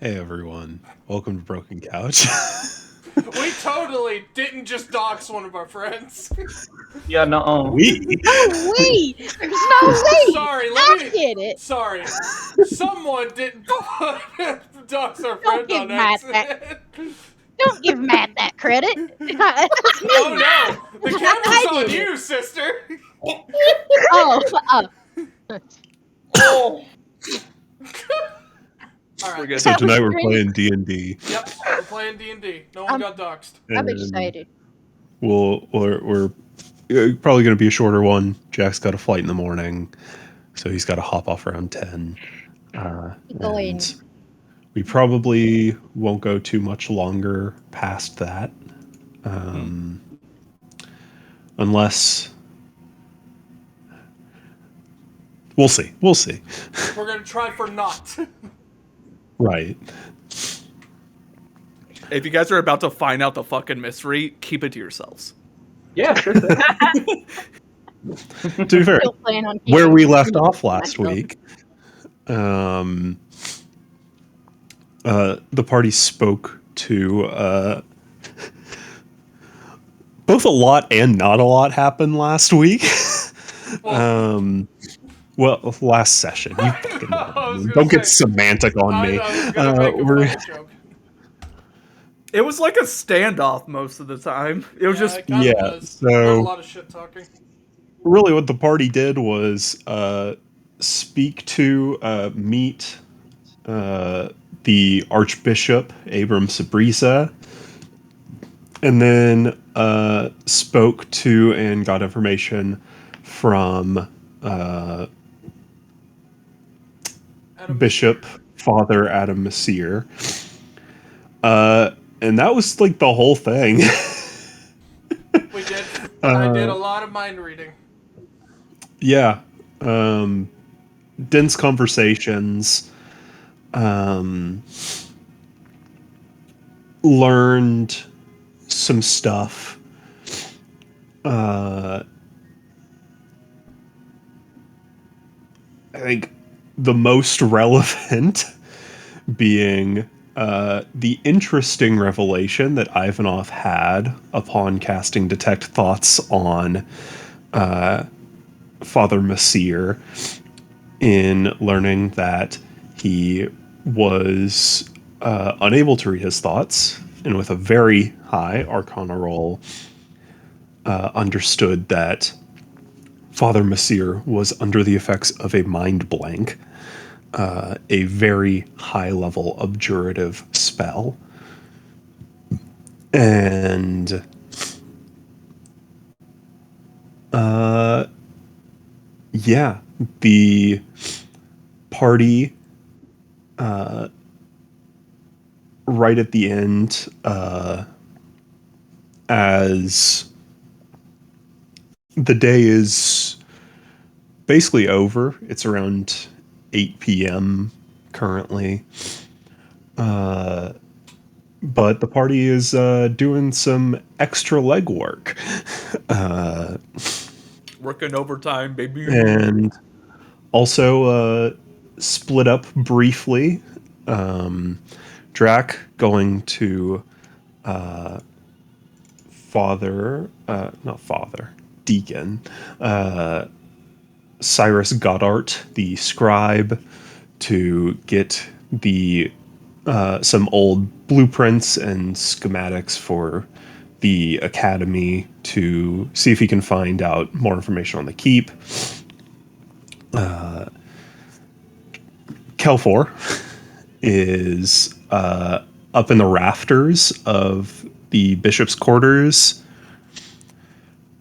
Hey everyone, welcome to Broken Couch. We totally didn't just dox one of our friends. Yeah, no. We? No way! There's no way! Sorry, I did it! Sorry. Someone didn't dox our Don't friend give on Matt that. accident. Don't give Matt that credit. That's me. Oh no! The camera's I on did it. you, sister! Oh, Oh, Alright. So that was tonight we're great. playing D&D, Yep, we're playing D&D. No one got doxxed. I'm and excited. we're probably going to be a shorter one. Jack's got a flight in the morning, so he's got to hop off around 10. Going. And we probably won't go too much longer past that, unless we'll see. We'll see. We're gonna try for not. Right. If you guys are about to find out the fucking mystery, keep it to yourselves. yeah, sure thing. To be fair, Still plan on where keeping we it left to off last myself. week, the party spoke to both a lot and not a lot happened last week. Well, last session. You fucking know what I I was mean. gonna Don't get say, semantic on me. I was gonna make a We're- fucking joke. It was like a standoff most of the time. It was just It kinda Yeah, was. so- There's a lot of shit talking. really what the party did was speak to meet the Archbishop Abram Sabrisa, and then spoke to and got information from Adam, Bishop Father Adam Messier. And that was like the whole thing. we did. I did a lot of mind reading. Yeah. Dense conversations. Learned some stuff. I think the most relevant being the interesting revelation that Ivanov had upon casting Detect Thoughts on Father Messier, in learning that he was unable to read his thoughts, and with a very high Arcana roll, understood that Father Messier was under the effects of a mind blank, a very high-level abjurative spell. And yeah, the party right at the end, as the day is basically over. It's around 8 p.m. currently. But the party is doing some extra legwork. working overtime, baby. And also split up briefly. Drac going to Deacon, Cyrus Goddard, the scribe, to get the some old blueprints and schematics for the academy, to see if he can find out more information on the keep. Kelfor is up in the rafters of the bishop's quarters,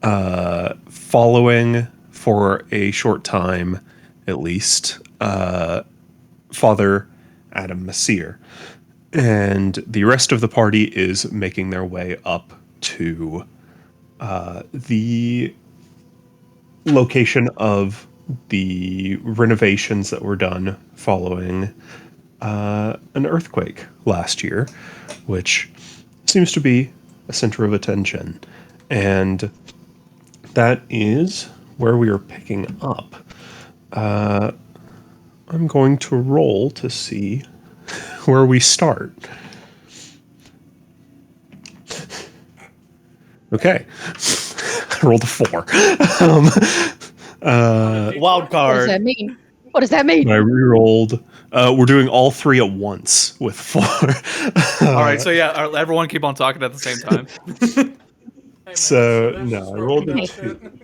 following for a short time, at least, Father Adam Messier. And the rest of the party is making their way up to the location of the renovations that were done following an earthquake last year, which seems to be a center of attention. And that is where we are picking up. I'm going to roll to see where we start. Okay. I rolled a 4. Wild What does card. that mean? What does that mean? I re-rolled. We're doing all 3 at once with 4. All right, so yeah, everyone keep on talking at the same time. Hey, man, So, that's no, just I broken rolled a down 2.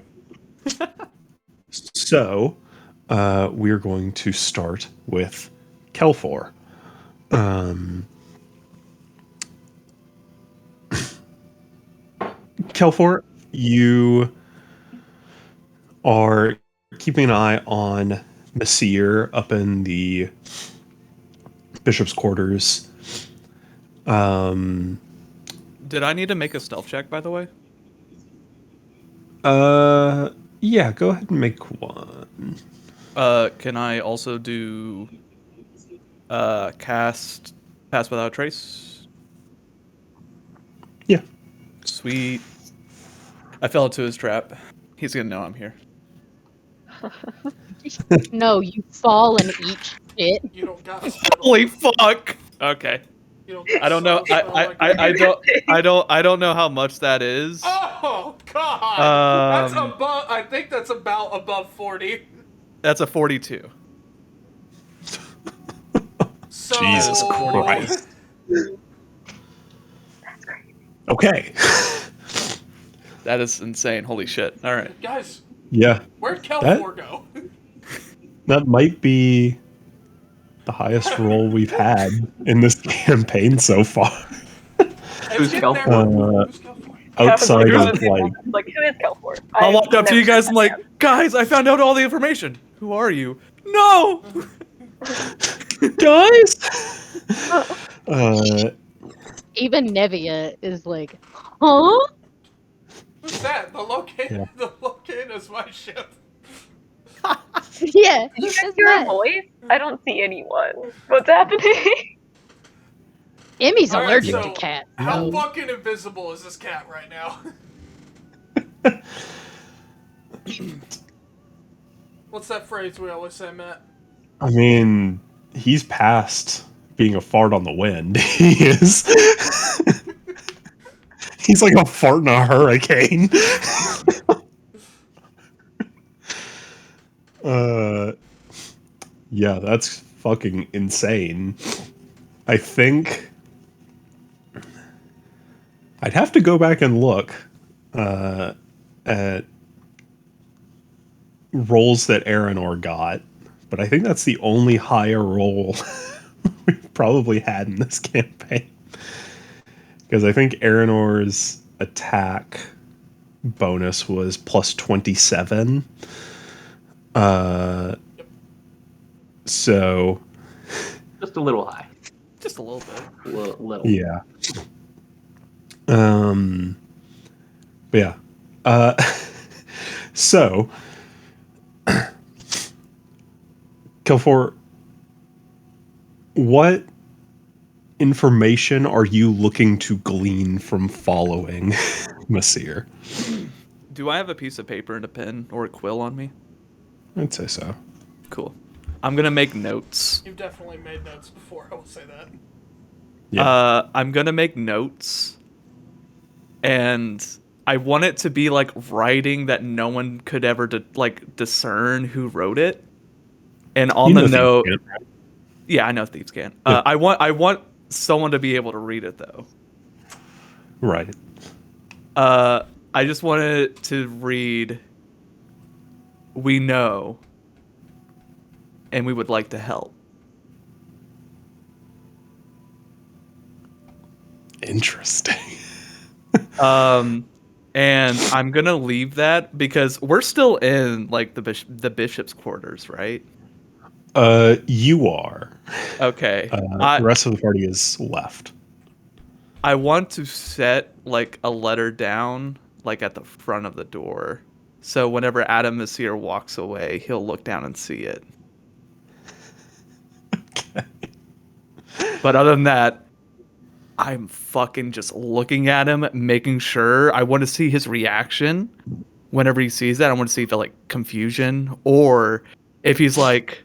shit. So, we're going to start with Kelfor. Kelfor, you are keeping an eye on Messir up in the bishop's quarters. Did I need to make a stealth check, by the way? Yeah, go ahead and make one. Can I also do cast Pass Without Trace? Yeah. Sweet. I fell into his trap. He's gonna know I'm here. No, you fall and eat shit. You don't got a spell. Holy fuck! Okay. You don't got I don't know. spell like that. I don't know how much that is. Oh God! That's Um, above. I think that's about above 40. That's a 42. So Jesus Christ. Okay. That is insane. Holy shit. All right. Guys, Yeah. where'd Kelfor go? That might be the highest roll we've had in this campaign so far. Who's It's Kelfor? Who's Kelfor? Outside Yeah, of like, like who is Kelfor? I'll walk up to you guys and like. like, guys, I found out all the information. Who are you? No. guys. Even Nevia is like, huh? Who's that? The locate. Yeah. The locate is my ship. Yeah. Did you guys that's hear a Matt. voice? I don't see anyone. What's happening? Emmy's All right, allergic so to cats. How fucking invisible is this cat right now? What's that phrase we always say, Matt? I mean, he's past being a fart on the wind. He is. He's like a fart in a hurricane. Yeah, that's fucking insane. I think I'd have to go back and look at rolls that Aranor got, but I think that's the only higher roll we've probably had in this campaign. Because I think Aranor's attack bonus was plus 27. So Just a little high. Just a little bit. Little. yeah. But yeah. So Kelfor, what information are you looking to glean from following Messir? Do I have a piece of paper and a pen or a quill on me? I'd say so. Cool. I'm gonna make notes. You've definitely made notes before. I will say that. Yeah. I'm gonna make notes, and I want it to be like writing that no one could ever discern who wrote it. And on You the know things note, can't, right? yeah, I know thieves can. Yeah. I want someone to be able to read it though. Right. I just wanted to read. We know, and we would like to help. Interesting. And I'm gonna leave that because we're still in like the bishop's quarters, right? You are. Okay. The rest of the party is left. I want to set like a letter down like at the front of the door. So whenever Adam Messir walks away, he'll look down and see it. Okay. But other than that, I'm fucking just looking at him, making sure. I want to see his reaction whenever he sees that. I want to see if it's like confusion or if he's like,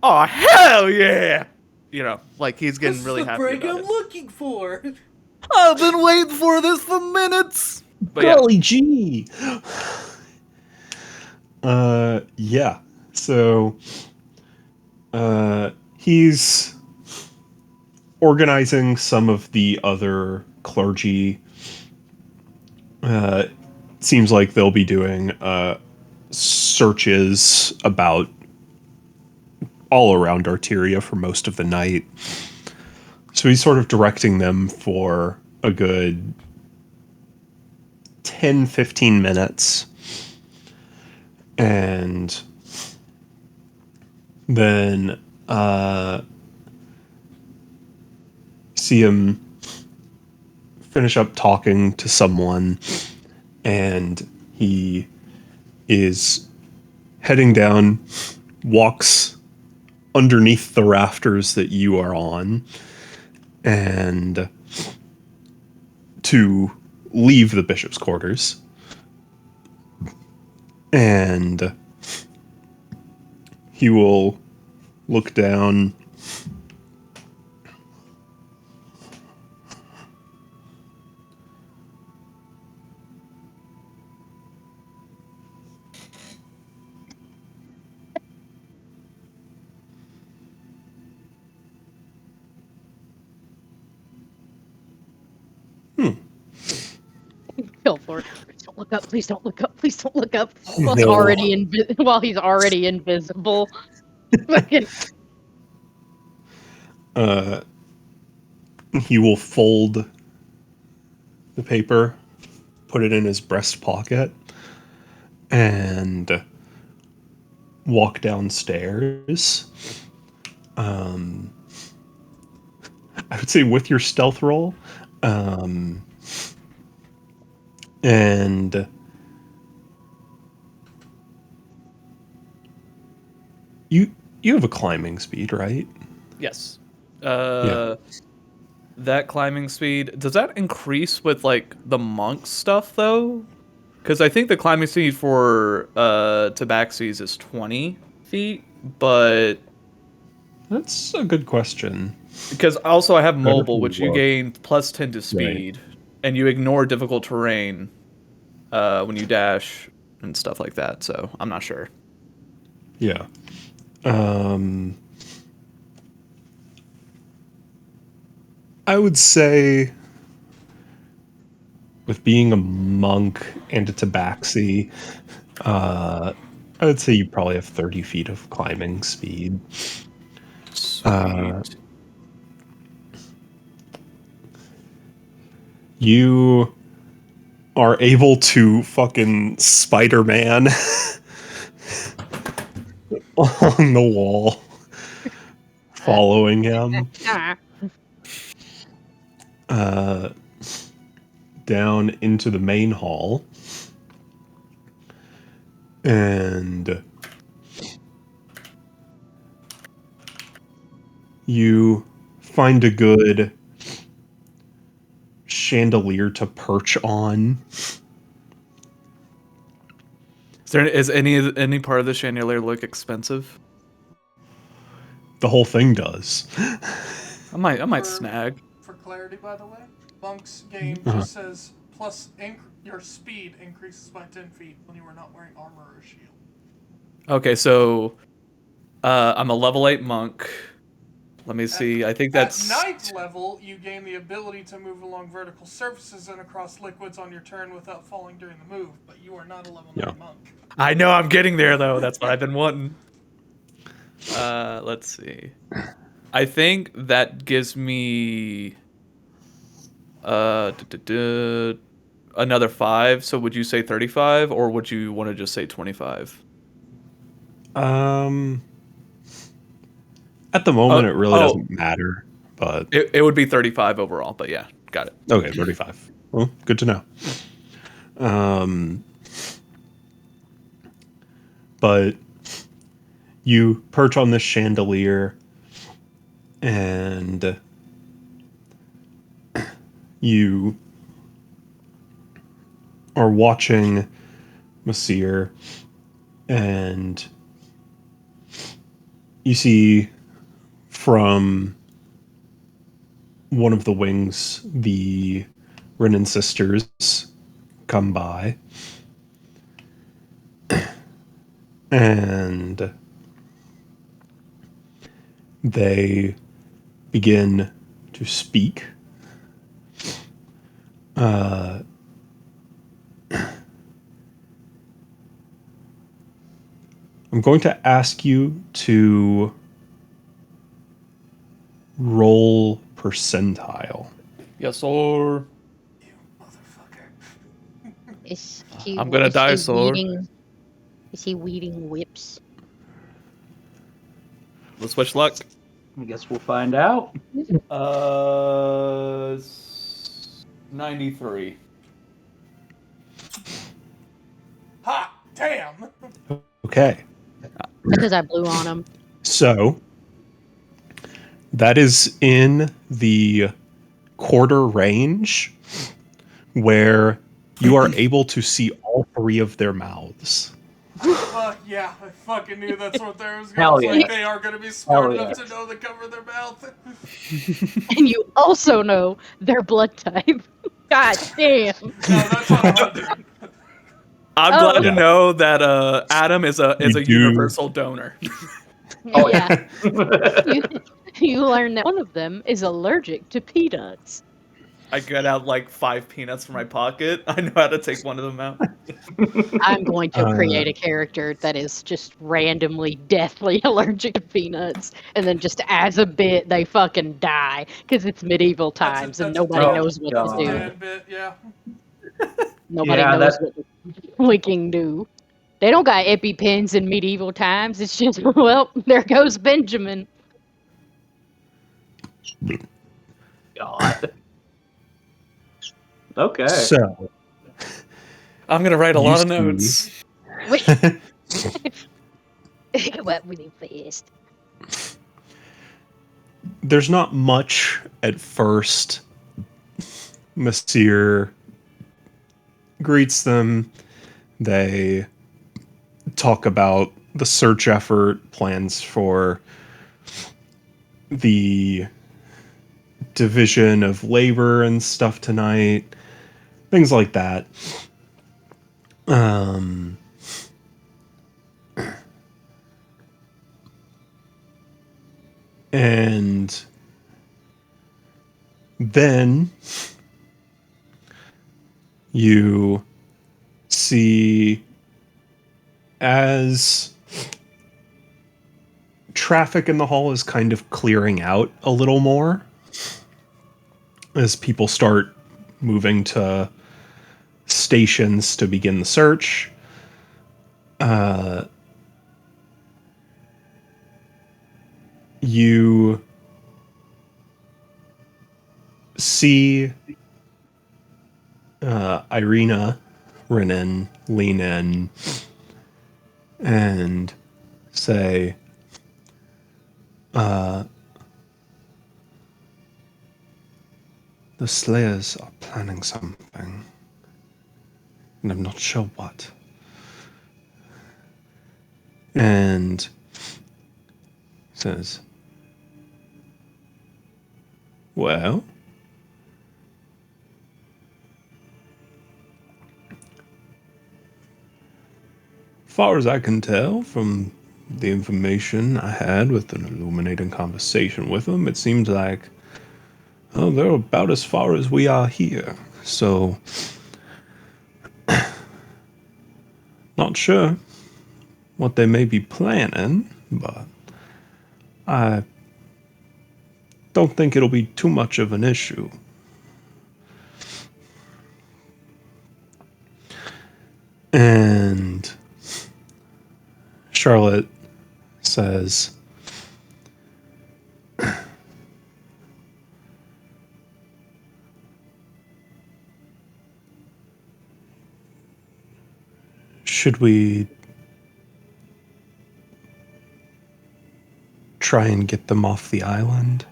oh, hell yeah. like he's getting This really is the happy break about I'm it. looking for. I've been waiting for this for minutes. But yeah, Golly gee. Yeah. So, he's organizing some of the other clergy. Seems like they'll be doing searches about all around Arteria for most of the night. So he's sort of directing them for a good 10-15 minutes. And then see him finish up talking to someone, and he is heading down, walks underneath the rafters that you are on, and to leave the bishop's quarters. And he will look down. Go for it. Please don't look up. Please don't look up. Please don't look up. While he's already while he's already invisible. Fucking He will fold the paper, put it in his breast pocket, and walk downstairs. I would say with your stealth roll. And you have a climbing speed, right? yes. Yeah. That climbing speed, does that increase with like the monk stuff though? Because I think the climbing speed for Tabaxis is 20 feet, but That's a good question. because also I have Better mobile, which you look. gain plus 10 to speed, and you ignore difficult terrain when you dash and stuff like that. So I'm not sure. Yeah. I would say with being a monk and a tabaxi, I would say you probably have 30 feet of climbing speed. Sweet. You are able to fucking Spider-Man on the wall, following him down into the main hall. And you find a good chandelier to perch on. Is any part of the chandelier look expensive? The whole thing does. I might snag. For clarity, by the way, Monk's game Uh-huh. just says plus your speed increases by 10 feet when you are not wearing armor or shield. Okay, so I'm a level 8 monk. Let me see. I think that's At ninth level, you gain the ability to move along vertical surfaces and across liquids on your turn without falling during the move, but you are not a level 9 monk. I know I'm getting there though. That's what I've been wanting. Let's see. I think that gives me another 5. So would you say 35 or would you want to just say 25? At the moment, it really doesn't matter, but it would be 35 overall, but yeah, got it. okay, 35. Well, good to know. But you perch on this chandelier, and you are watching Masir, and you see from one of the wings, the Renan sisters come by. And they begin to speak. I'm going to ask you to roll percentile. Yes, sir. You motherfucker. Is he? I'm gonna is die, he sir. weeding? Is he weeding whips? Let's wish luck. I guess we'll find out. 93. Hot damn. Okay. Because I blew on him. So that is in the quarter range where you are able to see all three of their mouths. Fuck yeah, I fucking knew that's what there was Hell going. yeah. They are gonna be smart Hell enough yeah. to know to cover their mouth. And you also know their blood type. God damn. No, that's on 100. I'm Oh. glad to Yeah. know that Adam is a You do- universal donor. Oh, yeah. You learn that one of them is allergic to peanuts. I get out like 5 peanuts from my pocket. I know how to take one of them out. I'm going to create a character that is just randomly deathly allergic to peanuts, and then just as a bit they fucking die because it's medieval times and nobody knows what That's to a do. tad bit, yeah. Nobody Yeah, knows what to freaking do. They don't got EpiPens in medieval times. It's just, well, there goes Benjamin. God. Okay. So I'm gonna write a You lot of see- notes. Wait. Go out really fast. there's not much at first. Monsieur greets them. They talk about the search effort, plans for the division of labor and stuff tonight, things like that. And then you see as traffic in the hall is kind of clearing out a little more as people start moving to stations to begin the search. You see Irina Renan lean in and say, the Slayers are planning something, and I'm not sure what. And says, well, far as I can tell from the information I had with an illuminating conversation with them, it seems like, oh, they're about as far as we are here. So, not sure what they may be planning, but I don't think it'll be too much of an issue. And Charlotte says, should we try and get them off the island?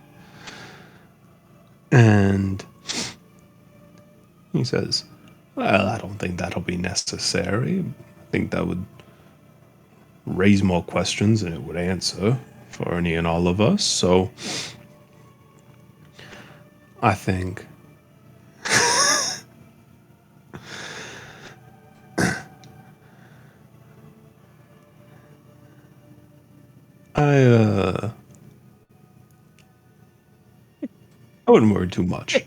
And he says, well, I don't think that'll be necessary. I think that would raise more questions than it would answer for any and all of us. So I think I I wouldn't worry too much.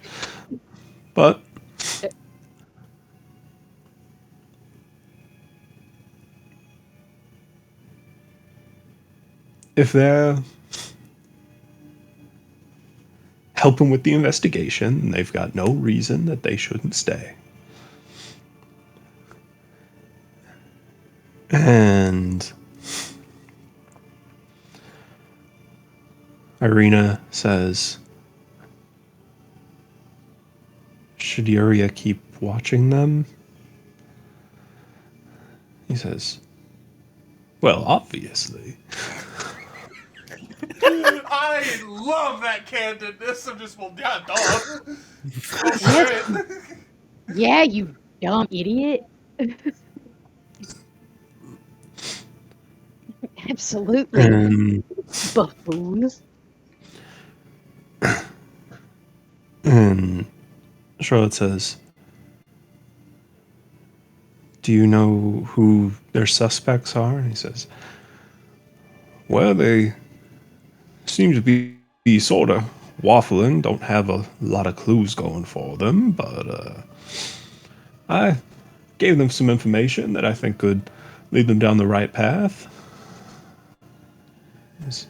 But if they're helping with the investigation, they've got no reason that they shouldn't stay. And Irina says, should Yuria keep watching them? He says, well, obviously. I love that candidness of just, well, yeah, duh. Oh, shit. Yeah, you dumb idiot. Absolutely, And, buffoon. and Charlotte says, do you know who their suspects are? And he says, well, they seem to be sort of waffling, don't have a lot of clues going for them, but I gave them some information that I think could lead them down the right path. Yes.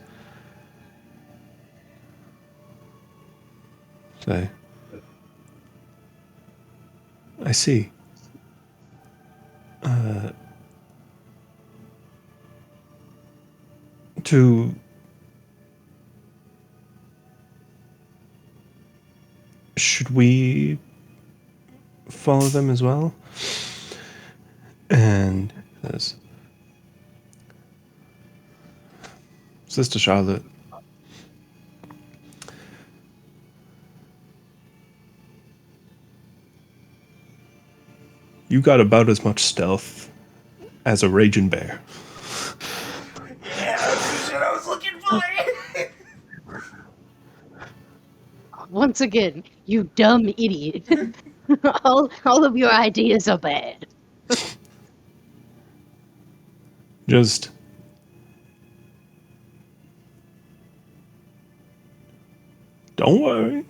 Say, I see. To should we follow them as well? And says, Sister Charlotte, you got about as much stealth as a raging bear. Yeah, that's the shit I was looking for. Once again, you dumb idiot. all of your ideas are bad. Just don't worry.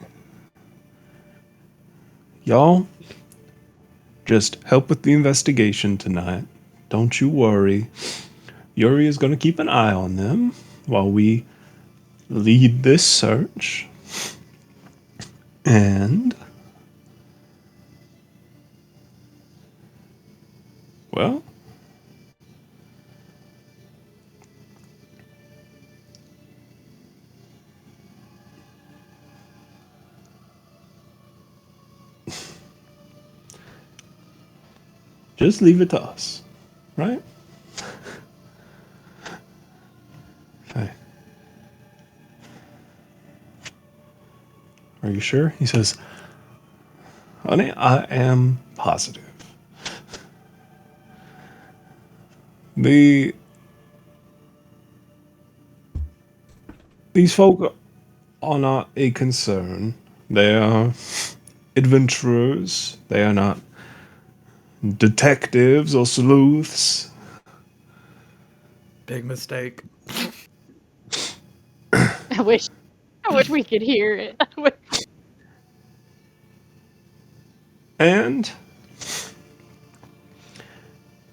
Y'all, just help with the investigation tonight. Don't you worry. Yuri is going to keep an eye on them while we lead this search. And, well, just leave it to us, right? Okay. Are you sure? He says, honey, I am positive. The These folk are not a concern. They are adventurers. They are not detectives or sleuths. Big mistake. I wish we could hear it. And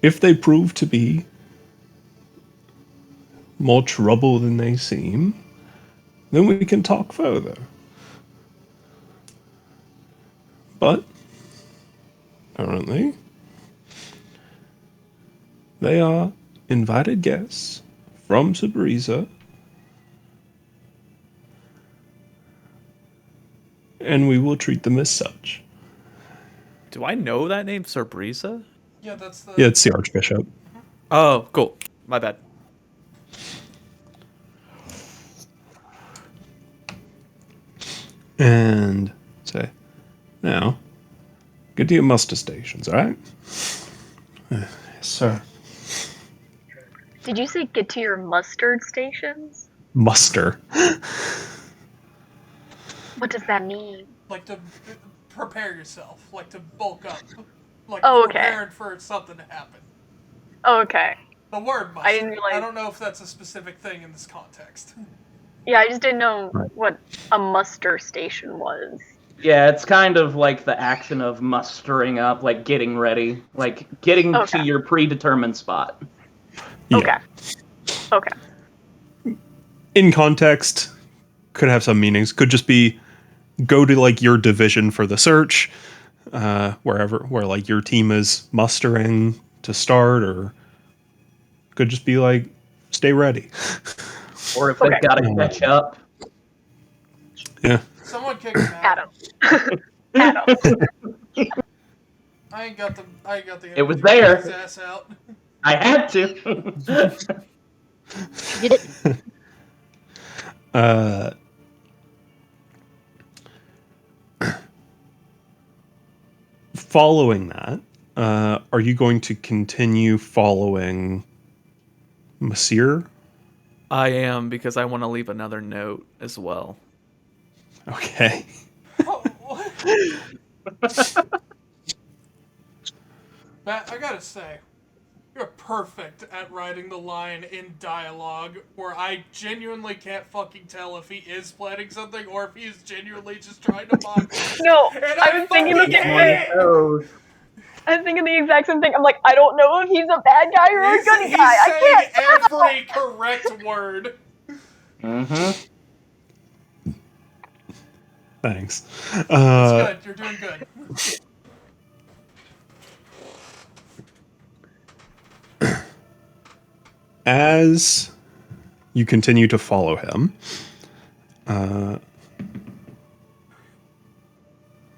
if they prove to be more trouble than they seem, then we can talk further. But currently, they are invited guests from Sabrisa, and we will treat them as such. Do I know that name, Cerbrisa? Yeah, that's the. Yeah, it's the Archbishop. Oh, cool. My bad. And say, now, get to your muster stations, alright? Yes, sir. Did you say get to your mustard stations? Muster. What does that mean? like to prepare yourself, like to bulk up, like Oh, okay. preparing for something to happen. Okay. The word muster. I didn't realize. I don't know if that's a specific thing in this context. Yeah, I just didn't know Right. what a muster station was. Yeah, it's kind of like the action of mustering up, like getting ready, like getting to Okay. your predetermined spot. Yeah. Okay. Okay. In context, could have some meanings. Could just be go to like your division for the search, where like your team is mustering to start, or could just be like stay ready. Or if they've Okay. got to catch up. Yeah. Someone kick him out. Adam. Adam. I ain't got the It was energy to there. kick his ass out. I had to. Get it? Uh, following that, are you going to continue following Masir? I am, because I want to leave another note as well. Okay. Oh, what? Matt, I gotta say, you're perfect at writing the line in dialogue where I genuinely can't fucking tell if he is planning something or if he is genuinely just trying to mock me. No, And I was thinking the fucking same hate thing. it. I was thinking the exact same thing. I'm like, I don't know if he's a bad guy or a He's good saying guy. I can't tell. every correct word. Mm-hmm. Thanks. It's good. You're doing good. As you continue to follow him,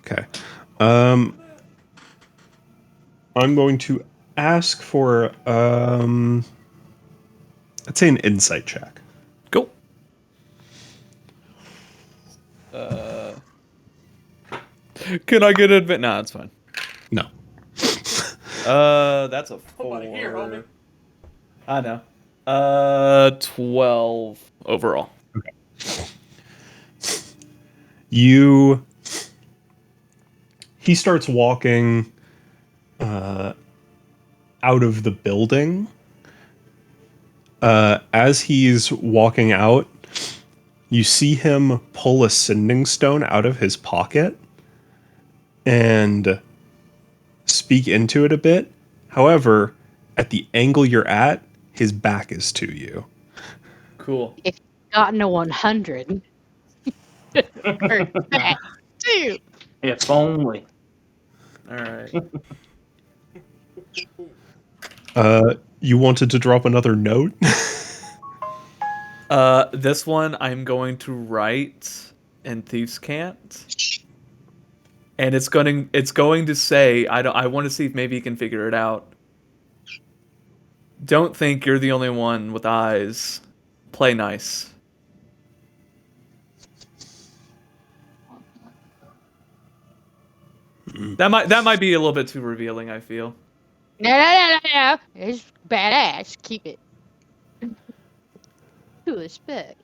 okay. I'm going to ask for let's say an insight check. Cool. Can I get an Nah, it's fine. No. That's a 4. Nobody here, homie. I know. 12 overall. He starts walking out of the building. As he's walking out, you see him pull a sending stone out of his pocket and speak into it a bit. However, at the angle you're at, his back is to you. Cool. If you've gotten a 100, hurt that too. If only. All right. You wanted to drop another note? This one I'm going to write in Thieves' Cant. And it's going to say, I want to see if maybe you can figure it out. Don't think you're the only one with eyes. Play nice. That might be a little bit too revealing, I feel. No. It's badass. Keep it. To respect.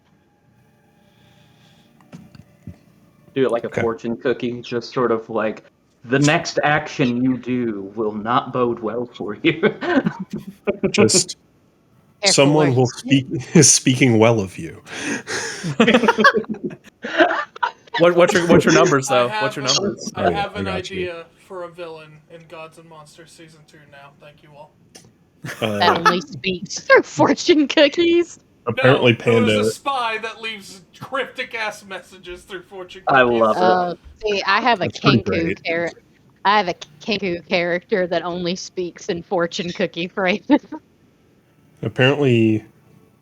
Do it like a Okay. fortune cookie, just sort of like, the next action you do will not bode well for you. Just Careful someone where will you is speaking well of you. What's your numbers though? I What's your numbers? I Oh, have I an got you. idea for a villain in Gods and Monsters Season 2 now. Thank you all. that only speaks through fortune cookies. Apparently, no, it Panda. was a spy that leaves cryptic-ass messages through fortune I cookies. love it. See, I have a That's pretty Kenku great. character. I have a Kenku character that only speaks in fortune cookie phrases. Apparently,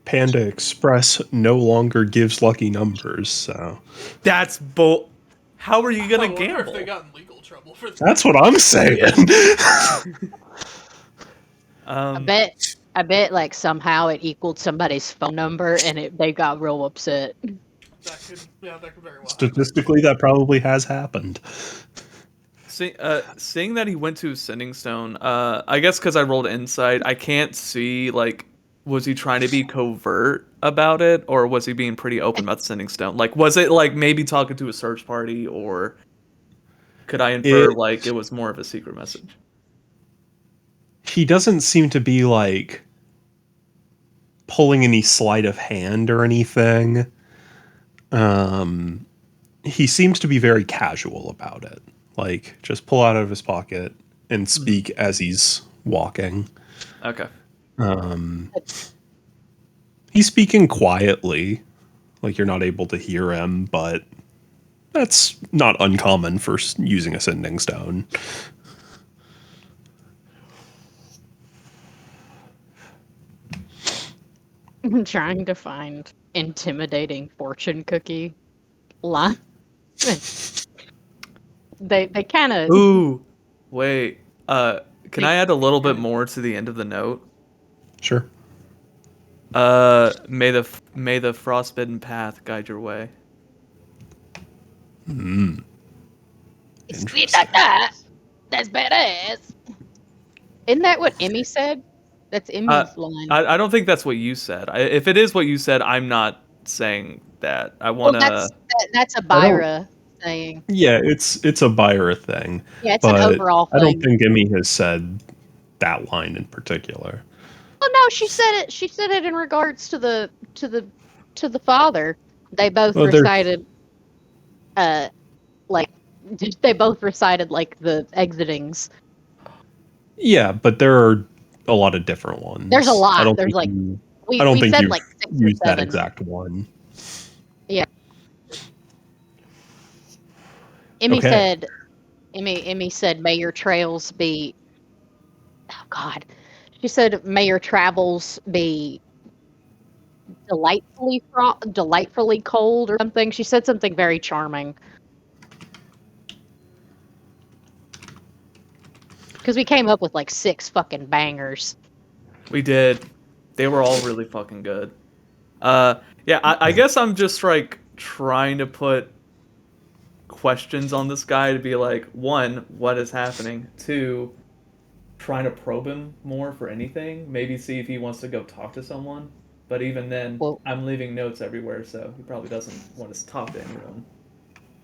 Panda Express no longer gives lucky numbers. So That's bull. How are you I gonna wonder if gamble? they got in legal trouble for that. that's what I'm saying. I bet like somehow it equaled somebody's phone number and they got real upset. That could very well happen. Statistically, that probably has happened. Seeing that he went to Sending Stone, I guess because I rolled insight, I can't see, like, was he trying to be covert about it, or was he being pretty open about Sending Stone? Like, was it, like, maybe talking to a search party, or could I infer like it was more of a secret message? He doesn't seem to be like pulling any sleight of hand or anything. He seems to be very casual about it. Like, just pull out of his pocket and speak as he's walking. Okay. He's speaking quietly, like you're not able to hear him, but that's not uncommon for using a sending stone. I'm trying to find intimidating fortune cookie line. they kind of Ooh, wait. Can I add a little bit more to the end of the note? Sure. May the frostbitten path guide your way. sweet like that. That's badass. Isn't that what Emmy said? That's Emmy's line. I don't think that's what you said. If it is what you said, I'm not saying that. I Well, want to. that's a Byra saying. Yeah, it's a Byra thing. Yeah, it's an but overall I don't thing. think Emmy has said that line in particular. Oh no, she said it. She said it in regards to the father. They both Well, they're- recited, like they both recited like the exitings. Yeah, but there are a lot of different ones. There's a lot. I don't There's think like you- we I don't think said you've like 6 or used that 7. exact one. Yeah. Emmy Okay. said. Emmy said, "May your trails be." Oh God, she said, "May your travels be delightfully cold," or something. She said something very charming. Because we came up with like 6 fucking bangers. We did. They were all really fucking good. Yeah, I guess I'm just like trying to put questions on this guy to be like, 1, what is happening? 2, trying to probe him more for anything. Maybe see if he wants to go talk to someone. But even then, Well, I'm leaving notes everywhere, so he probably doesn't want to talk to anyone.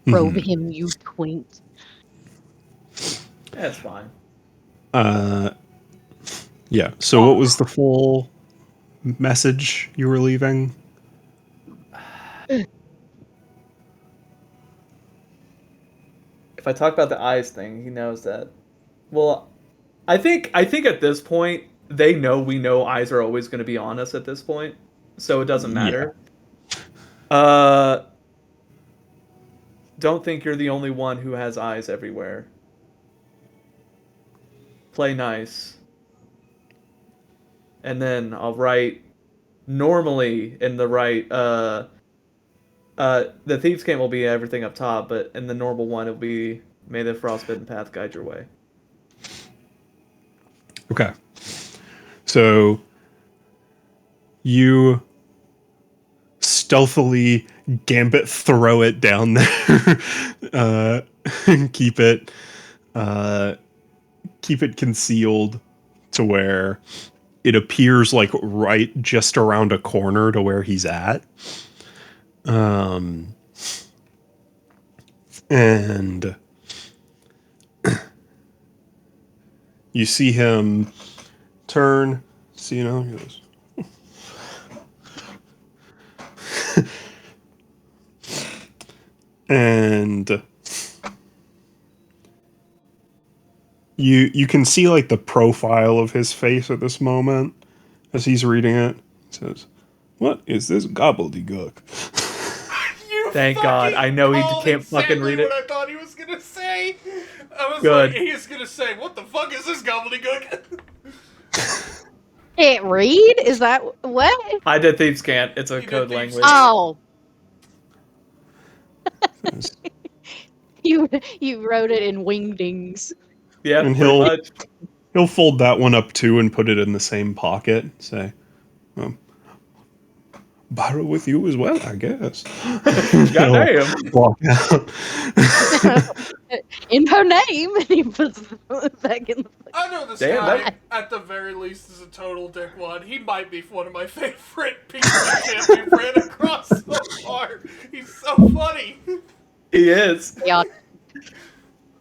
probe him, you twink. That's fine. Yeah. So what was the full message you were leaving? If I talk about the eyes thing, he knows that. Well, I think at this point they know we know eyes are always going to be on us at this point, so it doesn't matter. Don't think you're the only one who has eyes everywhere. Play nice. And then I'll write normally in the right the Thieves' Camp will be everything up top, but in the normal one it'll be may the frostbitten path guide your way. Okay. So you stealthily gambit throw it down there. And keep it concealed to where it appears like right just around a corner to where he's at. And you see him turn, he goes, and you can see like the profile of his face at this moment as he's reading it. It says, "What is this gobbledygook?" Thank God. I know he can't fucking read it. What I thought he was gonna say. I was Good. like, he's gonna say, "What the fuck is this gobbledygook?" Can't read? Is that what? I did Thieves' Can't. It's a You code did Thieves' language. Oh, you wrote it in wingdings. Yeah, And pretty much. he'll fold that one up too and put it in the same pocket. Say, borrow with you as well, I guess. Goddamn. Walk out. In her name, and he puts it back in the. I know this Damn, guy, that- at the very least, is a total dickwad. He might be one of my favorite people that can't be ran across so far. He's so funny. He is. Yeah,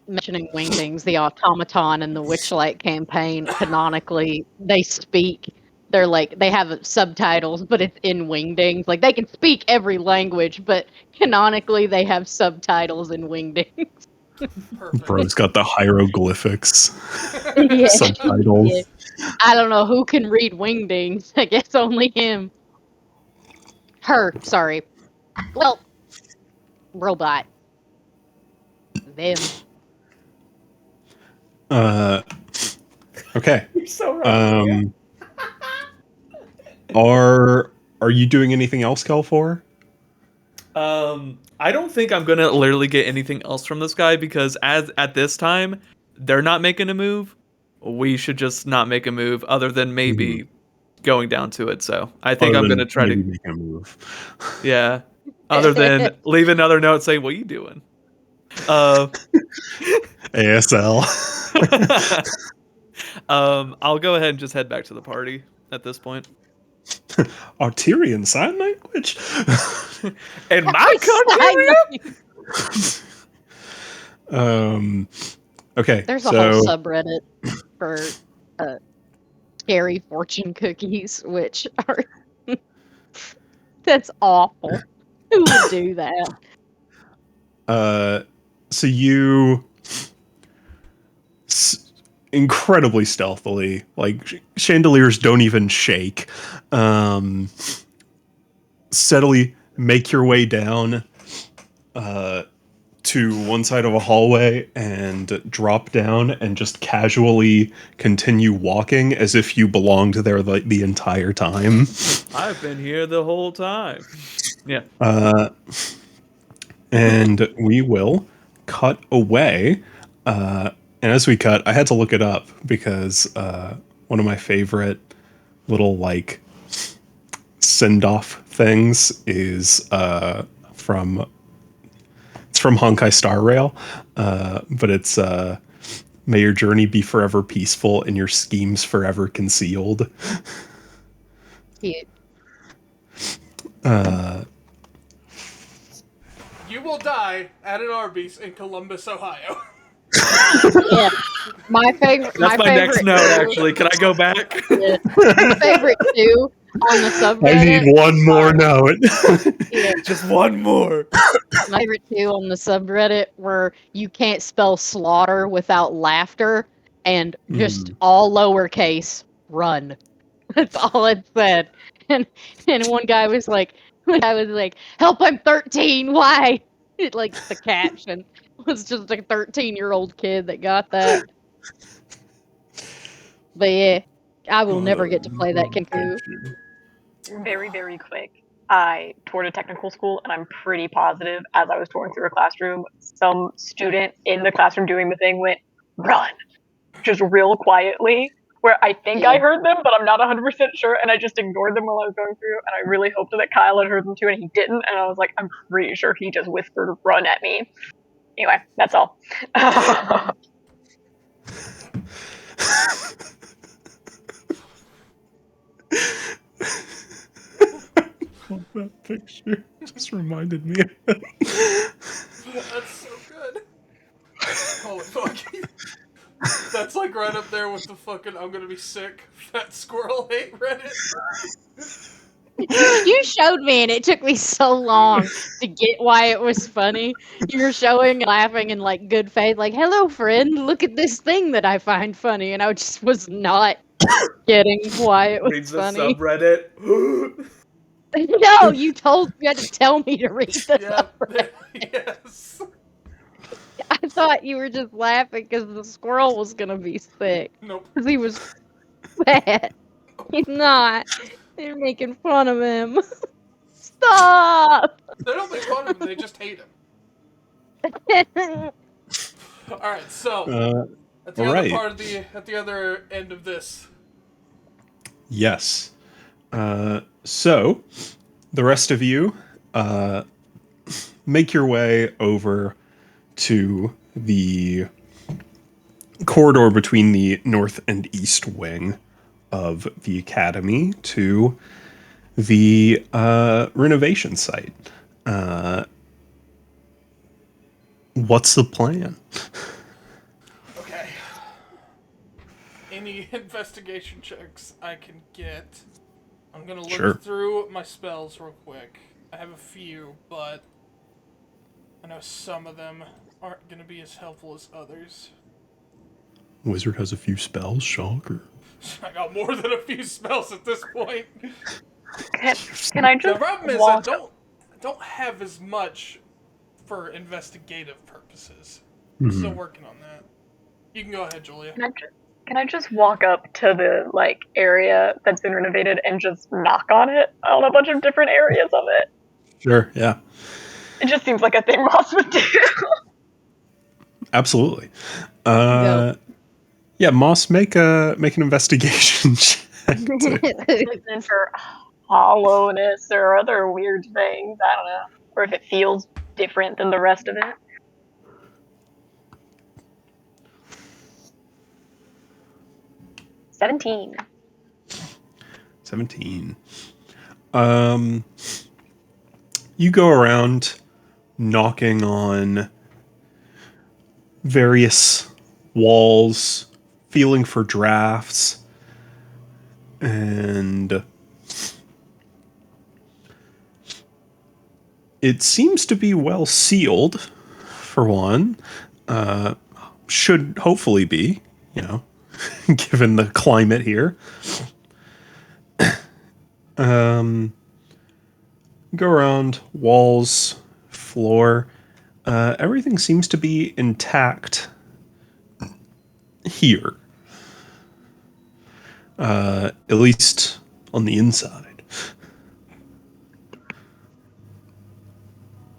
mentioning Wingdings, the automaton and the Witchlight campaign, canonically, they speak. They're like, they have subtitles, but it's in Wingdings. Like, they can speak every language, but canonically, they have subtitles in Wingdings. Perfect. Bro's got the hieroglyphics Yeah. subtitles. Yeah. I don't know who can read Wingdings. I guess only him. Her, sorry. Well, robot. Them. Okay. You're so right. Are you doing anything else, Kel4? I don't think I'm gonna literally get anything else from this guy because as at this time, they're not making a move. We should just not make a move other than maybe going down to it. So I think Other I'm than gonna try to, maybe making a move. yeah. Other than leave another note saying, "What are you doing?" Uh, ASL. I'll go ahead and just head back to the party at this point. Arterian sign language. In my country. Okay. There's a whole subreddit for scary fortune cookies, which are that's awful. Who would do that? So you incredibly stealthily, like chandeliers don't even shake, steadily make your way down to one side of a hallway and drop down and just casually continue walking as if you belonged there the entire time. I've been here the whole time. Yeah. And we will cut away. And as we cut, I had to look it up because one of my favorite little like send-off things is from Honkai Star Rail, but it's may your journey be forever peaceful and your schemes forever concealed. Cute. You will die at an Arby's in Columbus, Ohio. Yeah. My favorite. That's my next note, actually. Can I go back? Yeah. My favorite too on the subreddit. I need one more note. Yeah. Just one more. My favorite too on the subreddit where you can't spell slaughter without laughter and just all lowercase run. That's all it said. And one guy was like, help, I'm 13. Why? Like the caption was just a 13-year-old kid that got that. But yeah, I will never get to play that Kenku. Very, very quick. I toured a technical school, and I'm pretty positive as I was touring through a classroom, some student in the classroom doing the thing went, run, just real quietly, where I think I heard them, but I'm not 100% sure, and I just ignored them while I was going through, and I really hoped that Kyle had heard them too, and he didn't, and I was like, I'm pretty sure he just whispered run at me. Anyway, that's all. That picture just reminded me of it. That's so good. Holy fuck. That's like right up there with the fucking I'm gonna be sick, fat squirrel hate Reddit. You showed me, and it took me so long to get why it was funny. You were showing and laughing in like good faith, like, hello, friend, look at this thing that I find funny. And I just was not getting why it was Reads the funny. subreddit. No, you had to tell me to read the subreddit. Yes. I thought you were just laughing because the squirrel was going to be sick. Nope. Because he was fat. He's not. They're making fun of him. Stop! They don't make fun of him, they just hate him. Alright, so at the other part of at the other end of this. Yes. So the rest of you make your way over to the corridor between the north and east wing of the academy to the renovation site. What's the plan? investigation checks I can get. I'm gonna look Sure. through my spells real quick. I have a few, but I know some of them aren't gonna be as helpful as others. Wizard has a few spells, shocker. I got more than a few spells at this point. Can I The just problem is I walk? don't have as much for investigative purposes. Mhm. Still working on that. You can go ahead, Julia. Can I just walk up to the area that's been renovated and just knock on it on a bunch of different areas of it? Sure, yeah. It just seems like a thing Moss would do. Absolutely. Go. Yeah, Moss, make an investigation check. Listen for hollowness or other weird things. I don't know, or if it feels different than the rest of it. 17. 17. You go around knocking on various walls, feeling for drafts, and it seems to be well sealed, for one. Should hopefully be, given the climate here. Go around walls, floor. Everything seems to be intact here. At least on the inside.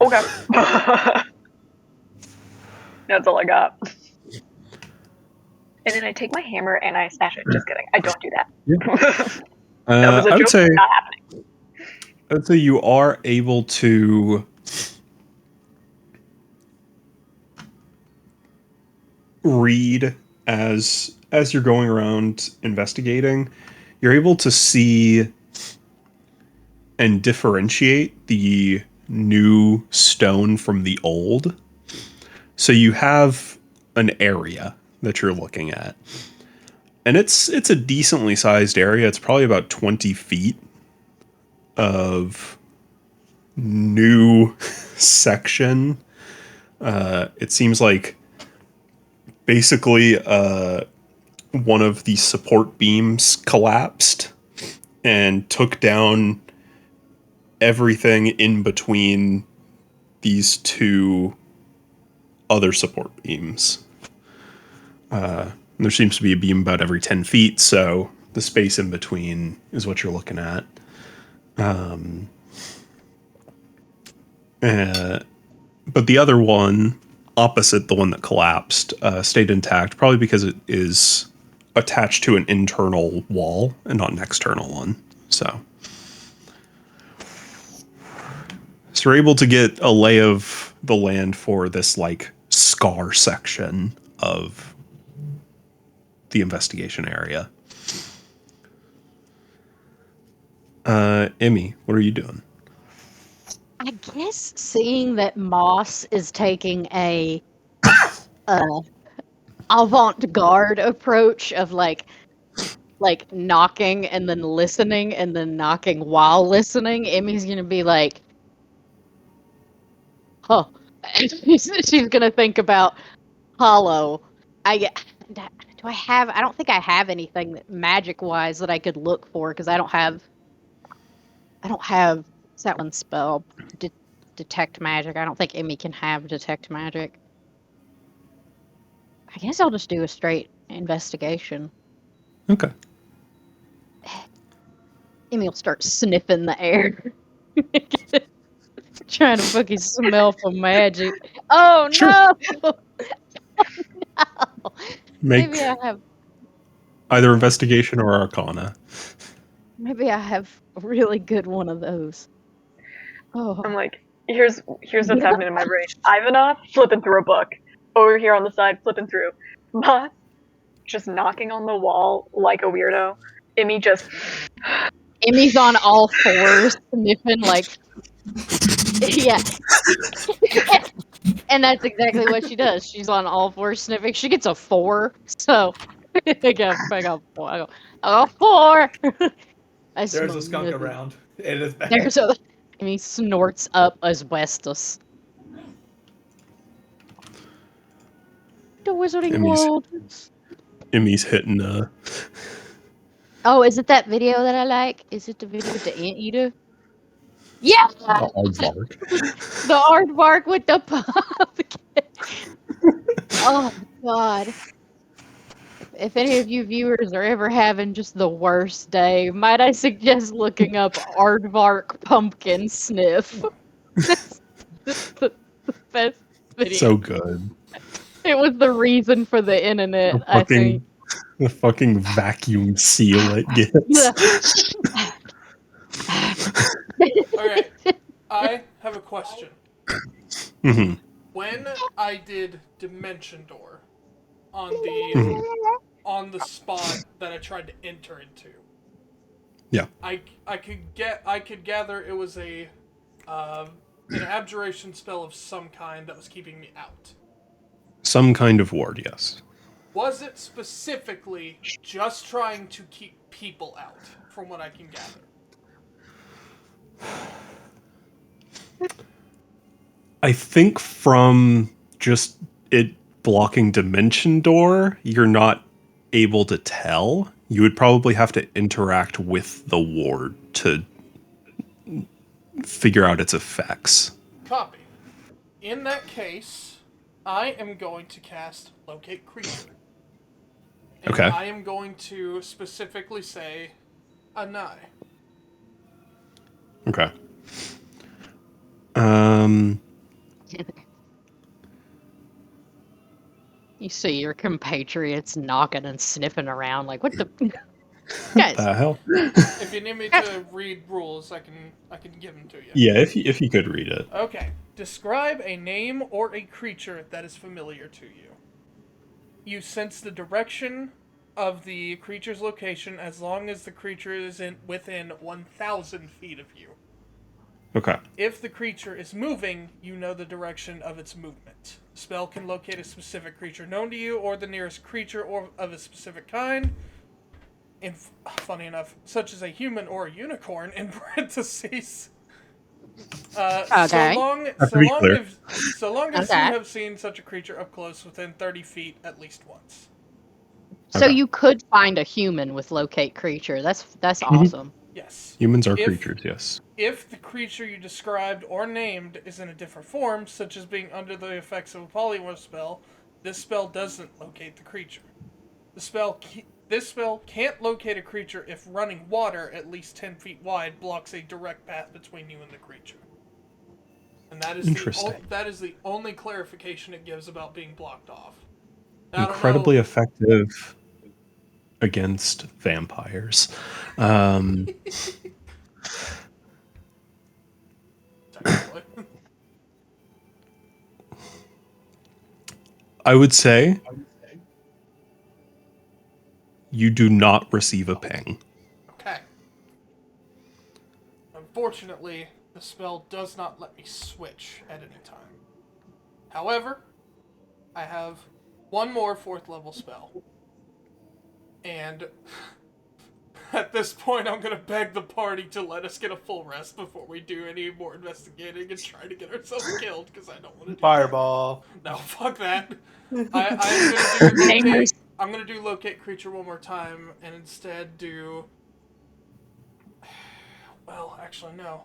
Okay. That's all I got. And then I take my hammer and I smash it. Just kidding. I don't do that. Yeah. That was a I would joke. say Not happening. you are able to read as you're going around investigating. You're able to see and differentiate the new stone from the old. So you have an area that you're looking at. And it's a decently sized area. It's probably about 20 feet of new section. It seems like basically one of the support beams collapsed and took down everything in between these two other support beams. There seems to be a beam about every 10 feet, so the space in between is what you're looking at. But the other one, opposite the one that collapsed, stayed intact, probably because it is attached to an internal wall and not an external one. So we're able to get a lay of the land for this scar section of the investigation area. Emmy, what are you doing? I guess seeing that Moss is taking a avant-garde approach of like knocking and then listening and then knocking while listening, Emmy's gonna be like, huh. She's gonna think about hollow. I don't think I have anything that magic wise that I could look for because I don't have what's that one spell? Detect magic. I don't think Emmy can have detect magic. I guess I'll just do a straight investigation. Okay. Emmy will start sniffing the air. Trying to fucking smell for magic. Oh Sure. no! No. Make Maybe I have either investigation or arcana. a really good one of those. Oh, I'm like, here's what's happening in my brain. Ivanov flipping through a book. Over here on the side, flipping through. Moss just knocking on the wall like a weirdo. Emmy just Emmy's on all fours, sniffing yeah. And that's exactly what she does. She's on all fours sniffing. She gets a 4, so I got 4. I There's smell a skunk nothing. around. It is bad. There's a. And he snorts up asbestos. The Wizarding Emmy's World. hitting Oh, is it that video that I like? Is it the video with the anteater? Yeah! the aardvark. The aardvark with the pumpkin. Oh, God. If any of you viewers are ever having just the worst day, might I suggest looking up aardvark pumpkin sniff? That's the best video. So good. It was the reason for the internet, I think. The fucking vacuum seal it gets. Alright, I have a question. Mhm. When I did Dimension Door on Mhm. the spot that I tried to enter into, Yeah. I could gather it was an abjuration spell of some kind that was keeping me out. Some kind of ward, yes. Was it specifically just trying to keep people out, from what I can gather? I think from just it blocking Dimension Door, you're not able to tell. You would probably have to interact with the ward to figure out its effects. Copy. In that case, I am going to cast Locate Creature. And Okay. I am going to specifically say Anai. Okay. You see your compatriots knocking and sniffing around like, what the... Guys, The hell? If you need me to read rules, I can give them to you. Yeah, if you could read it. Okay. Describe a name or a creature that is familiar to you. You sense the direction of the creature's location as long as the creature is within 1,000 feet of you. Okay. If the creature is moving, you know the direction of its movement. The spell can locate a specific creature known to you or the nearest creature or of a specific kind. And funny enough, such as a human or a unicorn in parentheses. Okay. So long as Okay. you have seen such a creature up close within 30 feet at least once. So Okay. you could find a human with locate creature. That's awesome. Yes. Humans are If- creatures, yes. If the creature you described or named is in a different form, such as being under the effects of a polymorph spell, this spell doesn't locate the creature. This spell can't locate a creature if running water at least 10 feet wide blocks a direct path between you and the creature. And that is Interesting. that is the only clarification it gives about being blocked off. Incredibly effective against vampires. I would say you do not receive a ping. Okay. Unfortunately, the spell does not let me switch at any time. However, I have one more 4th level spell. And at this point, I'm going to beg the party to let us get a full rest before we do any more investigating and try to get ourselves killed, because I don't want to do Fireball. that. No, fuck that. I'm going to do locate creature one more time and instead do... Well, actually, no.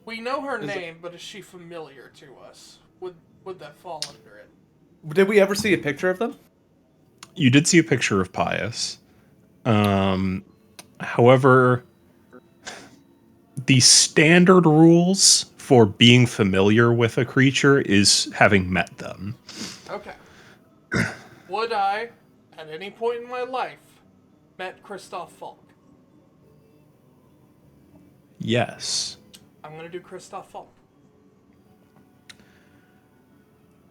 We know her name, but is she familiar to us? Would that fall under it? Did we ever see a picture of them? You did see a picture of Pius. However, the standard rules for being familiar with a creature is having met them. Okay. Would I, at any point in my life, met Christoph Falk? Yes. I'm gonna do Christoph Falk.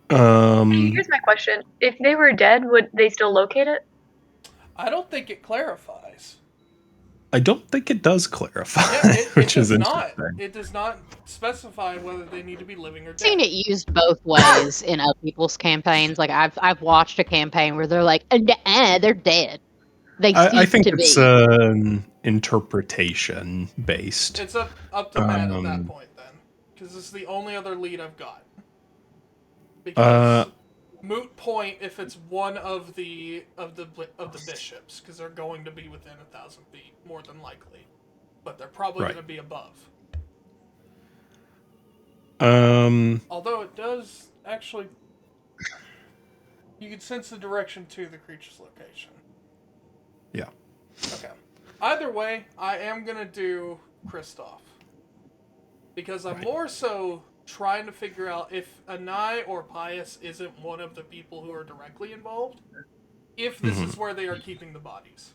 Here's my question: if they were dead, would they still locate it? I don't think it clarifies. I don't think it does clarify, Yeah, it which is does not. interesting. It does not specify whether they need to be living or I've seen dead. it used both ways in other people's campaigns. Like I've watched a campaign where they're like, they're dead. They I cease think to it's be. interpretation based. It's up to Matt at that Um, point then, because it's the only other lead I've got. uh, Because moot point if it's one of the bishops, because they're going to be within 1,000 feet more than likely, but they're probably Right. going to be above. Although it does actually, you can sense the direction to the creature's location. yeah. Okay. Either way, I am gonna do Kristoff. Because I'm more so trying to figure out if Anai or Pius isn't one of the people who are directly involved, if this is where they are keeping the bodies.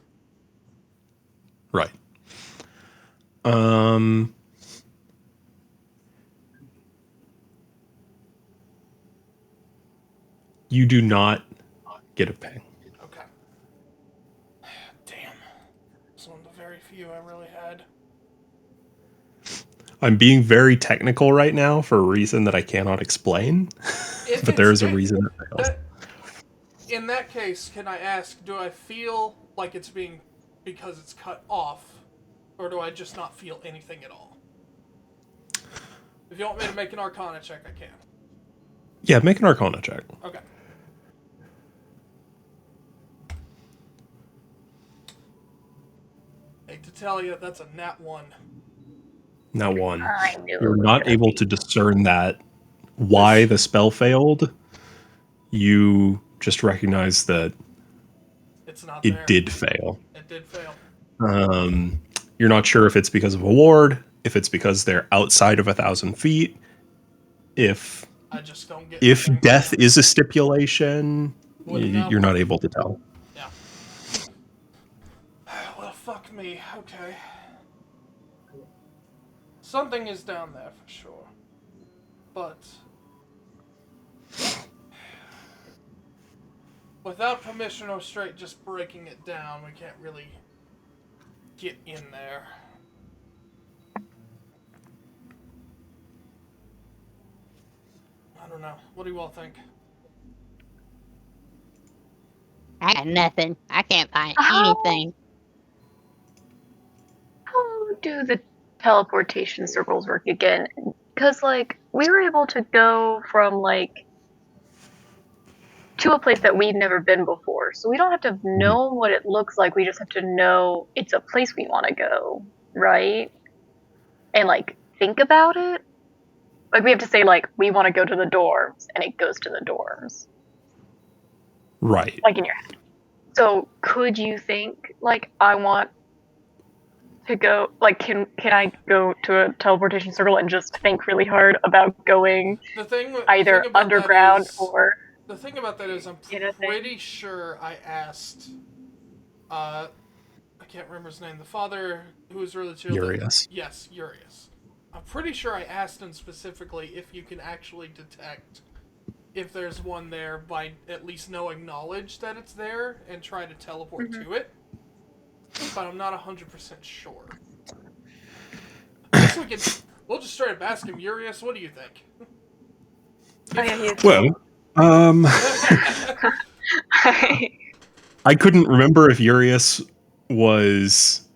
Right. You do not get a ping. Okay. Damn. It's one of the very few I really had. I'm being very technical right now for a reason that I cannot explain, but there is a reason it fails. In that case, can I ask, do I feel like it's being because it's cut off, or do I just not feel anything at all? If you want me to make an Arcana check, I can. Yeah, make an Arcana check. Okay. Hate to tell you, that's a nat 1. Now one. I knew You're it was not gonna able be. to discern that why the spell failed. You just recognize that It's not it there. did fail. It did fail. You're not sure if it's because of a ward, if it's because they're outside of 1,000 feet, if I just don't get if anything. death is a stipulation. Wouldn't know. You're not able to tell. Yeah. Well, fuck me. Okay. Something is down there for sure. But without permission or straight just breaking it down, we can't really get in there. I don't know. What do you all think? I got nothing. I can't find How- anything. How do the teleportation circles work again? Because, like, we were able to go from, like, to a place that we've never been before. So we don't have to know what it looks like. We just have to know it's a place we want to go, right? And, like, think about it. Like, we have to say, like, we want to go to the dorms, and it goes to the dorms. Right. Like, in your head. So could you think, like, I want to go, like, can I go to a teleportation circle and just think really hard about going The thing either thing about underground that is, or... The thing about that is I'm You know, pretty sure I asked, I can't remember his name, the father who was really chill. Urias. Yes, Urias. I'm pretty sure I asked him specifically if you can actually detect if there's one there by at least knowing knowledge that it's there and try to teleport to it. But I'm not 100% sure. I guess we'll just straight up ask him, Urias, what do you think? Oh, yeah, he is. Well, I couldn't remember if Urias was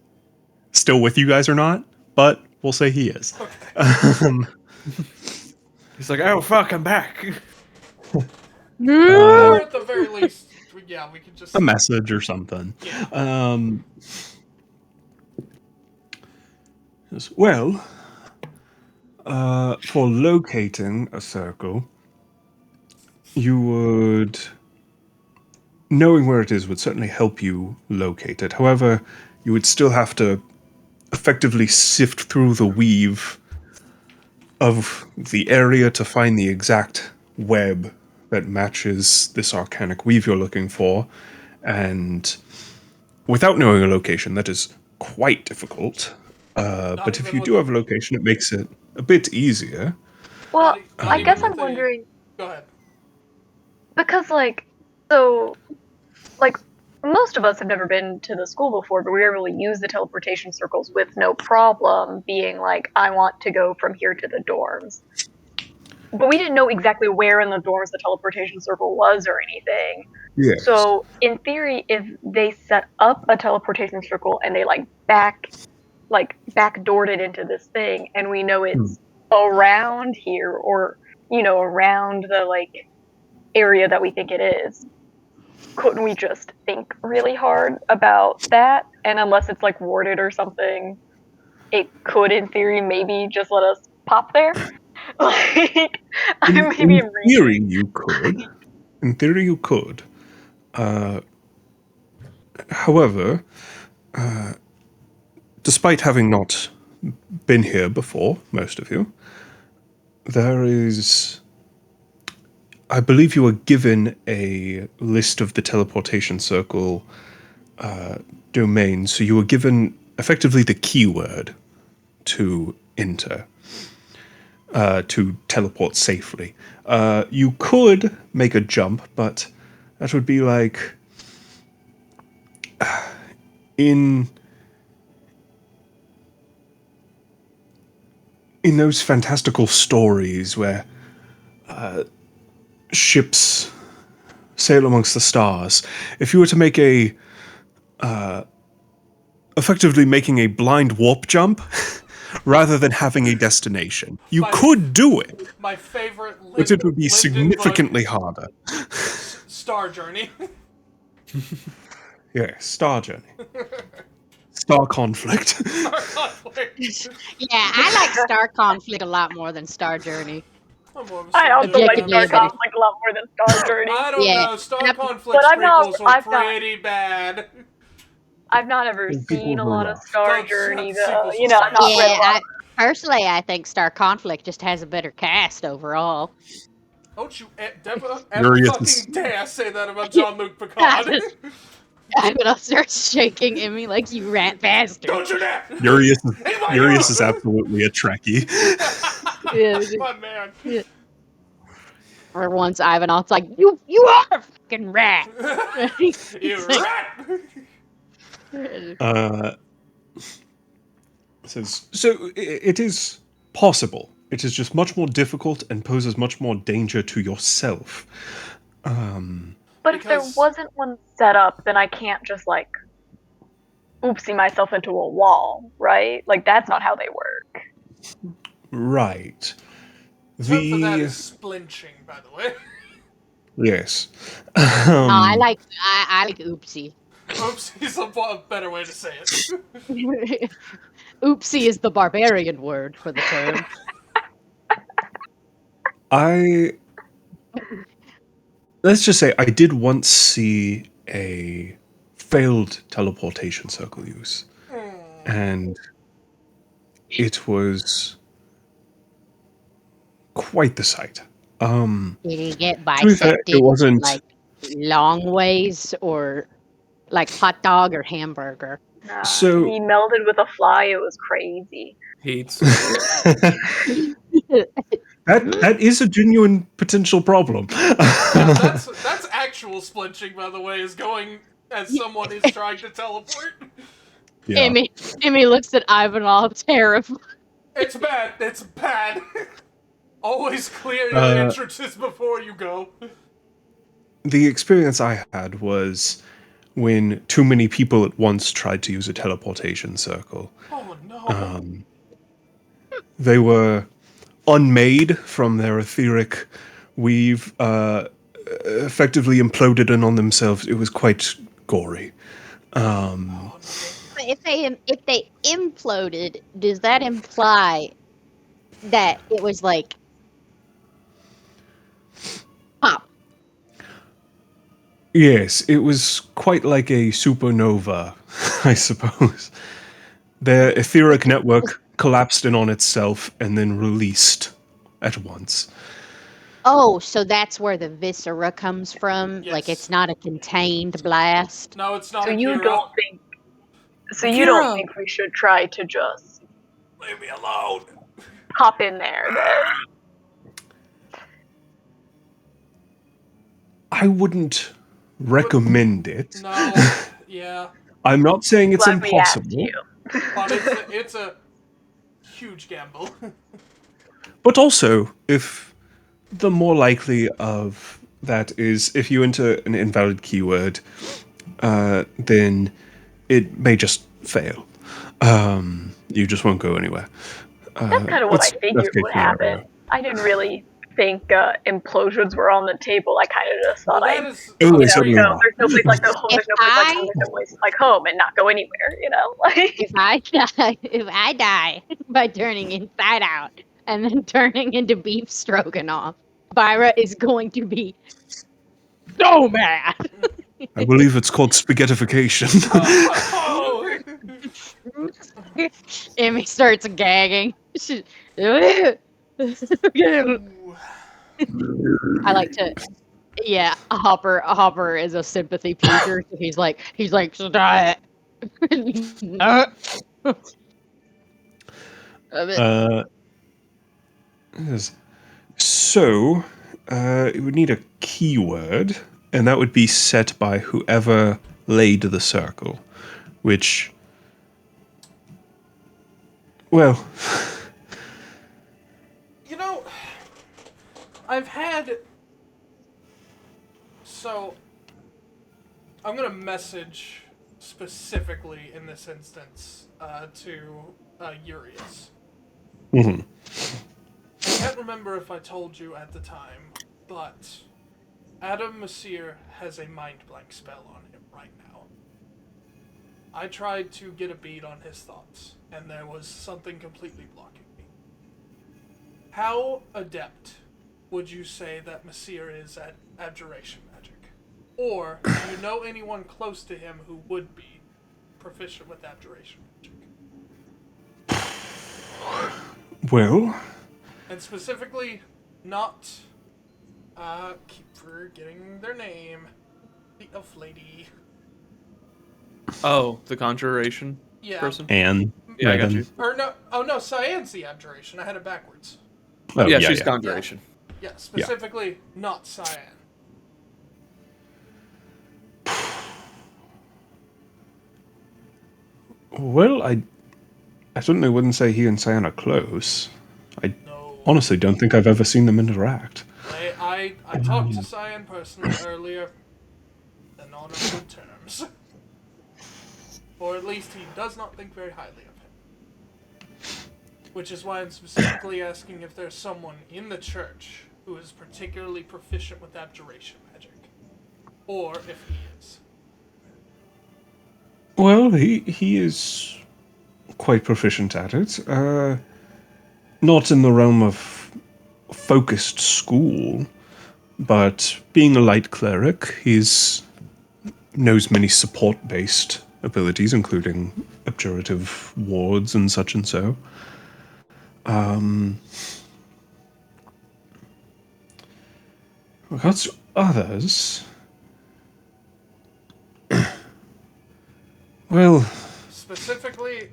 still with you guys or not, but we'll say he is. Okay. He's like, oh fuck, I'm back. Or at the very least, yeah, we could just... A message or something. Yeah. Well, for locating a circle, you would... Knowing where it is would certainly help you locate it. However, you would still have to effectively sift through the weave of the area to find the exact web that matches this arcanic weave you're looking for. And without knowing a location, that is quite difficult. But if you do have a location, it makes it a bit easier. Well, Not I even guess with I'm wondering, Go ahead. because, like, so, like, most of us have never been to the school before, but we were able to use the teleportation circles with no problem, being like, I want to go from here to the dorms. But we didn't know exactly where in the dorms the teleportation circle was or anything. Yes. So, in theory, if they set up a teleportation circle and they backdoored it into this thing, and we know it's around here or around the area that we think it is, couldn't we just think really hard about that? And unless it's warded or something, it could, in theory, maybe just let us pop there. Like, In, maybe in I'm theory, reaching. you could. In theory, you could. However, despite having not been here before, most of you, there is. I believe you were given a list of the teleportation circle domains, so you were given effectively the keyword to enter, to teleport safely. You could make a jump, but that would be like in those fantastical stories where ships sail amongst the stars. If you were to make effectively making a blind warp jump rather than having a destination, you could do it, My favorite but it would be Linden significantly book, harder. Star Journey. Yeah, Star Journey. Star Conflict. Star Conflict. Yeah, I like Star Conflict a lot more than Star Journey. I'm more of a I Star also Journey like guy Star Objectively, but Conflict a lot more than Star Journey. I don't Yeah. know. Star But Conflict's I've not- prequels were I've not- pretty bad. I've not ever And people seen a were lot of rough. Star Those Journey, though. sequels You were know, I've not read a yeah, lot. personally, I think Star Conflict just has a better cast overall. Don't you ever Furious fucking is- dare say that about Jean-Luc Picard. I'm gonna start shaking Emmy like you rat bastard. Don't you dare! Urias, In my Urias Europe! is absolutely a Trekkie. Yeah, Fun man. for once, Ivanhoe's like, you are a fucking rat. You rat! So it is possible. It is just much more difficult and poses much more danger to yourself. But if there Because- wasn't one set up, then I can't just oopsie myself into a wall, right? That's not how they work. Right. The term for that The is splinching, by the way. yes. No, I like oopsie. Oopsie's a better way to say it. Oopsie is the barbarian word for the term. Let's just say I did once see a failed teleportation circle use, and it was quite the sight. Did he get To be fair, bisected it wasn't. long ways or like hot dog or hamburger? So- he melded with a fly. It was crazy. Heats. that is a genuine potential problem. That's actual splinching, by the way, is going as someone is trying to teleport. Yeah. Emmy looks at Ivanhoe terrified. It's bad. It's bad. Always clear your entrances before you go. The experience I had was when too many people at once tried to use a teleportation circle. Oh no. They were unmade from their etheric weave, effectively imploded in on themselves. It was quite gory. If they imploded, does that imply that it was pop? Yes, it was quite like a supernova, I suppose. Their etheric network collapsed in on itself and then released at once. Oh, so that's where the viscera comes from? Yes. It's not a contained blast? No, it's not So a you Kira. don't think? So you don't think we should try to just Leave me alone. hop in there? Then I wouldn't recommend it. No, yeah, I'm not saying it's Glad we asked impossible, you. but it's a huge gamble. but also if the more likely of that is if you enter an invalid keyword, then it may just fail. You just won't go anywhere. That's kind of what I That's figured case would happen. scenario. I didn't really think implosions were on the table. I kind of just thought Well, that I'd, is Oh, they you certainly know, are. there's no place like the home. If There's no place like home. I There's no place like home, and not go anywhere. You know, like if I die by turning inside out and then turning into beef stroganoff, Byra is going to be so mad. I believe it's called spaghettification. oh, Emmy starts gagging. I Ooh. like to. Yeah, a Hopper is a sympathy puker. So he's like, stop it. No. uh, yes. So, it would need a keyword, and that would be set by whoever laid the circle, which, well, You know, I've had. So, I'm gonna message specifically in this instance to Urias. mhm. I can't remember if I told you at the time, but Adam Messir has a mind blank spell on him right now. I tried to get a bead on his thoughts, and there was something completely blocking me. How adept would you say that Messir is at abjuration magic? Or do you know anyone close to him who would be proficient with abjuration magic? Well, And specifically, not keep forgetting their name. The elf lady. Oh, the conjuration Yeah. person. Anne, Yeah, I got you. Or no, oh no, Cyan's the abjuration. I had it backwards. Oh, Yeah, yeah, she's yeah. conjuration. Yeah, specifically not Cyan. Well, I certainly wouldn't say he and Cyan are close. I No. honestly don't think I've ever seen them interact. I talked to Cyan personally earlier. And on good terms. Or at least he does not think very highly of him. Which is why I'm specifically asking if there's someone in the church who is particularly proficient with abjuration magic. Or if he is. Well, he is quite proficient at it. Not in the realm of focused school, but being a light cleric, he's knows many support-based abilities, including abjurative wards and such and so. What's others? Well, Specifically,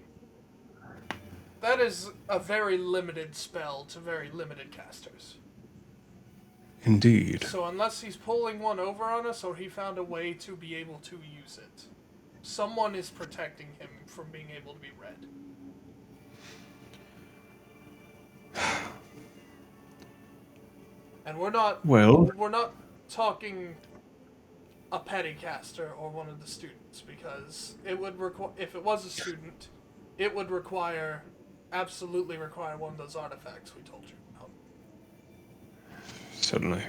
that is a very limited spell to very limited casters. indeed. So unless he's pulling one over on us or he found a way to be able to use it, someone is protecting him from being able to be read. And we're not talking a petty caster or one of the students, because it would if it was a student, it would absolutely require one of those artifacts we told you about. Certainly.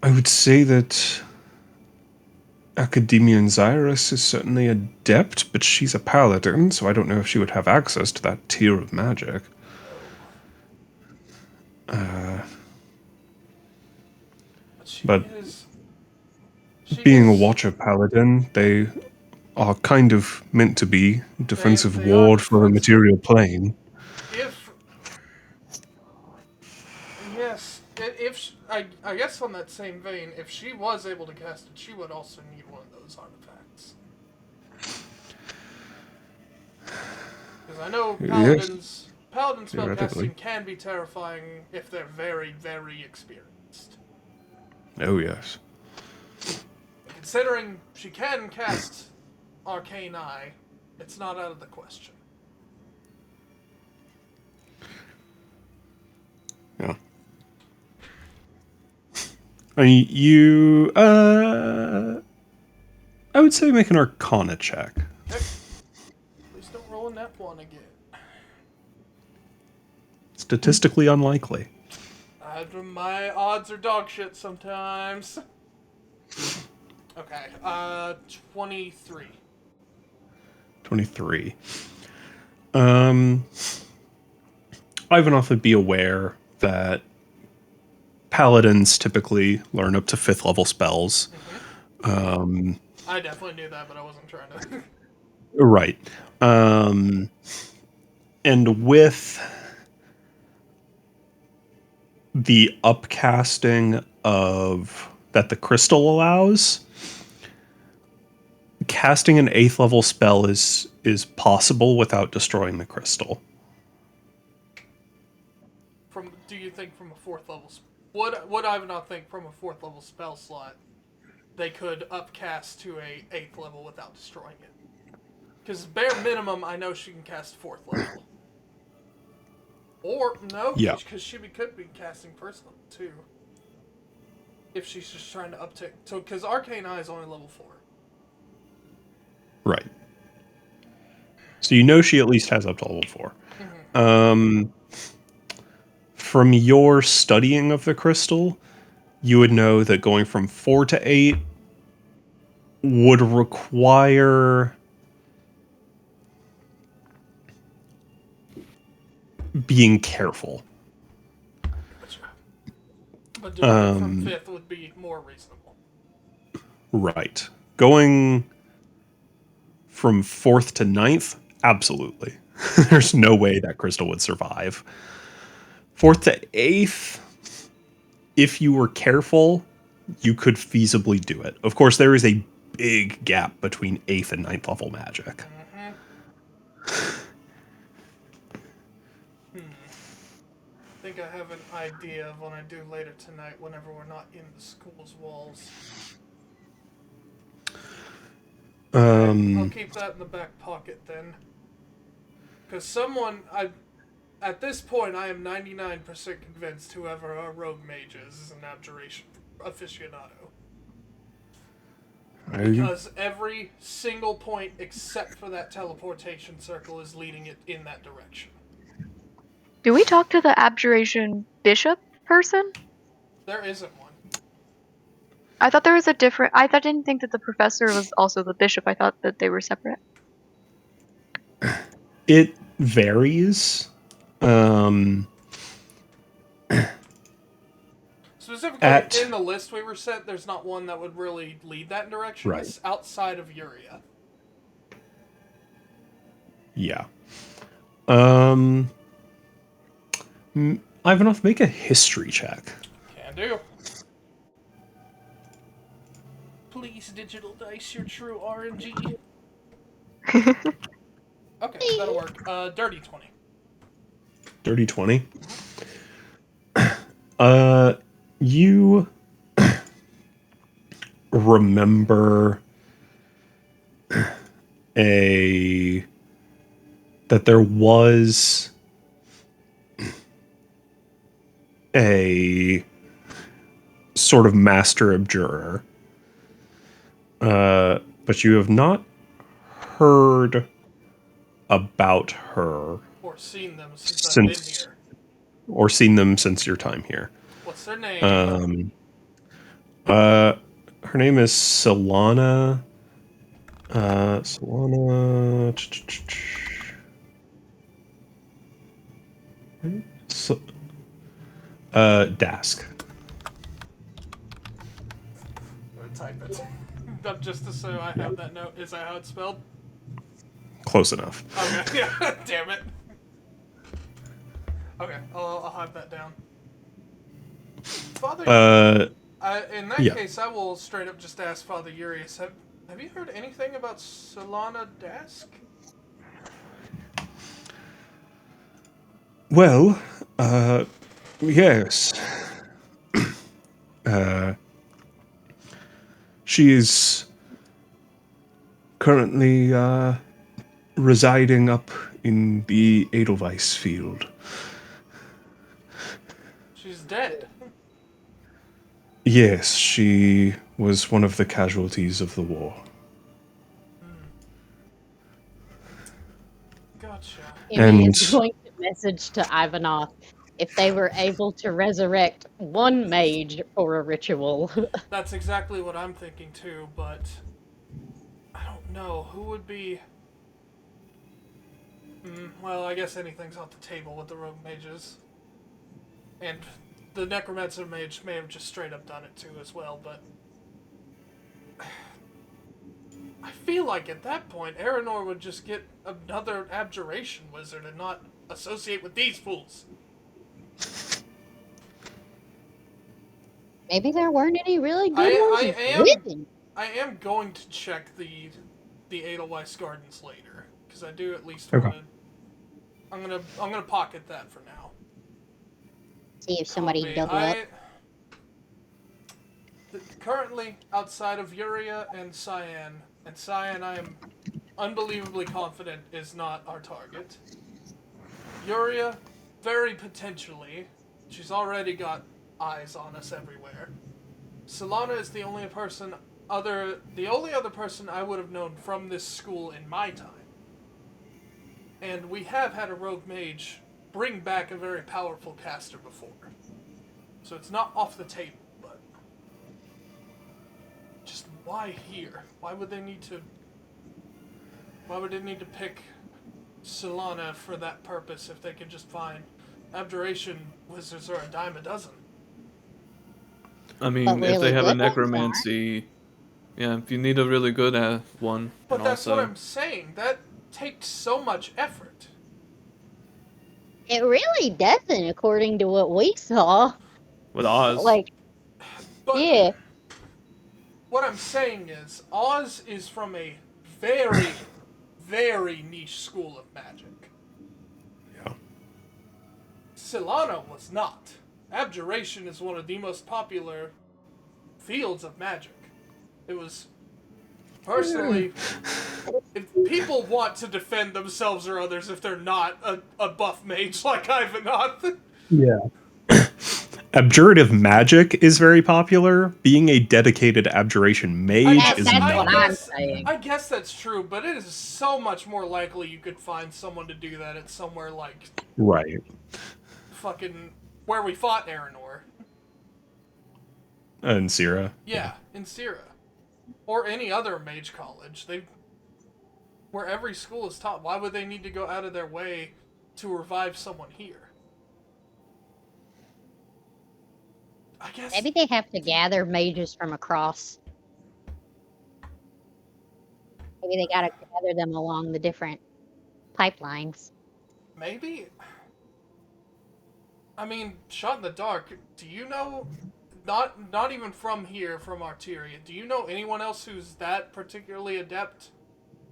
I would say that Academia Zyrus is certainly adept, but she's a paladin, so I don't know if she would have access to that tier of magic. But But she being a is, Watcher Paladin, they are kind of meant to be defensive they are ward for a defensive. material plane. If yes, if I guess on that same vein, if she was able to cast it, she would also need one of those artifacts. Because I know Yes. paladins paladin Theoretically. spellcasting can be terrifying if they're very, very experienced. Oh, yes. Considering she can cast Arcane Eye, it's not out of the question. Yeah. I mean, I would say make an Arcana check. Okay. Please don't roll a nat 1 again. Statistically unlikely. My odds are dog shit sometimes. Okay, 23. 23. Ivanov would be aware that paladins typically learn up to 5th level spells. I definitely knew that, but I wasn't trying to. Right. And with the upcasting of that the crystal allows, casting an 8th level spell is possible without destroying the crystal. Do you think from a 4th level? Would I not think from a 4th level spell slot they could upcast to a 8th level without destroying it? Because bare minimum, I know she can cast 4th level. Or no, Yeah. because she could be casting 1st level too. If she's just trying to uptick, so because Arcane Eye is only level 4. Right. So you know she at least has up to level 4. From your studying of the crystal, you would know that going from 4 to 8 would require being careful. Gotcha. But doing it from 5th would be more reasonable. Right. Going from 4th to 9th, absolutely. There's no way that crystal would survive. 4th to 8th, if you were careful, you could feasibly do it. Of course, there is a big gap between 8th and 9th level magic. I think I have an idea of what I do later tonight whenever we're not in the school's walls. I'll keep that in the back pocket then. Because at this point, I am 99% convinced whoever our rogue mage is an abjuration aficionado. Because every single point except for that teleportation circle is leading it in that direction. Do we talk to the abjuration bishop person? There isn't one. I thought there was a different. Didn't think that the professor was also the bishop. I thought that they were separate. It varies. Specifically, in the list we were sent, there's not one that would really lead that direction. Right. It's outside of Uria. Yeah. Ivanov, make a history check. Can do. Please, digital dice, your true RNG. Okay, that'll work. Dirty 20. Dirty 20. You remember that there was a sort of master abjurer, but you have not heard about her Or seen them since I've been here. Or seen them since your time here. What's their name? Her name is Solana. Solana. Dask. I'm gonna type it. Just to so I have that note. Is that how it's spelled? Close enough. Okay. Yeah. Damn it. Okay, I'll have that down. Father. In that case, I will straight up just ask Father Urius. Have you heard anything about Solana Dask? Well, yes. She is currently residing up in the Edelweiss field. She's dead. Yes, she was one of the casualties of the war. Gotcha. Emmy And is going to message to Ivanov if they were able to resurrect one mage for a ritual. That's exactly what I'm thinking too, but I don't know who would be. Well, I guess anything's off the table with the rogue mages, and the necromancer mage may have just straight up done it too as well. But I feel like at that point, Aranor would just get another abjuration wizard and not associate with these fools. Maybe there weren't any really good ones living. I am going to check the Edelweiss Gardens later because I do at least Okay. want to. I'm gonna pocket that for now. See if somebody Copy. dug up. Currently outside of Uria and Cyan I am unbelievably confident is not our target. Uria, very potentially. She's already got eyes on us everywhere. Solana is the only other person I would have known from this school in my time. And we have had a rogue mage bring back a very powerful caster before. So it's not off the table, but just why here? Why would they need to pick Solana for that purpose if they could just find abjuration wizards are a dime a dozen? I mean, But if really they have a good ones necromancy, yeah, if you need a really good one, But and that's also, what I'm saying. That takes so much effort. It really doesn't, according to what we saw. with Oz, Like, But yeah, what I'm saying is, Oz is from a very, very niche school of magic. yeah. Solana was not. Abjuration is one of the most popular fields of magic. It was, personally, if people want to defend themselves or others if they're not a buff mage like Ivanoth. Yeah. Abjurative magic is very popular. Being a dedicated abjuration mage is that's not. what I'm saying. I guess that's true, but it is so much more likely you could find someone to do that at somewhere like Right. fucking where we fought Aranor. And Syrah. Yeah, in Syrah. Or any other mage college. Where every school is taught, why would they need to go out of their way to revive someone here? I guess Maybe they have to gather mages from across. Maybe they gotta gather them along the different pipelines. maybe. I mean, shot in the dark. Do you know? Not even from here, from Arteria. Do you know anyone else who's that particularly adept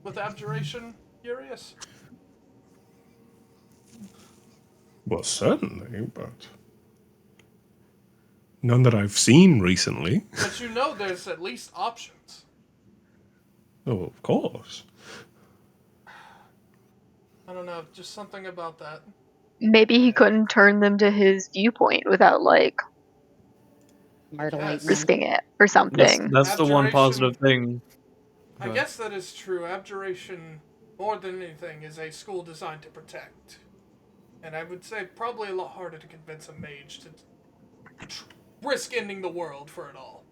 with abjuration? Curious. Well, certainly, but none that I've seen recently. But you know, there's at least options. Oh, of course. I don't know, just something about that. Maybe he couldn't turn them to his viewpoint without like Myrtling Yes. them. risking it or something. that's the one Abjuration- positive thing. I Go guess that is true. Abjuration, more than anything, is a school designed to protect. And I would say probably a lot harder to convince a mage to risk ending the world for it all.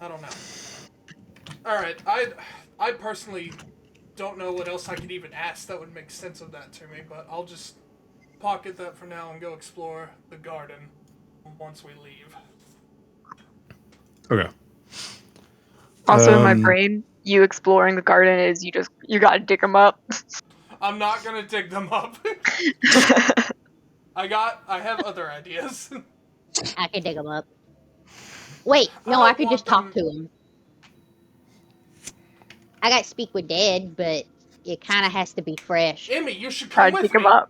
I don't know. Alright, I personally don't know what else I could even ask that would make sense of that to me, but I'll just pocket that for now and go explore the garden once we leave. Okay. Also, in my brain, you exploring the garden is you gotta dig them up. I'm not gonna dig them up. I have other ideas. I could dig them up. Wait, no, I I don't could want just talk them- to them. I got speak with dead, but it kind of has to be fresh. Emmy, you should Try come to with dig them me. up.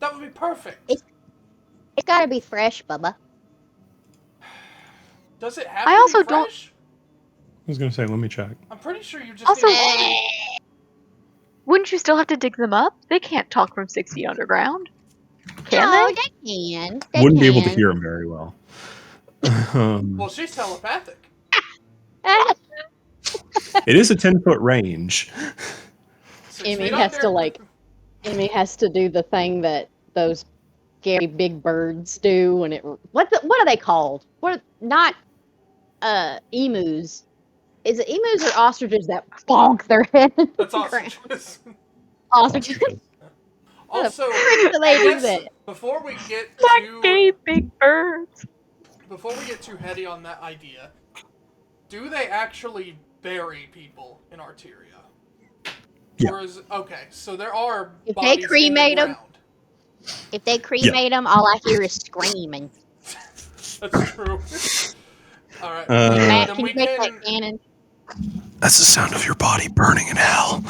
That would be perfect. It's gotta be fresh, Bubba. Does it have I to also be don't- fresh? I was gonna say, let me check. I'm pretty sure you just Also- need water. Wouldn't you still have to dig them up? They can't talk from 6 feet underground. Can No, they? they can. They Wouldn't be able to can. hear him very well. Well, she's telepathic. It is a 10-foot range. 6 Emmy feet has under. to like Emmy has to do the thing that those scary big birds do when it what are they called? What not emus. Is it emus or ostriches that bonk their head into That's the ground? ostriches. Ostriches. Also, How do they I do guess that? before we get That too gay big birds. before we get too heady on that idea, do they actually bury people in Arteria? Yeah. Or is okay? So there are If they bodies cremate in the 'em- ground. If they cremate them, all I hear is screaming. That's true. All right. Matt, then can we you make can. that cannon? That's the sound of your body burning in hell.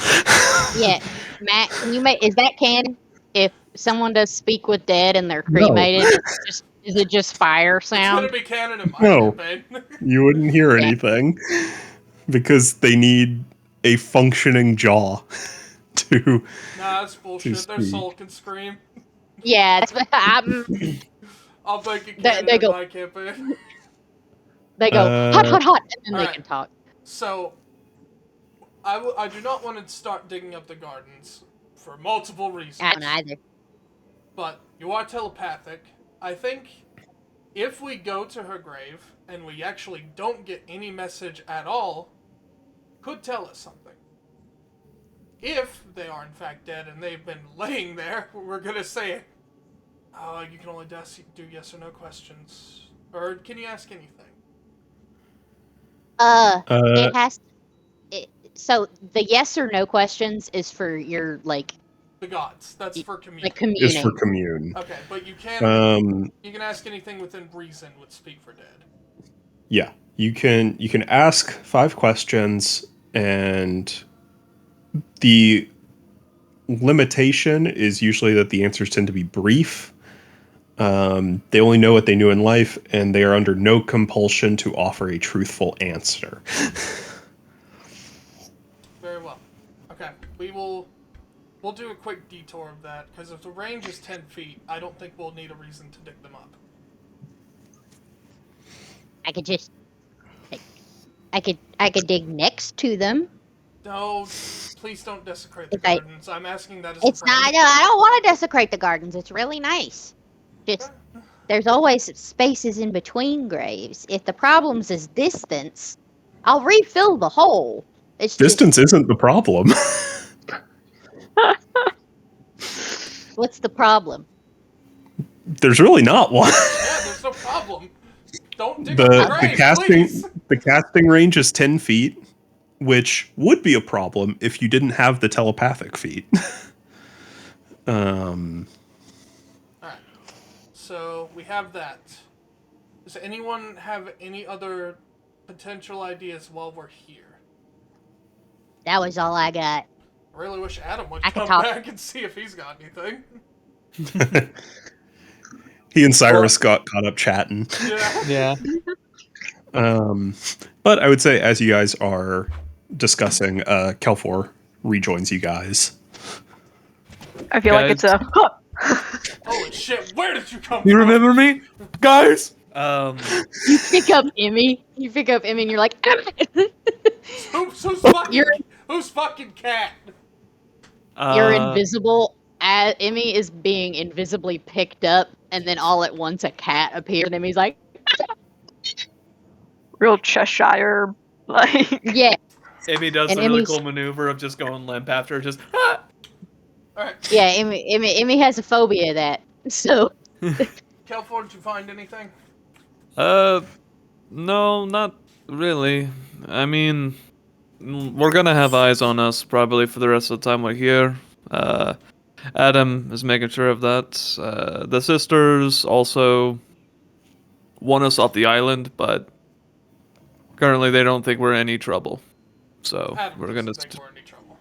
Yeah, Matt, can you make? Is that canon? If someone does speak with dead and they're No. cremated, is it just fire It's gonna sound? be canon in my No. campaign. You wouldn't hear Yeah. anything because they need a functioning jaw to. Nah, that's bullshit. Their speak. soul can scream. Yeah, that's what I'm. I'll make it They- canon they in go- my campaign. They go hot, hot, hot, and then they alright. can talk. So, I do not want to start digging up the gardens for multiple reasons. I don't either. But you are telepathic. I think if we go to her grave and we actually don't get any message at all, could tell us something. If they are in fact dead and they've been laying there, we're gonna say, "Oh, you can only do yes or no questions." Or can you ask anything? It has. So the yes or no questions is for your like The gods. That's for community. like communing. Is for commune. Okay, but you can Um, you can ask anything within reason with Speak for Dead. yeah, you can ask 5 questions, and the limitation is usually that the answers tend to be brief. They only know what they knew in life, and they are under no compulsion to offer a truthful answer. Very well. Okay, we'll do a quick detour of that because if the range is 10 feet, I don't think we'll need a reason to dig them up. I could just. I could dig next to them. No, please don't desecrate the If I- gardens. I'm asking that as It's a friend. not. I don't want to desecrate the gardens. It's really nice. Just there's always spaces in between graves. If the problem's is distance, I'll refill the hole. It's Distance isn't the problem. Just, what's the problem? There's really not one. Yeah, there's no problem. Don't dig up the The grave, casting please. the casting range is 10 feet, which would be a problem if you didn't have the telepathic feat. Alright. So, we have that. Does anyone have any other potential ideas while we're here? That was all I got. I really wish Adam would I could come talk. back and see if he's got anything. He and Cyrus got caught up chatting. Yeah. Yeah. But I would say, as you guys are discussing, Kelfor rejoins you guys. I feel like it's a. Holy shit, where did you come You from? remember me, guys? You pick up Emmy. You pick up Emmy, and you're like, Who's fucking cat? you're invisible. Emmy is being invisibly picked up, and then all at once a cat appears, and Emmy's like, Real Cheshire, like. yeah, Amy does And the really Emmy's- cool maneuver of just going limp after, just Alright, yeah. Emmy has a phobia of that. So California, did you find anything? No, not really. I mean, we're gonna have eyes on us probably for the rest of the time we're here. Adam is making sure of that. The sisters also want us off the island, but currently they don't think we're in any trouble. So Adam we're doesn't gonna. think we're in any trouble.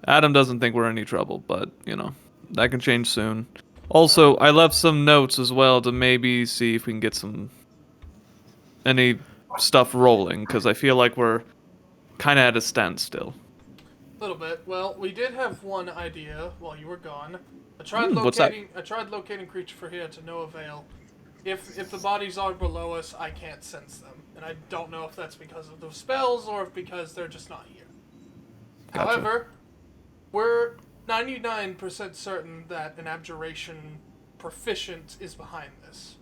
Adam doesn't think we're in any trouble, but you know that can change soon. Also, I left some notes as well to maybe see if we can get any stuff rolling, because I feel like we're kind of at a standstill. A little bit. Well, we did have one idea while you were gone. I tried What's that? locating creature for here to no avail. If the bodies are below us, I can't sense them, and I don't know if that's because of the spells or if because they're just not here. Gotcha. However, we're 99% certain that an abjuration proficient is behind this,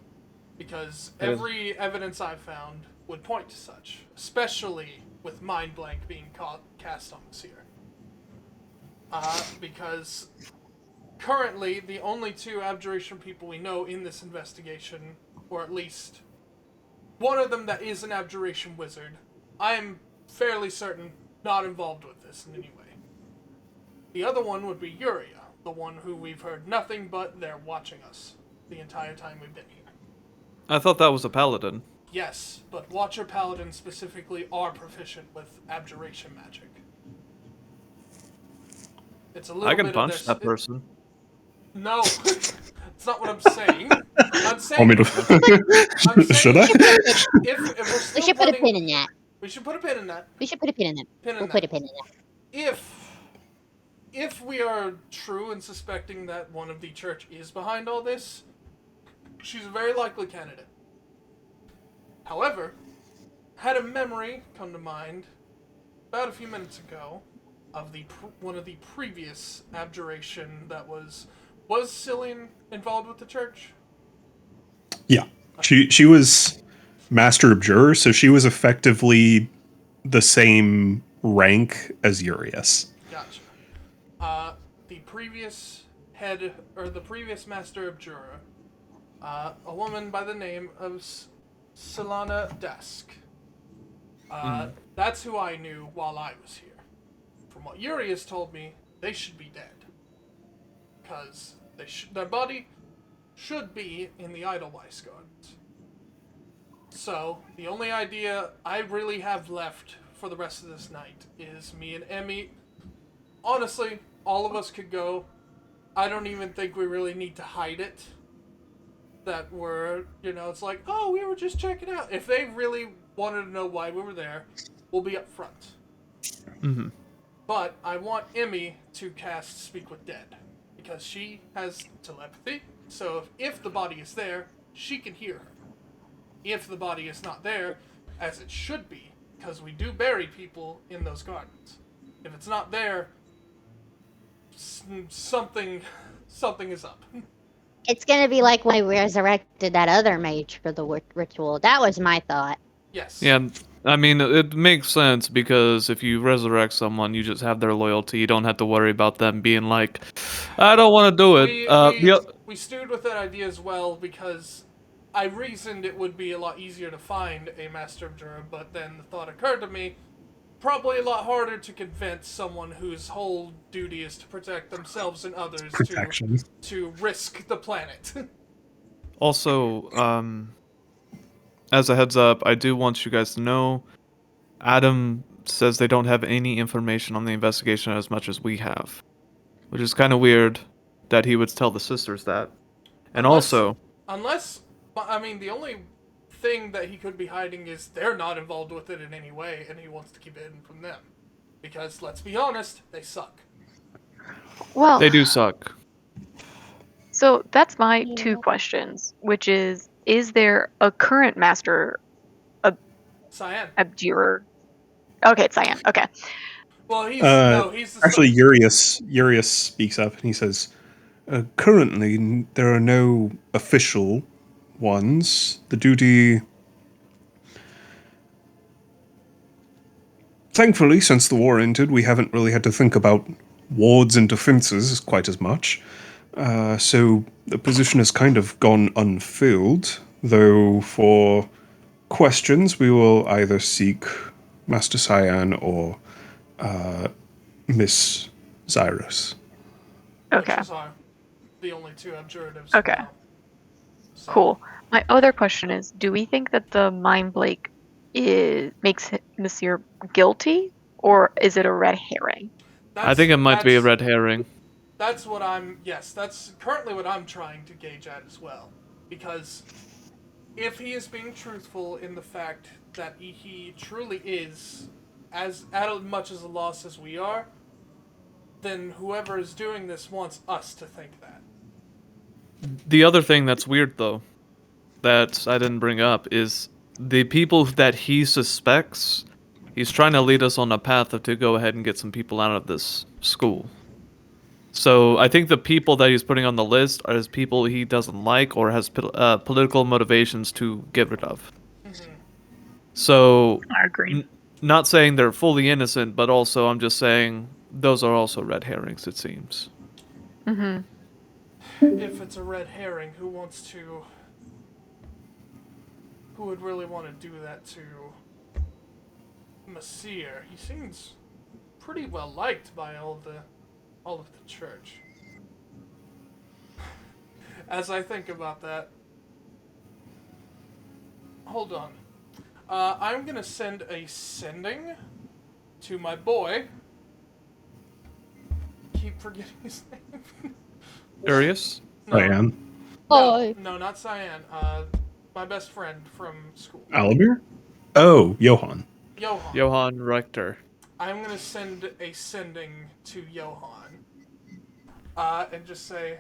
because every evidence I've found would point to such, especially with Mind Blank being cast on us here. Because currently the only two abjuration people we know in this investigation, or at least one of them that is an abjuration wizard, I am fairly certain not involved with this in any way. The other one would be Yuria, the one who we've heard nothing but they're watching us the entire time we've been here. I thought that was a paladin. Yes, but Watcher Paladins specifically are proficient with abjuration magic. It's a little I can bit punch of that person. No, it's not what I'm saying. I'm saying. Want me to? Should I? If we're We still should put a running, pin in that. we should put a pin in that. We should put a pin in that. Pin in We'll that. put a pin in that. If we are true in suspecting that one of the church is behind all this, she's a very likely candidate. However, had a memory come to mind about a few minutes ago of one of the previous abjuration that was Cillian involved with the church? Yeah. She was Master Abjurer, so she was effectively the same rank as Urias. Gotcha. The previous head, or the previous Master Abjurer, a woman by the name of Solana Desk. That's who I knew while I was here. From what Urias told me, they should be dead. Because their body should be in the Edelweiss Gardens. So, the only idea I really have left for the rest of this night is me and Emmy. Honestly, all of us could go. I don't even think we really need to hide it. That we're, it's like, oh, we were just checking out. If they really wanted to know why we were there, we'll be up front. Mm-hmm. But I want Emmy to cast Speak with Dead, because she has telepathy, so if the body is there, she can hear her. If the body is not there, as it should be, because we do bury people in those gardens. If it's not there, something is up. It's gonna be like when we resurrected that other mage for the ritual. That was my thought. Yes. Yeah, I mean, it makes sense, because if you resurrect someone, you just have their loyalty. You don't have to worry about them being like, I don't want to do it. We stewed with that idea as well, because I reasoned it would be a lot easier to find a Master Abjurer, but then the thought occurred to me, probably a lot harder to convince someone whose whole duty is to protect themselves and others to risk the planet. Also, as a heads up, I do want you guys to know, Adam says they don't have any information on the investigation as much as we have, which is kind of weird that he would tell the sisters that. And unless, I mean, the only thing that he could be hiding is they're not involved with it in any way, and he wants to keep it hidden from them. Because, let's be honest, they suck. Well, they do suck. So that's my two questions, which is there a current Master Cyan. Abjurer? Okay, it's Cyan. Okay. Well, he's the actually Urias speaks up and he says, currently there are no official ones. The duty, thankfully, since the war ended, we haven't really had to think about wards and defenses quite as much. So the position has kind of gone unfilled, though for questions we will either seek Master Cyan or Miss Zyrus. Okay. Which are the only two abjuratives. Okay. Now. So. Cool. My other question is, do we think that the Mind Blake makes Monsieur guilty, or is it a red herring? I think it might be a red herring. That's what I'm. Yes, that's currently what I'm trying to gauge at as well. Because if he is being truthful in the fact that he truly is as much as a loss as we are, then whoever is doing this wants us to think that. The other thing that's weird, though, that I didn't bring up is the people that he suspects. He's trying to lead us on a path to go ahead and get some people out of this school. So I think the people that he's putting on the list are his people he doesn't like or has political motivations to get rid of. So, I agree. not saying they're fully innocent, but also I'm just saying those are also red herrings, it seems. Mm-hmm. If it's a red herring, who would really want to do that to Messire? He seems pretty well liked by all of the church. As I think about that, hold on. I'm gonna send a sending to my boy. Keep forgetting his name. Arius? No, Cyan. no, not Cyan. My best friend from school, Alabir? Oh, Johan. Johan. Johann Rector. I'm gonna send a sending to Johan, and just say,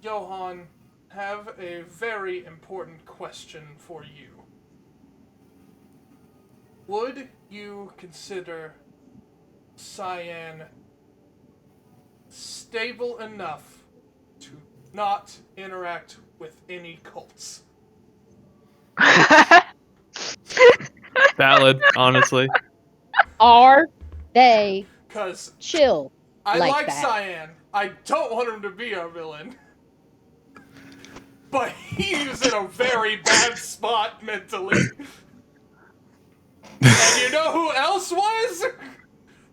Johan, have a very important question for you. Would you consider Cyan stable enough to not interact with any cults? Valid, honestly. Are they Because chill I like that? Cyan. I don't want him to be our villain. But he's in a very bad spot mentally. And you know who else was?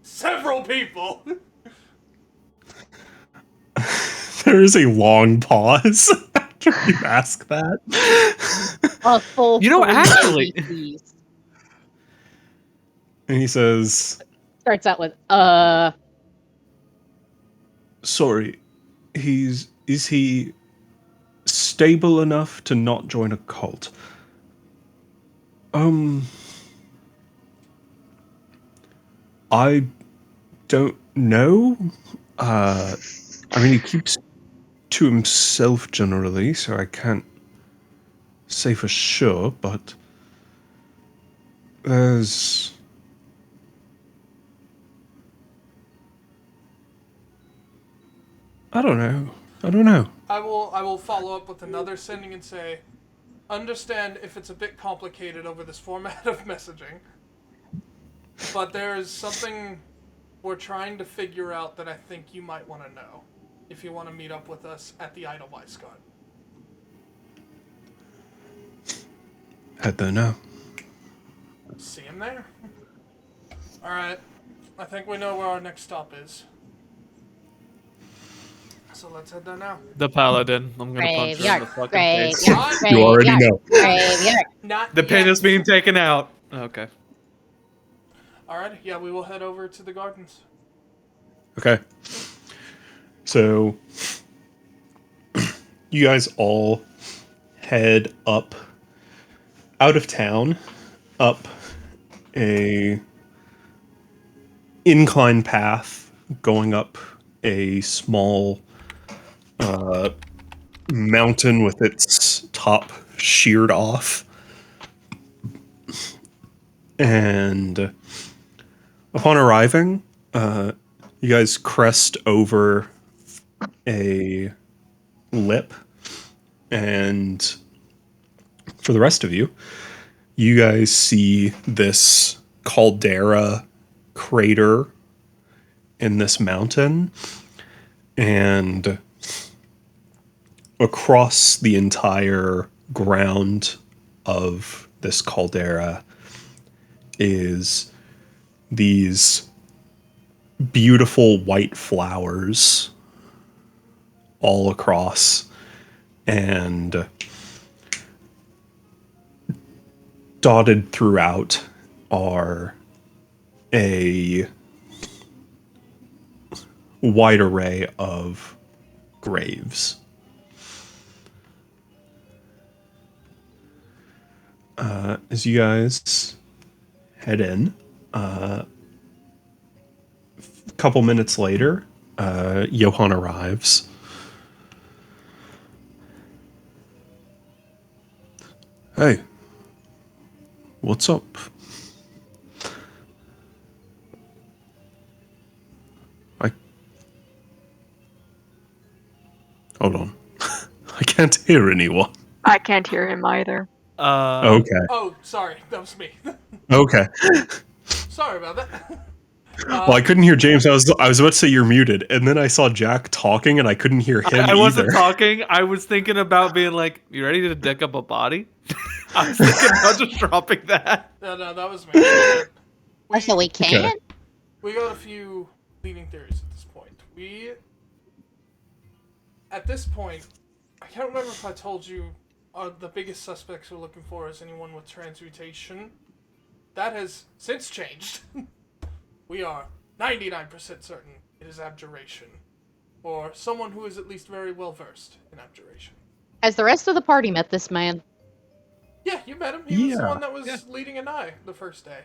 Several people. There is a long pause after you ask that. A full You know, 40 actually- ABCs. And he says, Starts out with, sorry, is he stable enough to not join a cult? I don't know. I mean, he keeps to himself generally, so I can't say for sure, but there's... I don't know. I will follow up with another sending and say, understand if it's a bit complicated over this format of messaging, but there is something we're trying to figure out that I think you might want to know if you want to meet up with us at the Edelweiss Garden. I don't know. See him there? Alright, I think we know where our next stop is. So let's head there now. The paladin. I'm gonna punch her in the fucking face. What? You already know. Graveyard. Not The pin yet. is being taken out. Okay. Alright, yeah, we will head over to the gardens. Okay. So, you guys all head up out of town, up a incline path, going up a small mountain with its top sheared off. And upon arriving, you guys crest over a lip, and for the rest of you, you guys see this caldera crater in this mountain, and across the entire ground of this caldera is these beautiful white flowers all across, and dotted throughout are a wide array of graves. As you guys head in, a couple minutes later, Johann arrives. Hey, what's up? Hold on. I can't hear anyone. I can't hear him either. Okay. Oh, sorry, that was me. Okay. Sorry about that. Well, I couldn't hear James. I was about to say you're muted, and then I saw Jack talking, and I couldn't hear him I wasn't either. talking. I was thinking about being like, "You ready to dick up a body?" I was thinking about just dropping that. No, that was me. So we can? Okay. We got a few leading theories at this point. At this point, I can't remember if I told you the biggest suspects we're looking for is anyone with transmutation. That has since changed. We are 99% certain it is abjuration, or someone who is at least very well versed in abjuration. Has the rest of the party met this man? Yeah, you met him. He was the Yeah. one that was leading an eye the first day.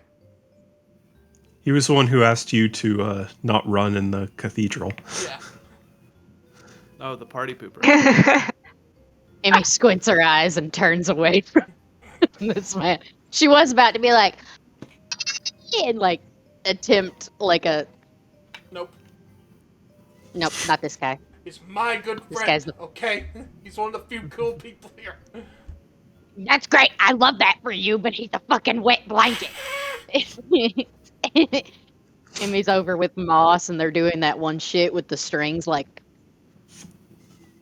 He was the one who asked you to not run in the cathedral. Yeah. Oh, the party pooper. Amy squints her eyes and turns away from this man. She was about to be like, and like attempt like a Nope. nope, not this guy. He's my good This friend. guy's the- Okay. He's one of the few cool people here. That's great. I love that for you, but he's a fucking wet blanket. Amy's over with Moss and they're doing that one shit with the strings like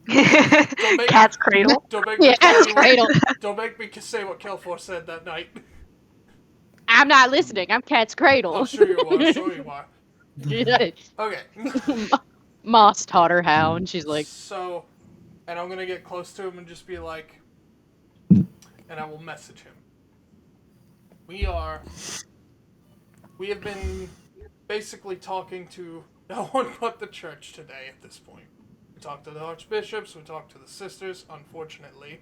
Cat's cradle. Don't make me yeah, tell you cradle. Don't make me say what Kelfor said that night. I'm not listening. I'm Cat's cradle. Oh, sure you are. Sure you are. Yeah. Okay. Moss taught her how, and she's like, So, and I'm gonna get close to him and just be like, and I will message him. We have been basically talking to no one but the church today at this point. We talked to the archbishops, we talked to the sisters, unfortunately,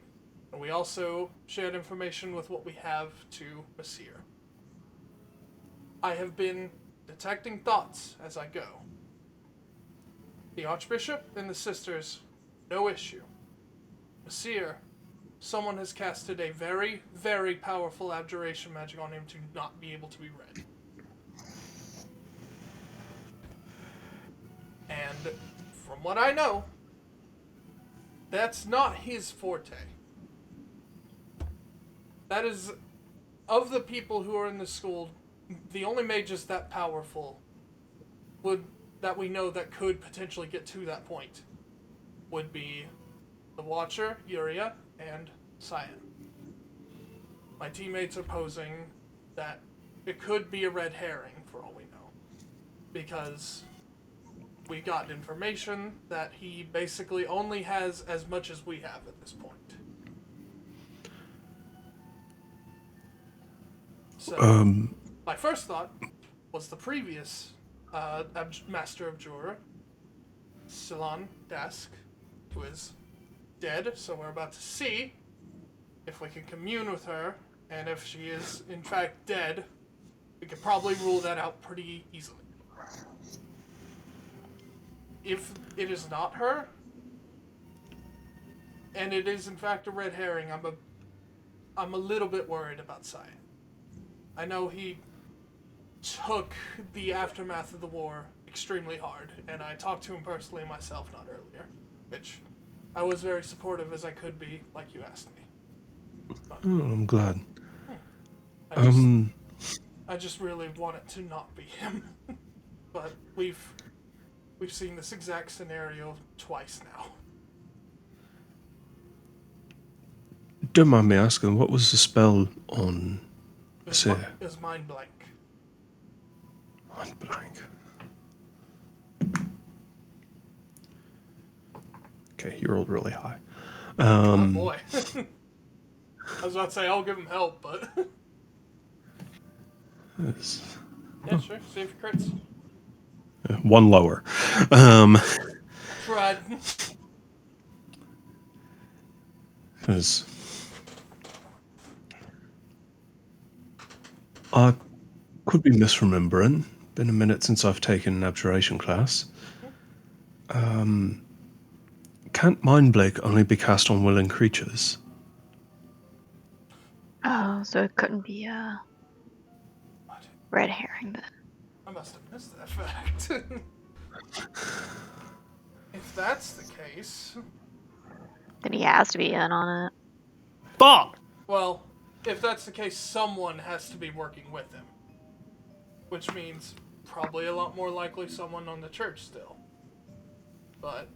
and we also shared information with what we have to Messire. I have been detecting thoughts as I go. The archbishop and the sisters, no issue. Messire, someone has casted a very, very powerful abjuration magic on him to not be able to be read. And from what I know, that's not his forte. That is, of the people who are in the school, the only mages that powerful that we know that could potentially get to that point would be the Watcher, Yuria, and Cyan. My teammates are posing that it could be a red herring for all we know. Because we got information that he basically only has as much as we have at this point. So, my first thought was the previous Master of Jura, Silan Dask, who is dead, so we're about to see if we can commune with her, and if she is in fact dead, we could probably rule that out pretty easily. If it is not her, and it is in fact a red herring, I'm a little bit worried about Cyan. I know he took the aftermath of the war extremely hard, and I talked to him personally myself not earlier, which I was very supportive as I could be, like you asked me. But I'm glad. I just really want it to not be him. But we've seen this exact scenario twice now. Don't mind me asking, what was the spell on It was mind blank. Mind blank. Okay, you rolled really high. Oh boy. I was about to say I'll give him help, but yeah, sure. See if he crits. One lower. Tried. Because I could be misremembering. Been a minute since I've taken an abjuration class. Can't Mind Blake only be cast on willing creatures? Oh, so it couldn't be a red herring then. I must have missed that fact. If that's the case, Then he has to be in on it. Fuck! well, if that's the case, someone has to be working with him. Which means probably a lot more likely someone on the church still. But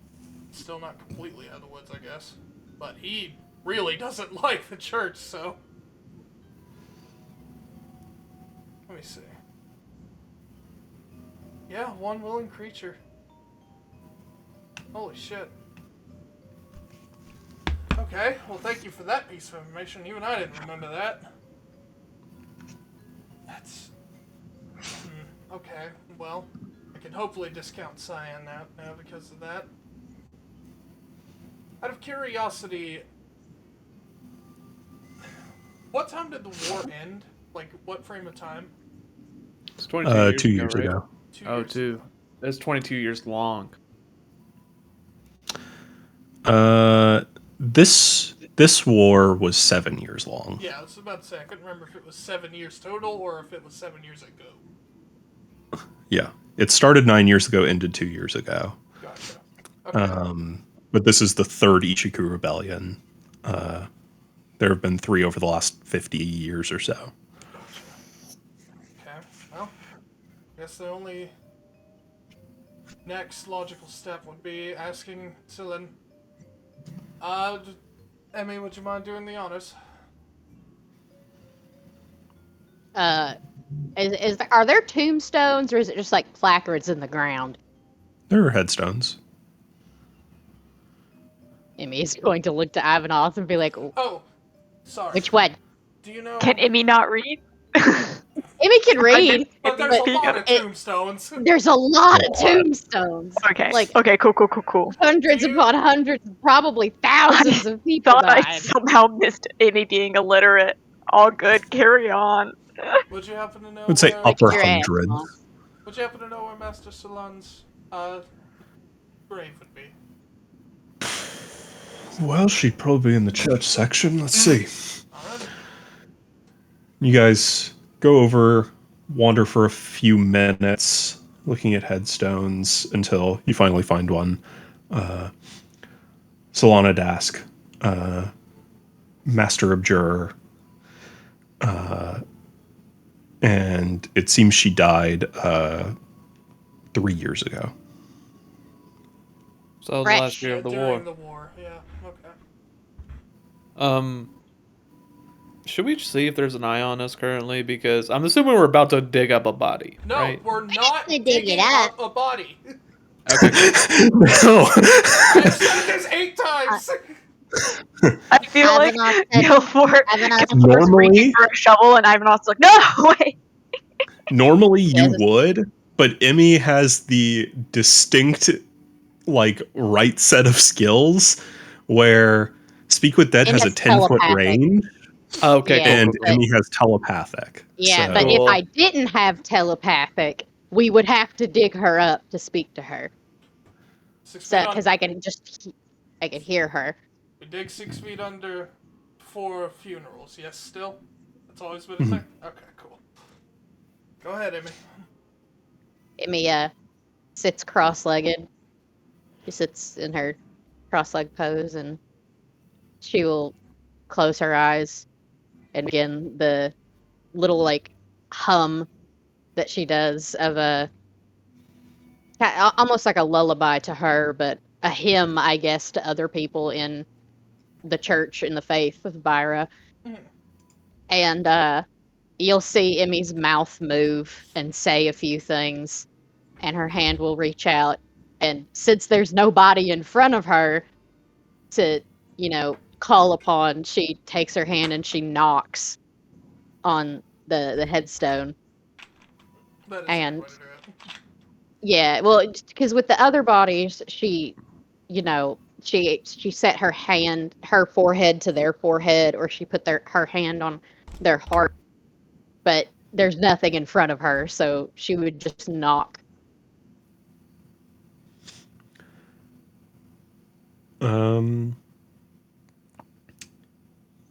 still not completely out of the woods, I guess. But he really doesn't like the church, so... Let me see. Yeah, one willing creature. Holy shit. Okay, well thank you for that piece of information. Even I didn't remember that. That's... okay, well, I can hopefully discount Cyan now because of that. Out of curiosity, what time did the war end? Like, what frame of time? It's 22 years 2 ago, years right? ago. Oh, two. That's 22 years long. This war was 7 years long. Yeah, I was about to say, I couldn't remember if it was 7 years total or if it was 7 years ago. Yeah, it started 9 years ago, ended 2 years ago. Gotcha. Okay. But this is the third Ichiku rebellion. There have been 3 over the last 50 years or so. Okay, well, I guess the only next logical step would be asking Celine, Emmy, would you mind doing the honors? Are there tombstones or is it just like placards in the ground? There are headstones. Emmy is going to look to Ivanhoth and be like, Oh, sorry. which one? Do you know... Can Emmy not read? Emmy can read. But there's But a lot of it- tombstones. There's a lot of tombstones. Okay. Like Okay, cool. hundreds Do you- upon hundreds, probably thousands of people Thought I died. somehow missed Emmy being illiterate. All good, carry on. Would you happen to know I would say where... upper your ass hundreds. off. Would you happen to know where Master Salon's grave would be? Well, she'd probably be in the church section. Let's see. Alright. You guys go over, wander for a few minutes, looking at headstones until you finally find one. Solana Dask, Master Abjurer, and it seems she died 3 years ago. So that was Fresh. the last year of the During war. the war, yeah, okay. Should we see if there's an eye on us currently? Because I'm assuming we're about to dig up a body, No, right? we're not gonna dig digging it up. up a body. Okay. No. I've said this 8 times! I feel like Ivanhoth said- Ivanhoth- Gilfort's reaching for a shovel and Ivanhoth's like, no, wait. Normally you Yes. would, but Emmy has the distinct, like, right set of skills where Speak with Dead Emmy has a has 10-foot telepathic. range, Okay. Yeah. Cool, and cool, cool. Emmy has telepathic. Yeah, so- but if Cool. I didn't have telepathic, we would have to dig her up to speak to her. 6 So, feet because under. I could hear her. We dig 6 feet under for funerals, yes, still? That's always been a Mhm. thing? Okay, cool. Go ahead, Emmy. Emmy sits cross-legged. She sits in her cross-legged pose, and she will close her eyes and begin the little like hum that she does of almost like a lullaby to her, but a hymn, I guess, to other people in the church in the faith of Byra. Mhm. And you'll see Emmy's mouth move and say a few things, and her hand will reach out. And since there's nobody in front of her to, call upon, she takes her hand and she knocks on the headstone. That is And- a good way to do it. Yeah, well, because with the other bodies, she, she set her forehead to their forehead, or she put her hand on their heart, but there's nothing in front of her, so she would just knock.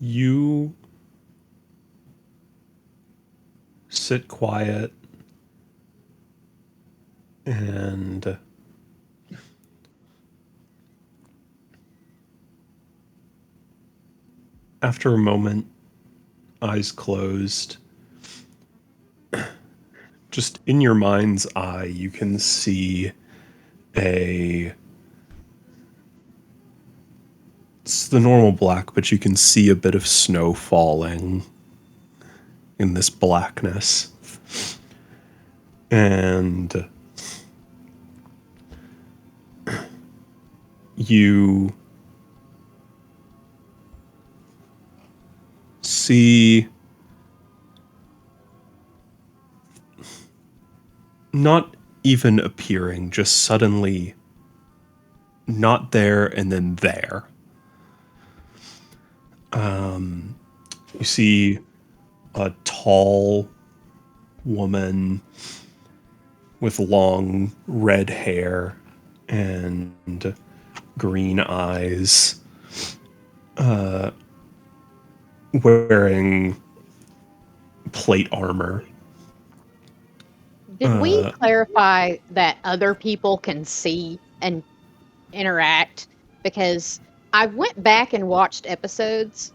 You sit quiet and after a moment, eyes closed, just in your mind's eye, you can see a. It's the normal black, but you can see a bit of snow falling in this blackness. And you see not even appearing, just suddenly not there and then there. You see a tall woman with long red hair and green eyes, wearing plate armor. Did we clarify that other people can see and interact? Because I went back and watched episodes,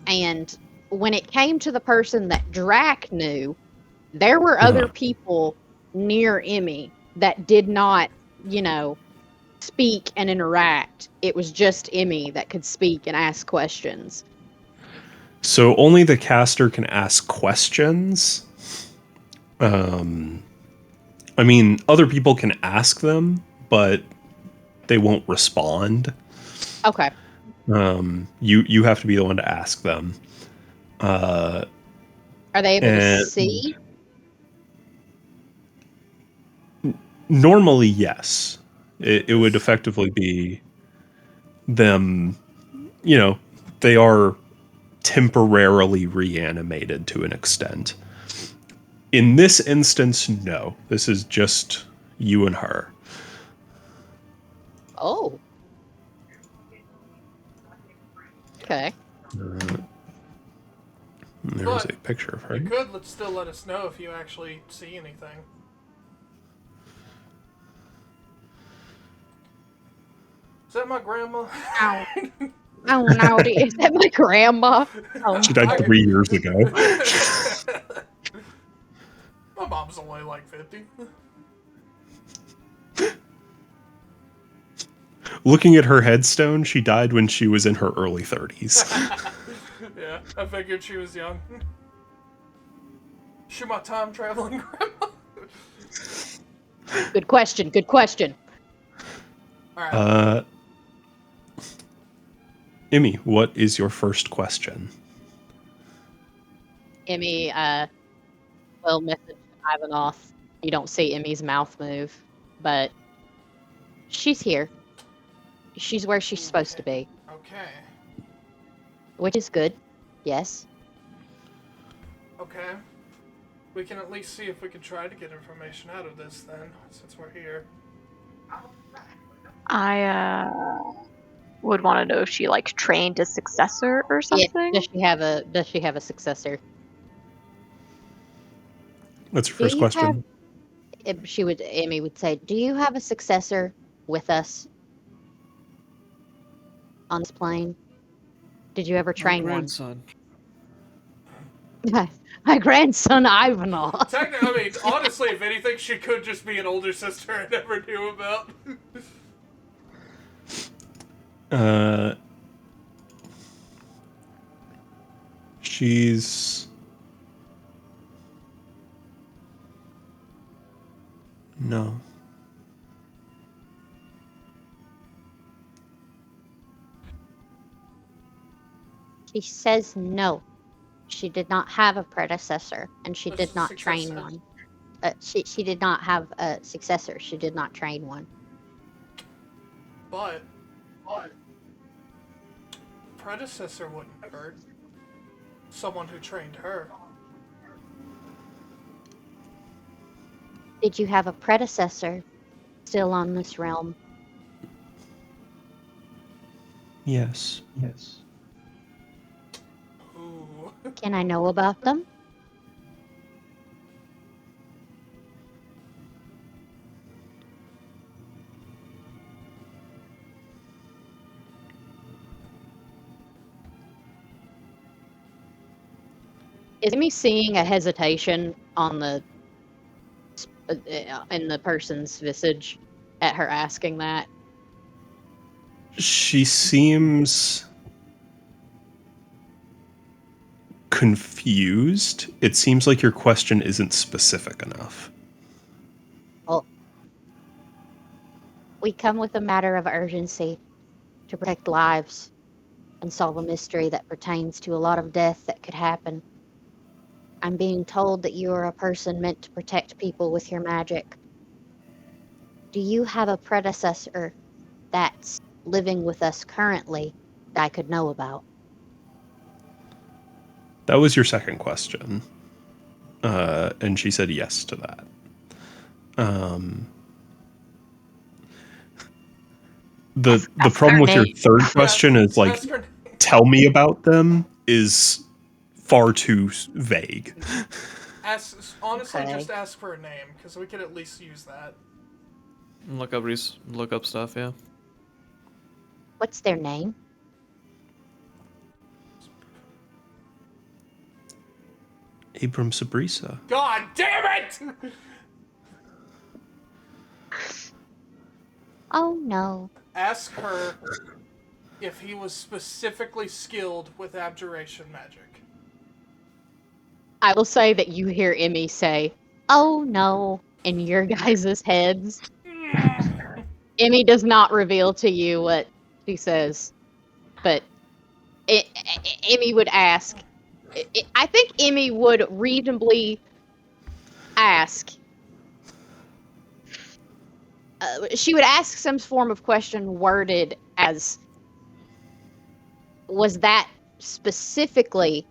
and when it came to the person that Drac knew, there were other people near Emmy that did not, speak and interact. It was just Emmy that could speak and ask questions. So only the caster can ask questions. I mean, other people can ask them, but they won't respond. Okay. You have to be the one to ask them. Are they able to And see? normally, yes. It would effectively be them, they are temporarily reanimated to an extent. In this instance, no. This is just you and her. Oh. Okay. There's But a picture of her. you could still let us know if you actually see anything. Is that my grandma? Ow. Oh no, is that my grandma? Oh. She died 3 years ago. My mom's only like 50. Looking at her headstone, she died when she was in her early 30s. Yeah, I figured she was young. She my time traveling grandma. Good question. Good question. Alright. Emmy, what is your first question? Emmy, will message Ivanov. You don't see Emmy's mouth move, but she's here. She's where she's supposed to be, Okay. which is good. Yes. Okay. We can at least see if we can try to get information out of this then, since we're here. I would want to know if she like trained a successor or Yeah. something. Does she have a successor? That's your Do first you question. Emmy would say, "Do you have a successor with us on this plane? Did you ever My train grandson. one?" My grandson Ivanov. Technically, I mean, honestly, if anything, she could just be an older sister I never knew about. She's... No. She says no. She did not have a predecessor, and she A did not train successor. one. She did not have a successor. She did not train one. But predecessor wouldn't hurt. Someone who trained her. Did you have a predecessor still on this realm? Yes. Ooh. Can I know about them? Is me seeing a hesitation on the in the person's visage at her asking that? She seems confused. It seems like your question isn't specific enough. Well, we come with a matter of urgency to protect lives and solve a mystery that pertains to a lot of death that could happen. I'm being told that you are a person meant to protect people with your magic. Do you have a predecessor that's living with us currently that I could know about? That was your second question. And she said yes to that. The problem with your third question is like, Ask her, tell me about them is far too vague. honestly, Okay. just ask for a name, because we could at least use that. Look up stuff. Yeah. What's their name? Abram Sabrisa. God damn it! Oh no. Ask her if he was specifically skilled with abjuration magic. I will say that you hear Emmy say, Oh no. in your guys' heads. Emmy does not reveal to you what she says, but Emmy would ask. I think Emmy would reasonably ask. She would ask some form of question worded as, was that specifically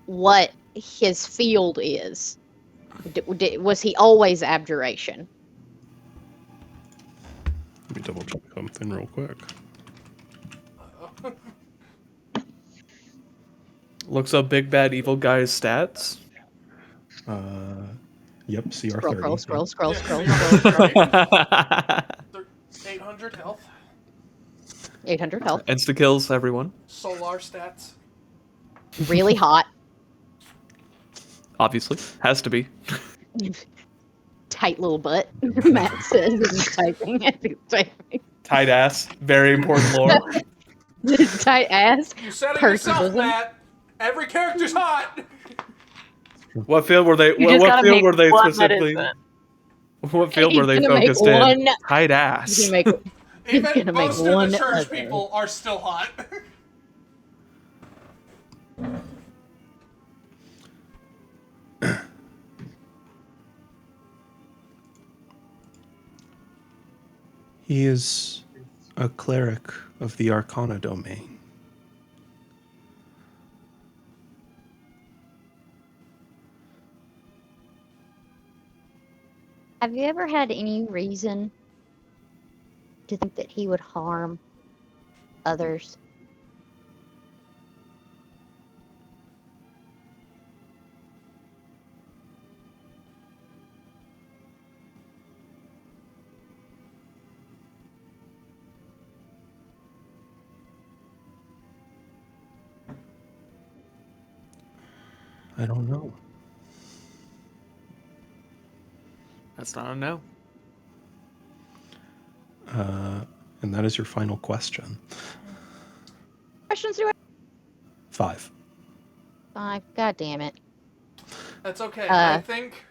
what his field is? Was he always abjuration? Let me double check something real quick. Looks up big bad evil guy's stats. Yep, CR30. Scroll. Yeah, so you're right. 800 health. 800 health. Insta kills everyone. Solar stats. Really hot. Obviously, has to be. Tight little butt. Matt says as he's typing. As he's typing. Tight ass. Very important lore. Tight ass. You said it Person yourself, bosom. Matt. Every character's hot. What field were they? You just What gotta field make were they one specifically? medicine. What field were He's they gonna make focused in? one- Tight He's ass. gonna make. He's Even gonna make most of one the church other. people are still hot. He is a cleric of the Arcana domain. Have you ever had any reason to think that he would harm others? I don't know. That's not a no. And that is your final question. Questions do I 5. 5? God damn it. That's okay. Uh. I think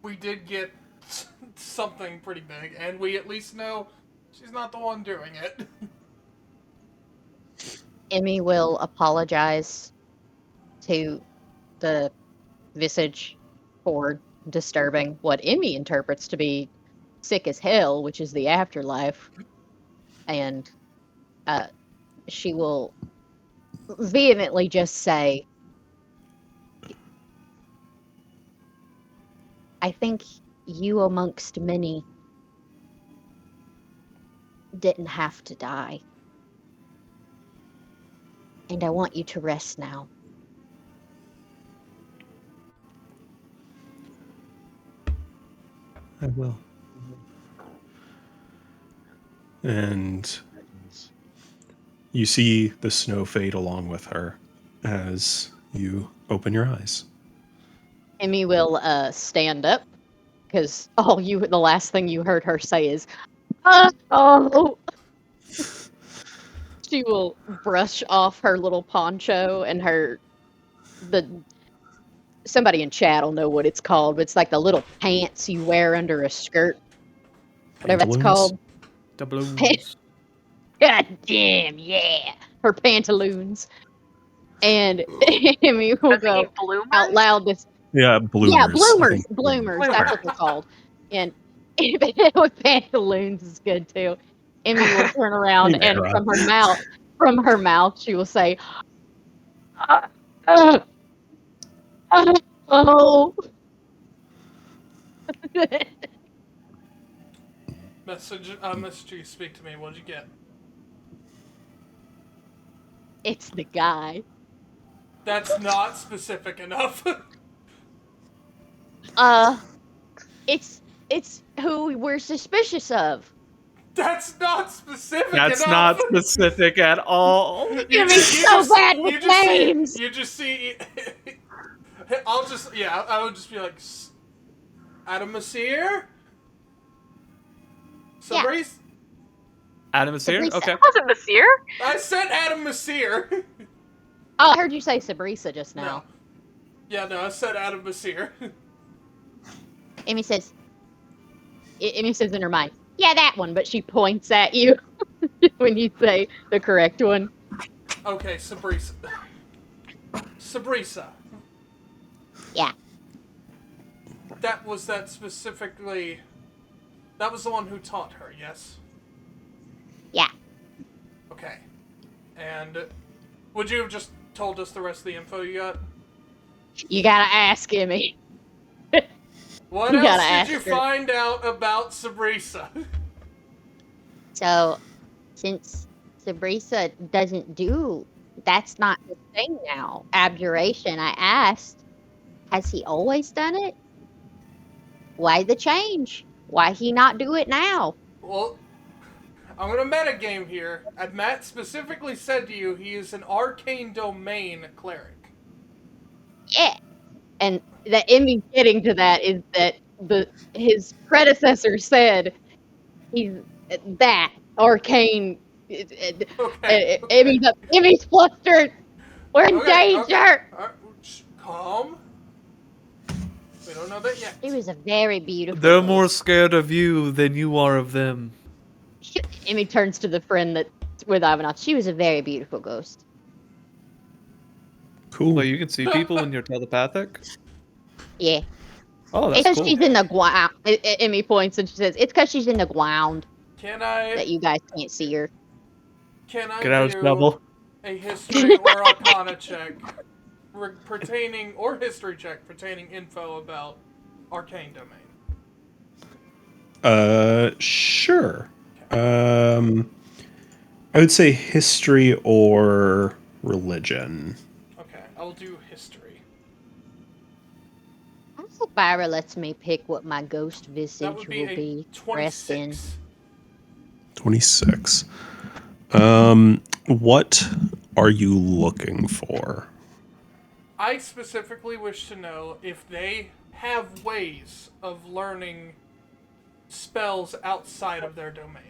we did get something pretty big, and we at least know she's not the one doing it. Emmy will apologize to the visage for disturbing what Emmy interprets to be sick as hell, which is the afterlife. And she will vehemently just say, I think you amongst many didn't have to die. And I want you to rest now. I will. And you see the snow fade along with her as you open your eyes. Emmy will stand up because the last thing you heard her say is, oh. She will brush off her little poncho and somebody in chat will know what it's called, but it's like the little pants you wear under a skirt, whatever that's Pantaloons? called. Doubloons. God damn, yeah, her pantaloons. And Emmy will Does it go mean bloomers? out loud this. Yeah, bloomers. Yeah, I bloomers, think bloomers. Bloomers. That's what they're called. And with pantaloons is good too. Emmy will turn around Hey, and Mara. from her mouth, she will say, uh, oh. Message you speak to me. What'd you get? It's the guy. That's not specific enough. It's who we're suspicious of. That's not specific That's enough. not specific at all. You're so bad with names. You just see. I would just be like, Adam Masir? Yeah. Sabrice? Adam is here? Sabrisa. Okay. It wasn't Nasir. I said Adam Masir. Oh, I heard you say Sabrisa just No. now. Yeah, no, I said Adam Masir. Emmy says, Emmy says in her mind, yeah, that one, but she points at you when you say the correct one. Okay, Sabrisa. Sabrisa. yeah. That was specifically. That was the one who taught her, yes? Yeah. Okay. And would you have just told us the rest of the info you got? You gotta ask Emmy. What You gotta else ask did you her. find out about Sabrisa? So, since Sabrisa doesn't do, that's not the thing now. Abjuration, I asked, has he always done it? Why the change? Why he not do it now? Well, I'm gonna metagame here. Matt specifically said to you he is an arcane domain cleric. Yeah. And the Emmy getting to that is that his predecessor said he's that arcane. Okay. Emmy's flustered. We're in Okay, danger. Alright, calm. We don't know that yet. She was a very beautiful They're ghost. more scared of you than you are of them. Emmy turns to the friend that's with Ivanov. She was a very beautiful ghost. Cool. Well, you can see people when you're telepathic? Yeah. Oh, It's that's because cool. she's in the ground. Emmy points and she says, it's because she's in the ground Can I that you guys can't see her. Can I Get out of do trouble. a history or arcana check pertaining, or history check pertaining info about arcane domain? Sure. I would say history or religion. Okay, I'll do history. I hope Byra lets me pick what my ghost That visage would will be a be dressed in. 26. 26. What are you looking for? I specifically wish to know if they have ways of learning spells outside of their domain.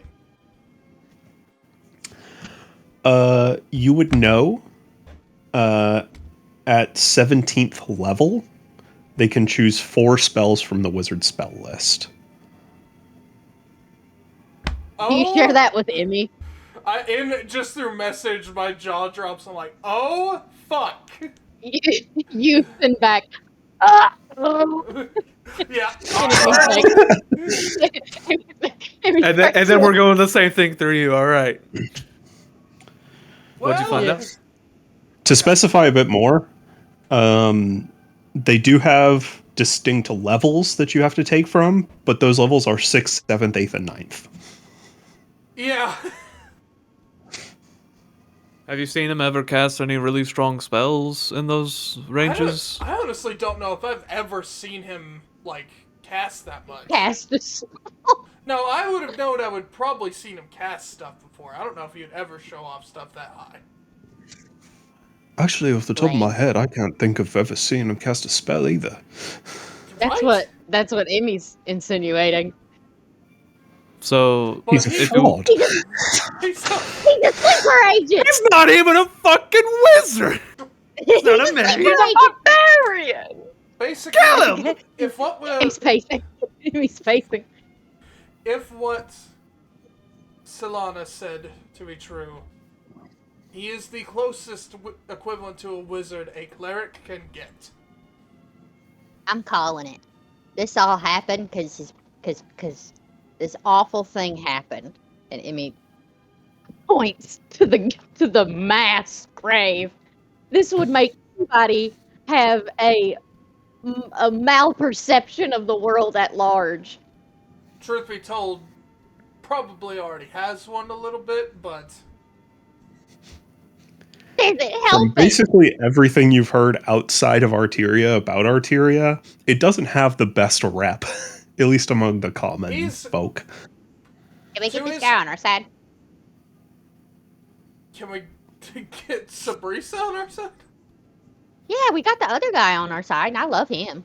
You would know at 17th level, they can choose 4 spells from the wizard spell list. Oh, Do you share that with Emmy? Just through message, my jaw drops. I'm like, oh, fuck. You send back, ah! Oh. Yeah. And then we're going the same thing through you. All right. What'd you find Well, out? To specify a bit more, they do have distinct levels that you have to take from, but those levels are 6th, 7th, 8th, and 9th. Yeah. Have you seen him ever cast any really strong spells in those ranges? I honestly don't know if I've ever seen him, like, cast that much. Cast this. No, I would have known I would probably seen him cast stuff before. I don't know if he'd ever show off stuff that high. Actually, off the top of my Right. head, I can't think of ever seeing him cast a spell either. That's what Amy's insinuating. So Well, He's a he- fraud. He's not- He's a sleeper agent. he's not even a fucking wizard. He's not a a man. sleeper He's a agent. barbarian! basically, Kill him! if what Amy's pacing. Amy's pacing. if what Solana said to be true, he is the closest equivalent to a wizard a cleric can get. I'm calling it. This all happened because this awful thing happened, And Emmy points to the mass grave. This would make anybody have a malperception of the world at large. Truth be told, probably already has one a little bit, but Is it From helping? basically everything you've heard outside of Arteria about Arteria, it doesn't have the best rep, at least among the common He's- folk. Can we get Who this is- guy on our side? can we get Sabrisa on our side? Yeah, we got the other guy on our side, and I love him.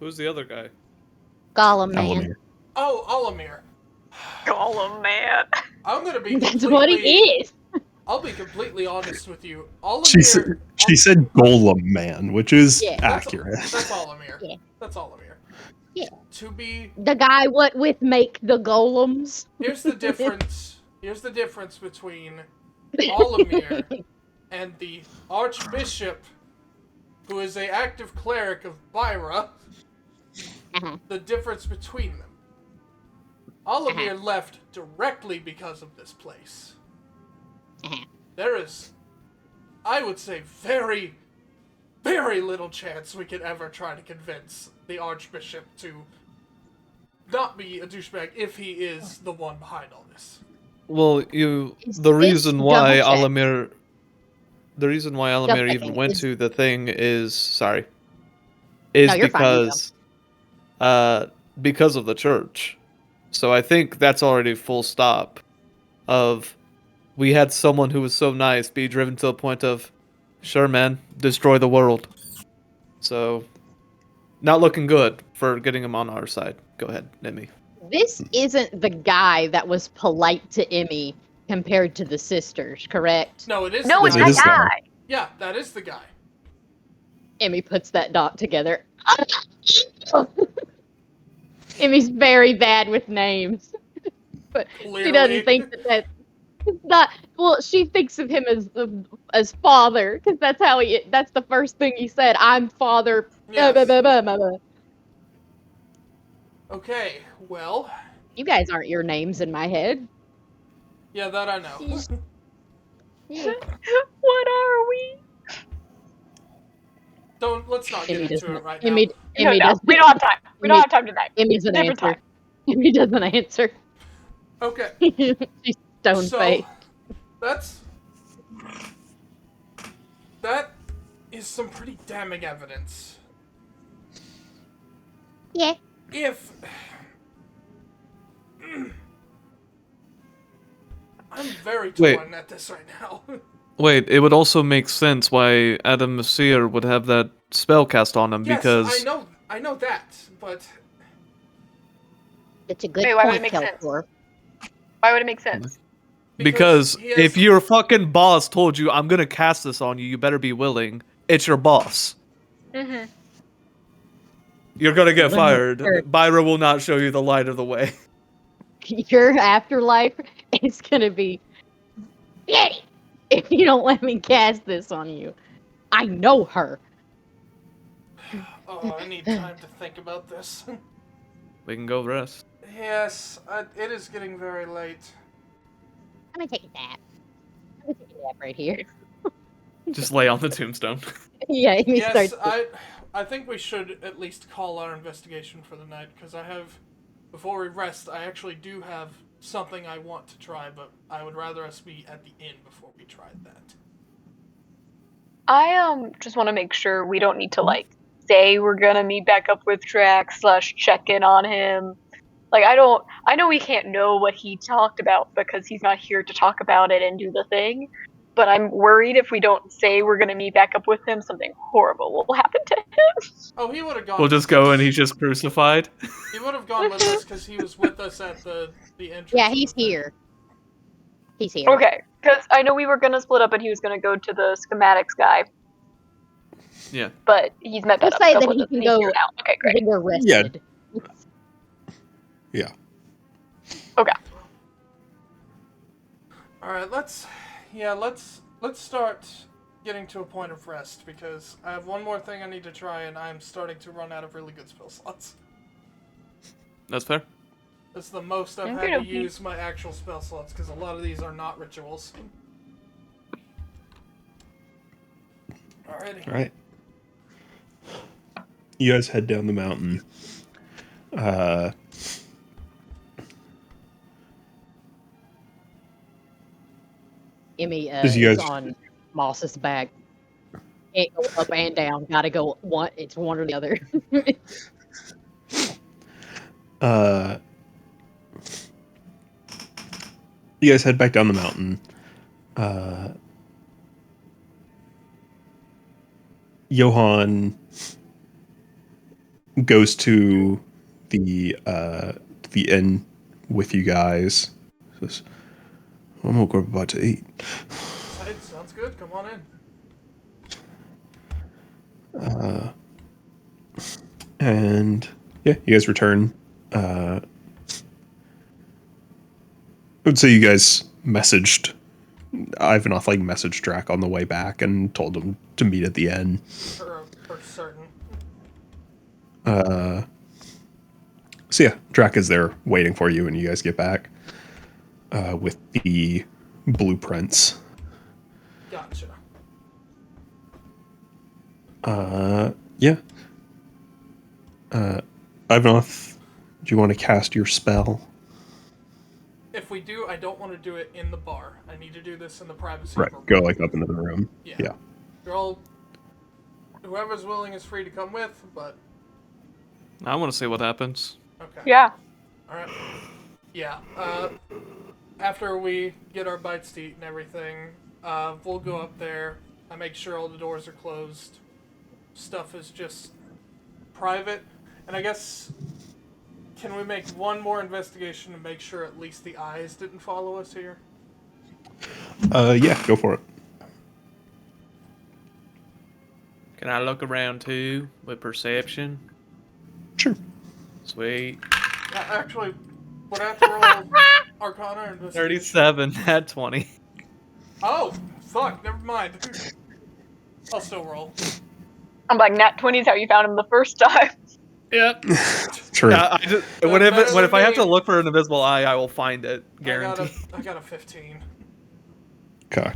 Who's the other guy? Gollum man. Alamir. Oh, Olimir. Gollum, man. I'm gonna be That's what he is. I'll be completely honest with you. She Olimir. said Golem Man, which is Yeah, accurate. That's Olimir. Yeah. That's Olimir. Yeah. To be The guy what with make the golems. here's the difference. Here's the difference between Olimir and the Archbishop, who is a active cleric of Byra. Uh-huh. The difference between them. Olimir left directly because of this place. Uh-huh. There is, I would say, very, very little chance we could ever try to convince the Archbishop to not be a douchebag if he is the one behind all this. Well, Is the this reason why double check? Alamir, the reason why Alamir Double even checking. went Is- to the thing is No, you're fine, because of the church. So I think that's already full stop. Of we had someone who was so nice be driven to the point of, sure man, destroy the world. So, not looking good for getting him on our side. Go ahead, Nimi. This isn't the guy that was polite to Emmy compared to the sisters, correct? No, it is. No, the it's It guy. that is that. guy. Yeah, that is the guy. Emmy puts that dot together. Emmy's very bad with names. But Clearly. she doesn't think that's not. Well, she thinks of him as father because that's how he. That's the first thing he said. I'm father. Yes. Blah, blah, blah, blah, blah. Okay, well, You guys aren't your names in my head. yeah, that I know. What are we? Let's not get Emmy into doesn't. it right Emmy, now. Emmy No, doesn't. we don't have time. We don't Emmy- have time today. Emmy doesn't Different answer. time. Emmy doesn't answer. Okay, She's stone so faced. that is some pretty damning evidence. Yeah. If I'm very Wait. torn at this right now. Wait, it would also make sense why Adam Messier would have that spell cast on him Yes, because I know that, but It's a good Wait, why would it point, make sense? Kelcor. Why would it make sense? because he has- if your fucking boss told you I'm gonna cast this on you, you better be willing. It's your boss. Mm-hmm. You're gonna get When fired. you're- Byra will not show you the light of the way. Your afterlife is gonna be shitty if you don't let me cast this on you. I know her. Oh, I need time to think about this. We can go rest. Yes, it is getting very late. I'm gonna take a nap. I'm gonna take a nap right here. Just lay on the tombstone. Yeah, he Yes, starts. I think we should at least call our investigation for the night, because before we rest, I actually do have something I want to try, but I would rather us be at the inn before we tried that. I just want to make sure we don't need to like say we're gonna meet back up with Drax / check in on him. Like I know we can't know what he talked about because he's not here to talk about it and do the thing. But I'm worried if we don't say we're gonna meet back up with him, something horrible will happen to him. Oh, he would have gone We'll with just go us. and he's just crucified. He would have gone with us because he was with us at the entrance. Yeah, of the he's thing. here. He's here. Okay, because I know we were gonna split up and he was gonna go to the schematics guy, Yeah. but he's met We'll that say up that with he us can and he's go. here now. Okay, He great. can go rested. Yeah. Okay. All right, let's start getting to a point of rest, because I have one more thing I need to try, and I'm starting to run out of really good spell slots. That's fair. That's the most I've had to use my actual spell slots, because a lot of these are not rituals. Alrighty. All right. You guys head down the mountain. Emmy As you is guys- on Moss's back. Can't go up and down. Gotta go one. It's one or the other. You guys head back down the mountain. Johann goes to the inn with you guys. Says, "I'm about to eat." Hey, sounds good. Come on in. And yeah, you guys return. I would say you guys messaged Ivanov, like messaged Drac on the way back and told him to meet at the inn. For certain. So yeah, Drac is there waiting for you when you guys get back with the blueprints. Gotcha. Yeah. Ivanov, do you want to cast your spell? If we do, I don't want to do it in the bar. I need to do this in the privacy Right, of a go room. like up into the room. Yeah. Yeah. You're all... Whoever's willing is free to come with, but... I want to see what happens. Okay. Yeah. Alright. Yeah, after we get our bites to eat and everything, we'll go up there. I make sure all the doors are closed. Stuff is just private. And I guess... Can we make one more investigation to make sure at least the eyes didn't follow us here? Yeah, go for it. Can I look around too with perception? Sure. Sweet. Yeah, actually, would I have to roll Arcana or investigation? 37 at 20. Oh, fuck, never mind. I'll still roll. I'm like, nat 20's how you found him the first time. Yep. True. I just, what if I have to look for an invisible eye, I will find it. Guarantee. I got a 15. Okay.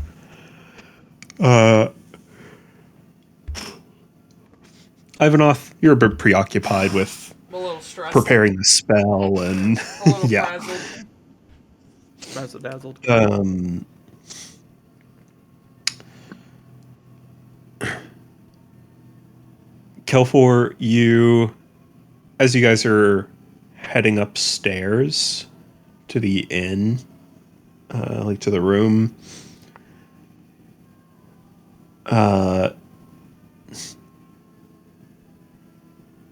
Ivanov, you're a bit preoccupied with I'm a little stressed. preparing the spell and A little yeah. frazzled. Razzle dazzled. Kelfor, as you guys are heading upstairs to the inn, like to the room,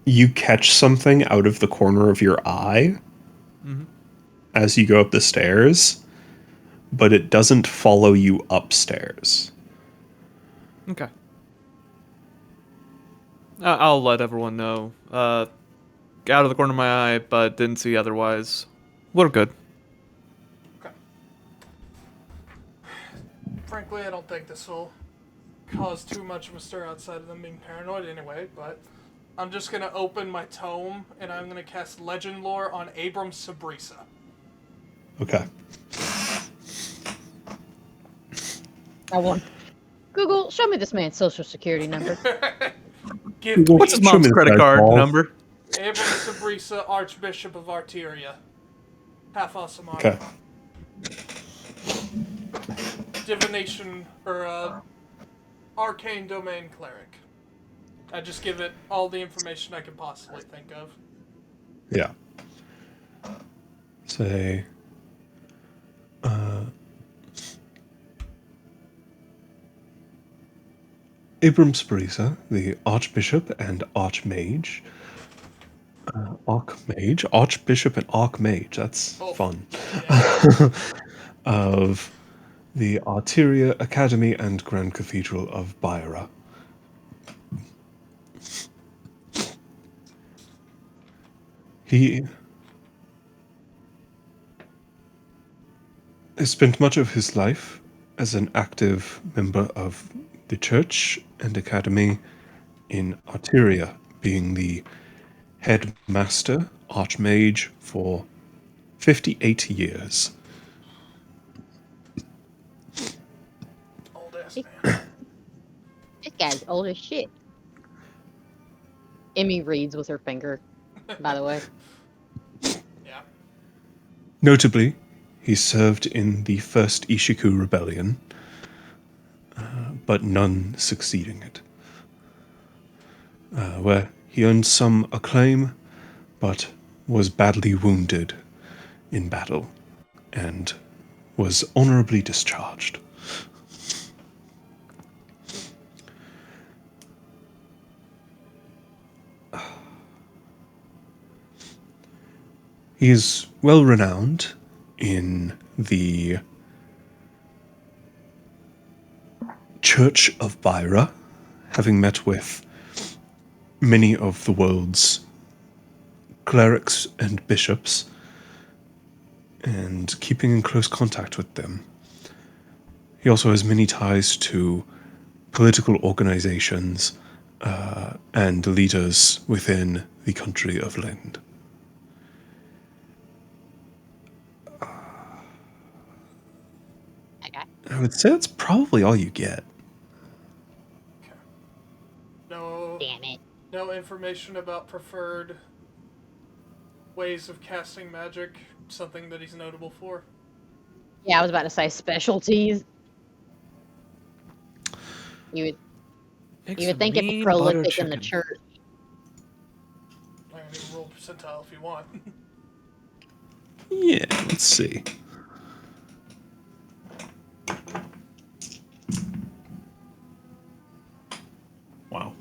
you catch something out of the corner of your eye as you go up the stairs, but it doesn't follow you upstairs. Okay. I'll let everyone know. Out of the corner of my eye, but didn't see otherwise. We're good. Okay. Frankly, I don't think this will cause too much of a stir outside of them being paranoid anyway, but I'm just gonna open my tome and I'm gonna cast Legend Lore on Abram Sabrisa. Okay. I want Google. Show me this man's social security number. Give What's his me Show me mom's this credit guy's card balls. number? Abram Sabrisa, Archbishop of Arteria. Half awesome armor. Okay. Divination, or Arcane Domain Cleric. I just give it all the information I could possibly think of. Yeah. Say, Abram Sprisa, the Archbishop and Archmage. Archbishop and Archmage, that's fun. Yeah. Of the Arteria Academy and Grand Cathedral of Byra. He has spent much of his life as an active member of the church and academy in Arteria, being the headmaster archmage for 58 years. Old ass man. This guy's old as shit. Emmy reads with her finger, by the way. Yeah. Notably, he served in the First Ishiku Rebellion, but none succeeding it, where he earned some acclaim, but was badly wounded in battle and was honorably discharged. He is well renowned in the Church of Byra, having met with many of the world's clerics and bishops and keeping in close contact with them. He also has many ties to political organizations and leaders within the country of Lind. I would say that's probably all you get. No. Damn it. No information about preferred ways of casting magic. Something that he's notable for. Yeah, I was about to say specialties. You would think it'd be prolific in the church. I can even roll percentile if you want. Yeah, let's see. Wow.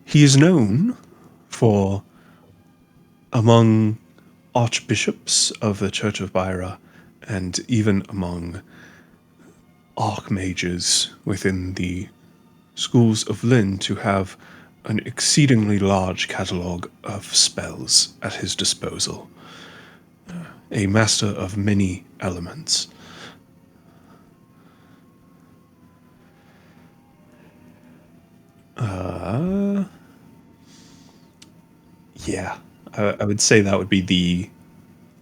He is known for, among archbishops of the Church of Byra, and even among archmages within the schools of Lynn, to have an exceedingly large catalogue of spells at his disposal. A master of many elements. Yeah, I would say that would be the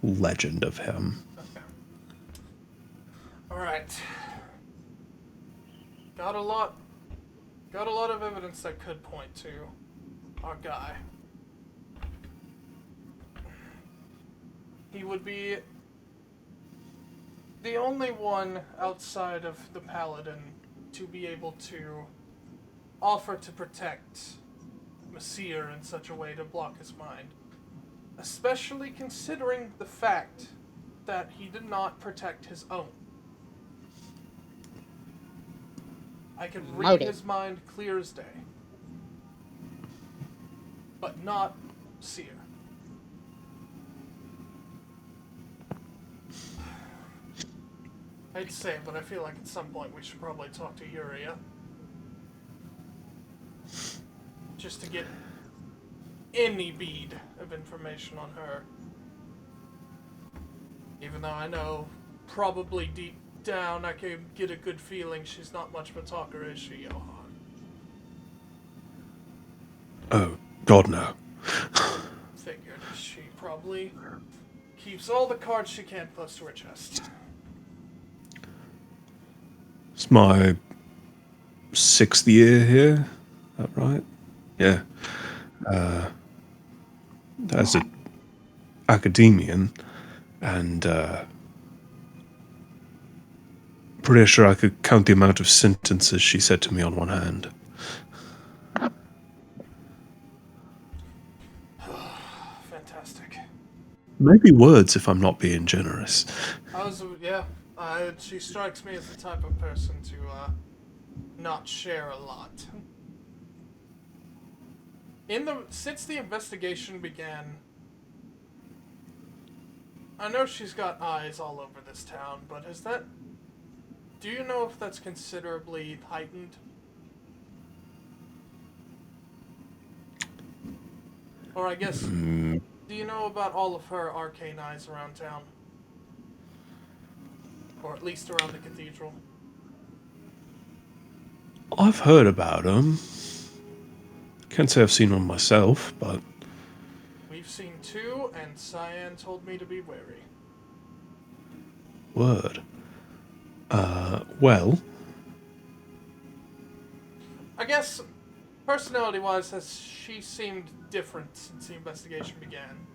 legend of him. Okay. Alright. Got a lot of evidence that could point to our guy. He would be the only one outside of the Paladin to be able to offer to protect Messir in such a way to block his mind. Especially considering the fact that he did not protect his own. I can read his mind clear as day. But not Seer. I'd say, but I feel like at some point we should probably talk to Yuria. Just to get any bead of information on her. Even though I know probably deep down I can get a good feeling she's not much of a talker, is she, Johan? Oh, God, no. Figured she probably keeps all the cards she can close to her chest. It's my 6th year here. Is that right? Yeah. As an academician, and pretty sure I could count the amount of sentences she said to me on one hand. Fantastic. Maybe words if I'm not being generous. She strikes me as the type of person to not share a lot. Since the investigation began, I know she's got eyes all over this town, but do you know if that's considerably heightened? Or I guess, do you know about all of her arcane eyes around town? Or at least around the cathedral? I've heard about them. Can't say I've seen one myself, but We've seen two, and Cyan told me to be wary. word. Well, I guess, personality-wise, has she seemed different since the investigation began?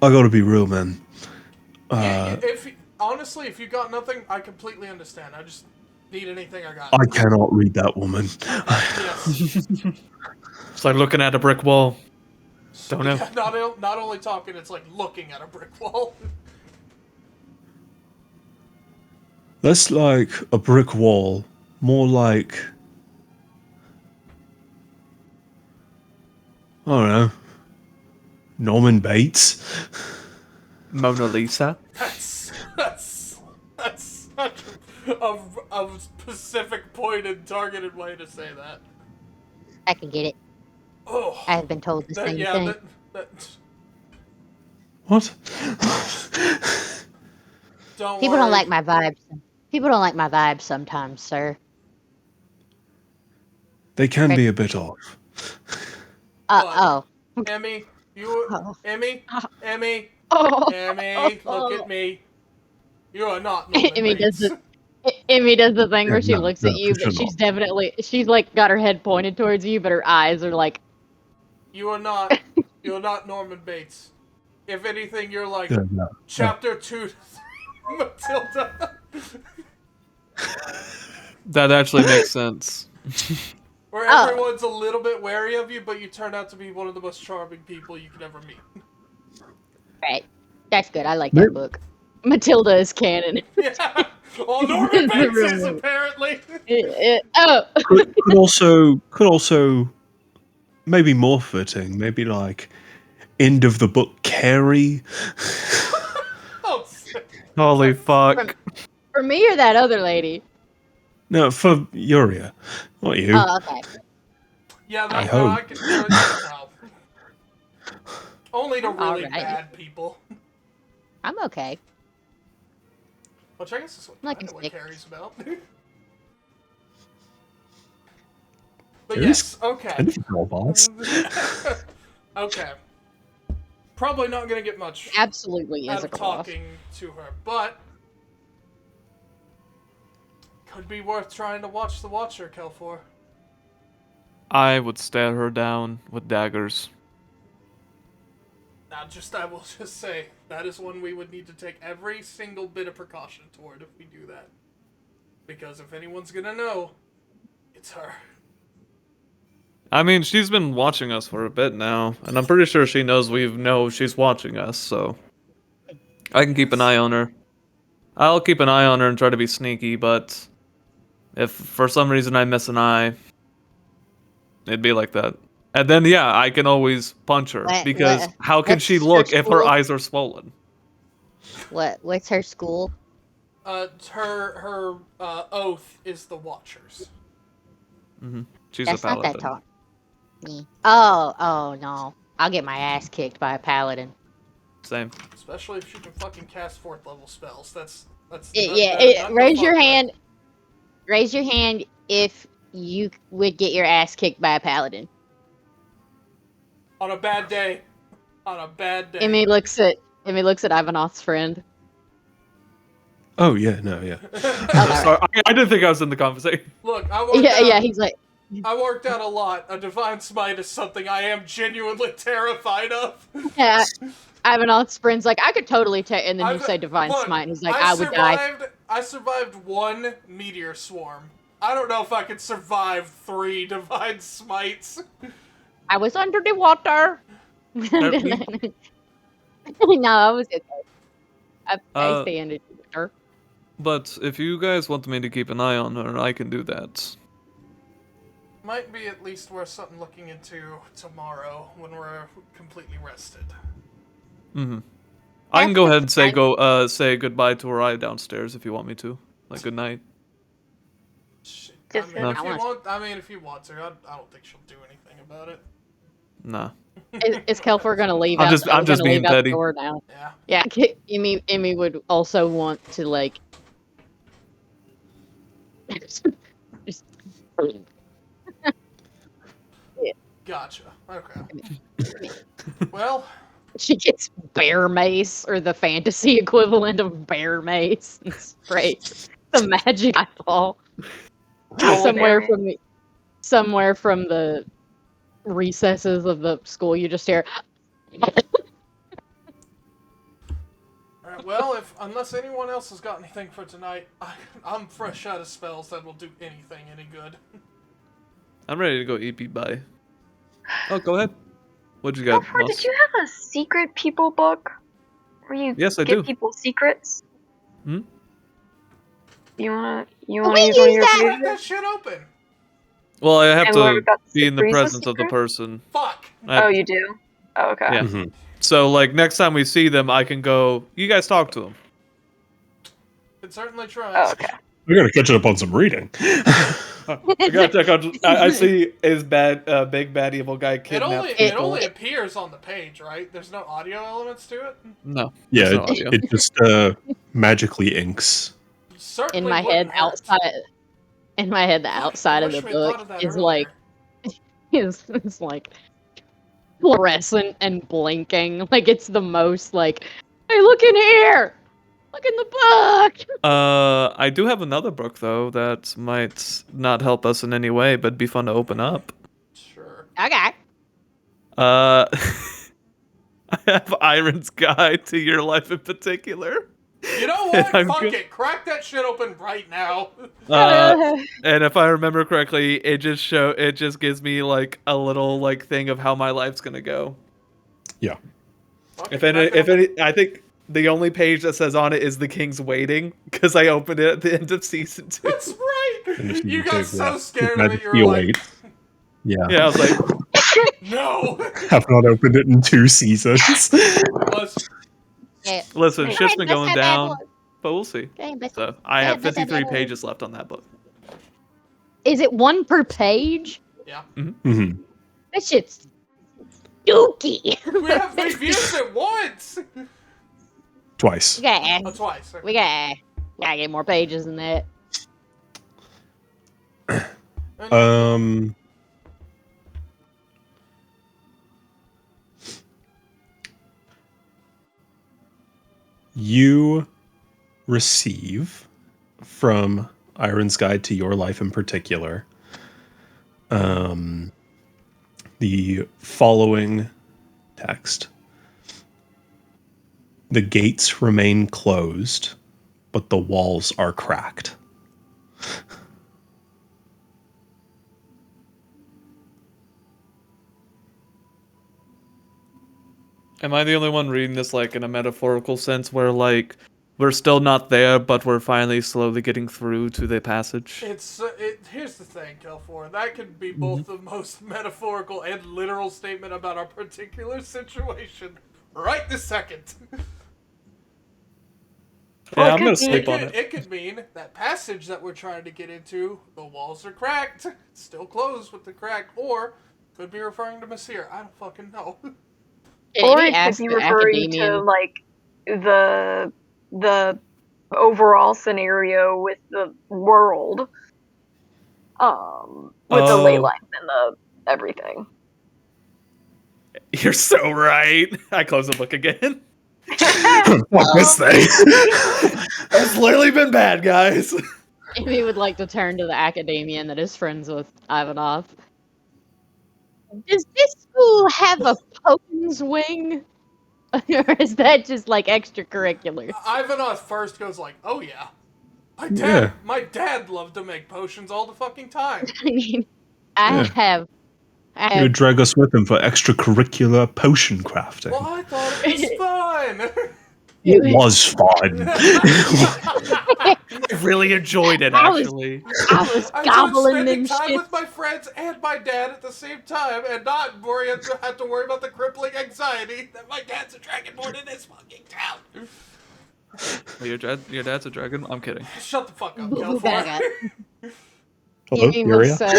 I gotta be real, man. Honestly, if you got nothing, I completely understand. I just need anything I got. I cannot read that woman. Yes. It's like looking at a brick wall. Don't know. Yeah, not only talking, it's like looking at a brick wall. Less like a brick wall, more like, I don't know, Norman Bates. Mona Lisa. That's such a specific, pointed, targeted way to say that. I can get it. Oh, I have been told the same yeah, thing. What? People worry. don't like my vibes. People don't like my vibes sometimes, sir. They can be a bit off. Oh. Emmy, Oh. Emmy, Oh. look at me. You are not Norman Emmy does Bates. Emmy does the thing Yeah, where she no, looks no, at you, for but sure she's like got her head pointed towards you, but her eyes are like, You're not Norman Bates. If anything, you're like no. chapter 2 Matilda. That actually makes sense. Where Oh. everyone's a little bit wary of you, but you turn out to be one of the most charming people you could ever meet. right. That's good. I like that book. Matilda is canon. Yeah. Well, Norman It's a Bates real is movie. apparently. Oh. Could also maybe more fitting. Maybe like end of the book Carrie. Oh, Holy fuck. For me or that other lady? No, for Yuria, not you. Oh, okay. yeah, I no, hope. I can. No. Only to really Alright. bad people. I'm okay. Which I guess is Like kind of a what stick. Carrie's about. But There yes, is okay. kind of robots. Okay. Probably not gonna get much Absolutely out is a of cloth. talking to her, but could be worth trying to watch the Watcher, Kelfor. I would stare her down with daggers. I will just say, that is one we would need to take every single bit of precaution toward if we do that. Because if anyone's gonna know, it's her. I mean, she's been watching us for a bit now, and I'm pretty sure she knows we know she's watching us, so I can keep an eye on her. I'll keep an eye on her and try to be sneaky, but if for some reason I miss an eye, it'd be like that. And then, yeah, I can always punch her, because how can she what's her look if her school? eyes are swollen? What's her school? Her oath is the Watchers. She's That's a not that paladin. tall. Me. Oh no. I'll get my ass kicked by a paladin. Same. Especially if she can fucking cast 4th level spells. That's Yeah, nothing to raise your fuck with. hand. Raise your hand if you would get your ass kicked by a paladin. On a bad day. On a bad day. Emmy looks at Ivanoth's friend. Oh yeah, no, yeah. Sorry, I didn't think I was in the conversation. Look, I worked out. Yeah, he's like, I worked out a lot. A divine smite is something I am genuinely terrified of. yeah. Ivanoth's friend's like, I could totally take, and then you I've- say divine look, smite, and he's like, I would die. I survived 1 meteor swarm. I don't know if I could survive 3 divine smites. I was under the water. No, I was okay. I stay under the water. But if you guys want me to keep an eye on her, I can do that. Might be at least worth something looking into tomorrow when we're completely rested. I can go ahead and say goodbye to Uriah downstairs if you want me to. Like good night. Shit. Just I mean, say if you want to, I don't think she'll do anything about it. Nah. Is Kelfor gonna leave I'm out? just being leave out the petty. door now. Yeah. Yeah, Emmy would also want to like. just- Gotcha. Okay. Well, She gets bear mace, or the fantasy equivalent of bear mace. It's great. The magic eyeball. Somewhere from the recesses of the school, you just hear. alright, well, unless anyone else has got anything for tonight, I'm fresh out of spells that will do anything any good. I'm ready to go EP by. Oh, go ahead. What'd you got, Belfort, Moss? did you have a secret people book where you Yes, I give do. people secrets? Hmm? You wanna We use one of use your that- Crack pages? that shit open! Well, I have And what to about the be in the Breeze of presence of the Secret? person. Fuck! Oh, you do? Oh, okay. Yeah. Mm-hmm. So, like, next time we see them, I can go, you guys talk to them. It certainly tries. Oh, okay. We're gonna catch up on some reading. I gotta check out. I see his big bad evil guy It kidnapped only people. appears on the page, right? There's no audio elements to it? No. Yeah, there's no audio. it just magically inks. Certainly In my wouldn't head, hurt. the outside I of the wish we had thought book of that is earlier. like is like fluorescent and blinking. Like it's the most like, hey, look in here, look in the book. I do have another book though that might not help us in any way, but be fun to open up. Sure. Okay. I have Iron's Guide to Your Life in Particular. You know what? I'm Fuck good. it. Crack that shit open right now. And if I remember correctly, it just gives me like a little like thing of how my life's gonna go. Yeah. Fuck If it, any, crack it I think the only page that says on it is The King's Waiting because I opened it at the end of season 2. That's right. And if You got so yeah. scared of Magic it, you were Seal like, 8. Yeah. Yeah, I was like, no. Have not opened it in 2 seasons. Plus, Yeah. listen, Go shit's ahead, been bust going that bad down, boy. but we'll see. Go ahead, bust- So I Yeah, have bust that 53 bad boy. pages left on that book. Is it one per page? yeah. Mhm. That shit's dookie. We've used it once. Twice. We gotta, Oh, twice. we gotta get more pages than that. You receive from Iron's Guide to Your Life in Particular the following text. The gates remain closed, but the walls are cracked. Am I the only one reading this like in a metaphorical sense where like we're still not there, but we're finally slowly getting through to the passage? Here's the thing, Kelfor. That could be both the most metaphorical and literal statement about our particular situation right this second. Yeah, Well, it I'm gonna could be- sleep on it. It could mean that passage that we're trying to get into, the walls are cracked, it's still closed with the crack, or could be referring to Masir. I don't fucking know. Or Amy it could asked be the referring to academian. like the overall scenario with the world, with the ley Oh, lines and the everything. you're so right. I close the book again. Fuck this thing. It's literally been bad, guys. Amy would like to turn to the academian that is friends with Ivanov. Does this school have a potions wing? Or is that just like extracurriculars? Ivanov first goes like, "Oh yeah, Yeah. my dad loved to make potions all the fucking time." I mean, I Yeah. have He would drag us with him for extracurricular potion crafting. Well, I thought it was fun. It was fun. I really enjoyed it, I was- actually. I was I enjoyed gobbling spending them time shit. with my friends and my dad at the same time, and not have to worry about the crippling anxiety that my dad's a dragonborn in this fucking town. Well, your dad's a dragon? I'm kidding. Shut the fuck up, Boo Kelfor. gaga. Hello, Amy will Yuria? say,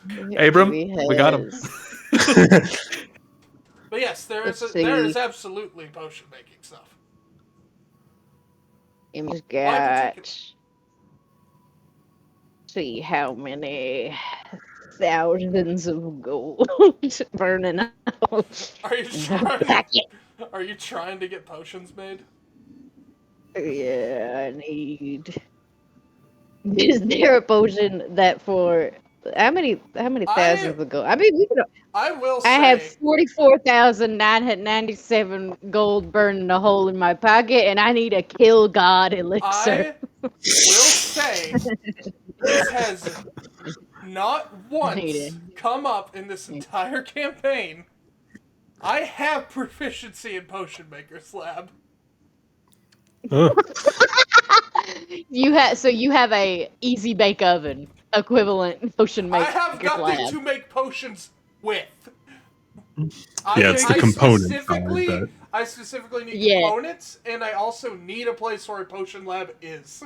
Damn. Abram, we got him. But yes, there Let's is see. absolutely potion making stuff. Amy's Why particular- got. See how many thousands of gold burning out. Are you in the trying? packet. Are you trying to get potions made? Yeah, I need. Is there a potion that for how many thousands of gold? I mean, we could. I will I say. have 44,997 gold burning a hole in my pocket, and I need a kill god elixir. I will say this has not once come up in this entire campaign. I have proficiency in Potion Maker's Lab. Oh, You have a easy bake oven equivalent potion I maker's have nothing lab. to make potions with. yeah, it's the component side, but I specifically need Yeah. components, and I also need a place where a potion lab is.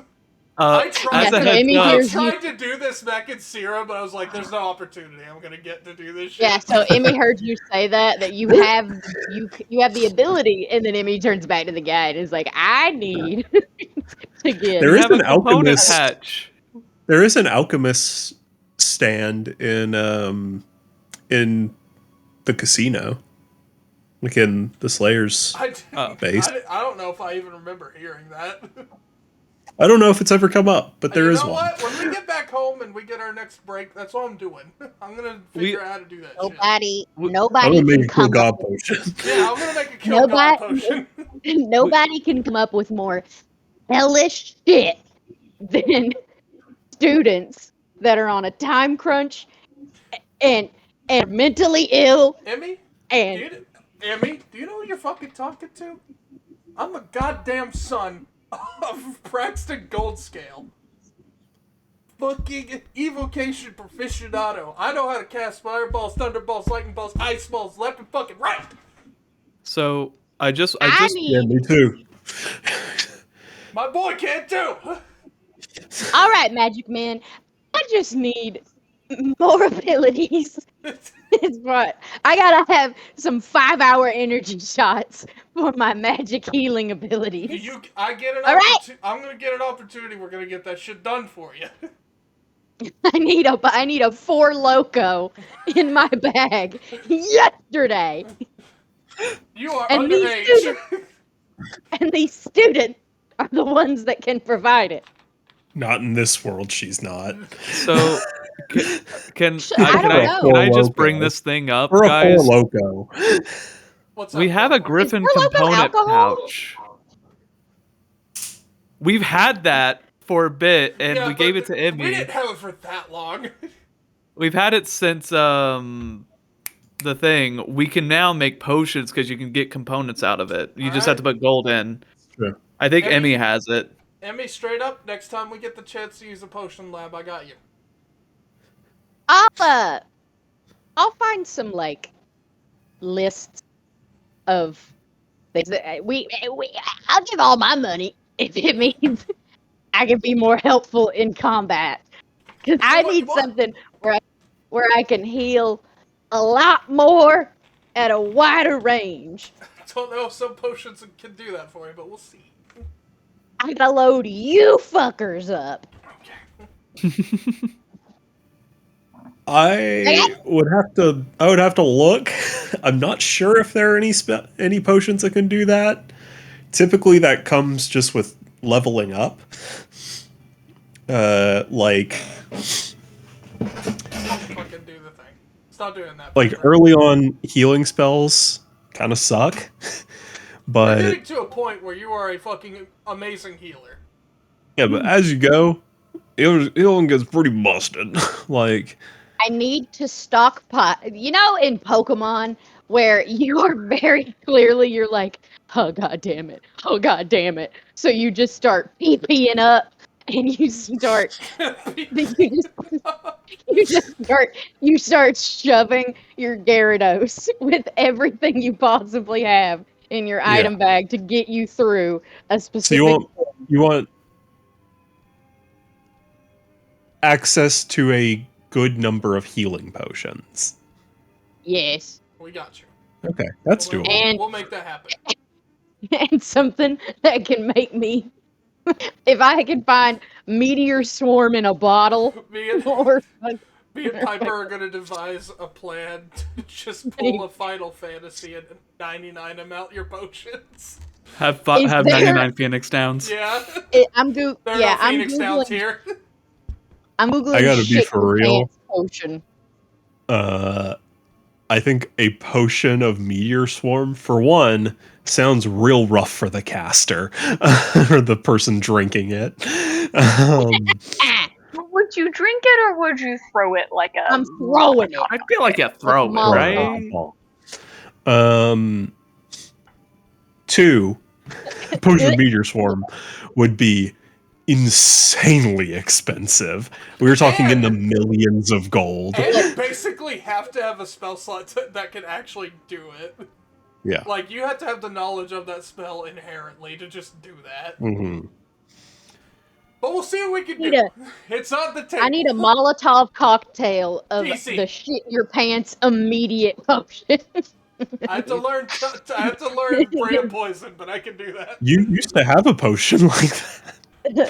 As tried a so heads Amy up, I hears- tried to do this back in Sierra, but I was like, "There's no opportunity. I'm gonna get to do this shit." Yeah, so Emmy heard you say that you have the ability, and then Emmy turns back to the guy and is like, "I need to get." There we is have an a component alchemist. hatch. there is an alchemist stand in the casino, like in the Slayer's. Base. I don't know if I even remember hearing that. I don't know if it's ever come up, but there you is know one. what? When we get back home and we get our next break, that's what I'm doing. I'm gonna figure out how to do that shit. Nobody, I'm nobody gonna make can a kill come god up. potion. Yeah, I'm gonna make a kill god potion. Nobody can come up with more hellish shit than students that are on a time crunch and mentally ill Emmy, and Emmy, do you know who you're fucking talking to? I'm the goddamn son of Braxton Goldscale. Fucking evocation proficiado. I know how to cast fireballs, thunderballs, lightning balls, ice balls, left and fucking right. So I just Yeah, me too. My boy can't do. all right, Magic Man, I just need more abilities. It's what I gotta have some 5-hour energy shots for my magic healing abilities. I get an All right. I'm gonna get an opportunity. We're gonna get that shit done for you. I need a 4 loco in my bag yesterday. You are And these underage. And these students are the ones that can provide it. Not in this world, she's not. so can I don't know. can I just Loco. bring this thing up, We're a guys? four loco. What's up? We have a Kelfor? Griffin Is Four Loko component alcohol? pouch. We've had that for a bit, and Yeah, we but gave it to We Emmy. didn't have it for that long. We've had it since the thing. We can now make potions because you can get components out of it. You just have to put gold in. Sure. I think Emmy- Emmy has it. Emmy, straight up, next time we get the chance to use a potion lab, I got you. I'll find some like lists of I'll give all my money if it means I can be more helpful in combat. Because I what you need want. something where I can heal a lot more at a wider range. I don't know if some potions can do that for you, but we'll see. I gotta load you fuckers up. Okay. I would have to look. I'm not sure if there are any potions that can do that. Typically that comes just with leveling up. Like Fucking do the thing. Stop doing that. like Piper. early on healing spells kind of suck. You're But getting to a point where you are a fucking amazing healer. yeah, but as you go, healing gets pretty busted. Like I need to stockpile. You know, in Pokemon, where you are very clearly, you're like, oh god damn it, oh god damn it. So you just start PPing up, and you start, you start shoving your Gyarados with everything you possibly have in your item bag to get you through a so specific. you want access to a good number of healing potions. Yes, We got you. Okay, that's We'll, doable. we'll make that happen. and something that can make me. If I can find Meteor Swarm in a bottle, Me and, or me and Piper are gonna devise a plan to just pull a Final Fantasy and 99 amount your potions. Have Is there- 99 Phoenix Downs. Yeah. I'm There are yeah, no I'm Phoenix Downs googling. here. I'm googling. I gotta be shit for your real. pants Potion. I think a potion of Meteor Swarm, for one, sounds real rough for the caster or the person drinking it. Ah, Would you drink it or would you throw it like a? I'm throwing it. I feel like you throw it, Molotov. right? 2, potion of Meteor Swarm would be insanely expensive. We were talking in the millions of gold. And you basically have to have a spell slot that can actually do it. Yeah. Like, you have to have the knowledge of that spell inherently to just do that. Mm-hmm. But we'll see what we can Need do. It's on the table. I need a Molotov cocktail of DC. the shit your pants immediate potion. I have to learn brand poison, but I can do that. You used to have a potion like that.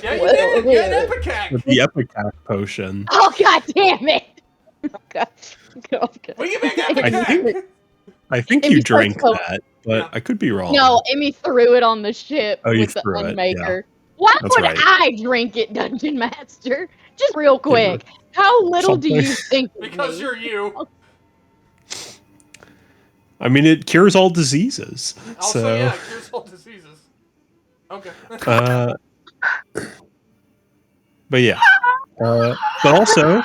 Yeah, you did. You had Epicac. The Epicac potion. Oh god damn it! Oh, god. Oh, god. We can make Epicac. I think Amy you drank Sparks- that, but Yeah. I could be wrong. No, Emmy threw it on the ship Oh, you with the threw it, Unmaker. Why That's would right. I drink it, Dungeon Master? Just real quick. How little do you think of Because me? you're you. I mean, it cures all diseases. Also, so, yeah, it cures all diseases. Okay. But yeah. But also,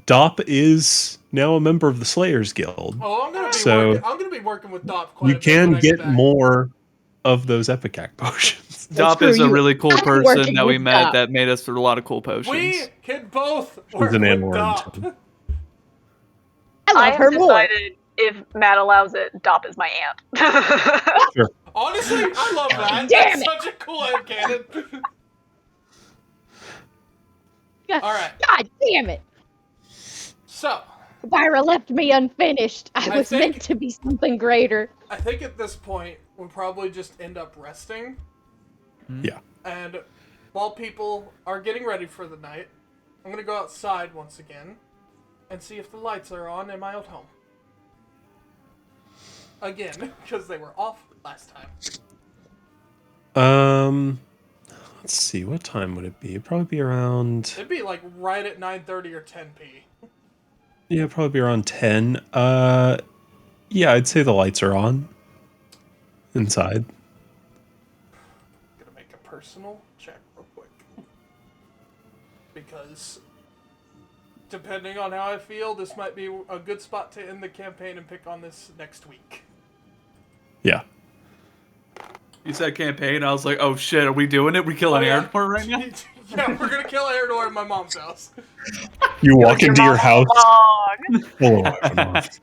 Dop is now a member of the Slayers Guild. Oh, I'm gonna be working with Dop quite You a bit can when I get back. more of those Epicac potions. Dop screw is a you. really cool I'm person working that we with met Dop. that made us through a lot of cool potions. We can both work an with Anwar Dop. too. I I love have her more. decided if Matt allows it, Dop is my aunt. Honestly, I love that. Damn That's such a cool headcanon. God, Alright, God damn it! so, Byra left me unfinished. I was think- meant to be something greater. I think at this point, we'll probably just end up resting. Yeah. And while people are getting ready for the night, I'm gonna go outside once again and see if the lights are on in my old home. Again, because they were off last time. Let's see, what time would it be? It'd probably be around. It'd be like right at 9:30 or 10 p. Yeah, probably be around 10. Yeah, I'd say the lights are on inside. Gonna make a personal check real quick. Because depending on how I feel, this might be a good spot to end the campaign and pick on this next week. Yeah. You said campaign, I was like, oh shit, are we doing it? We killing Aranor right now? Yeah, we're gonna kill Aranor in my mom's house. You walk into your house Dog. full of weapons.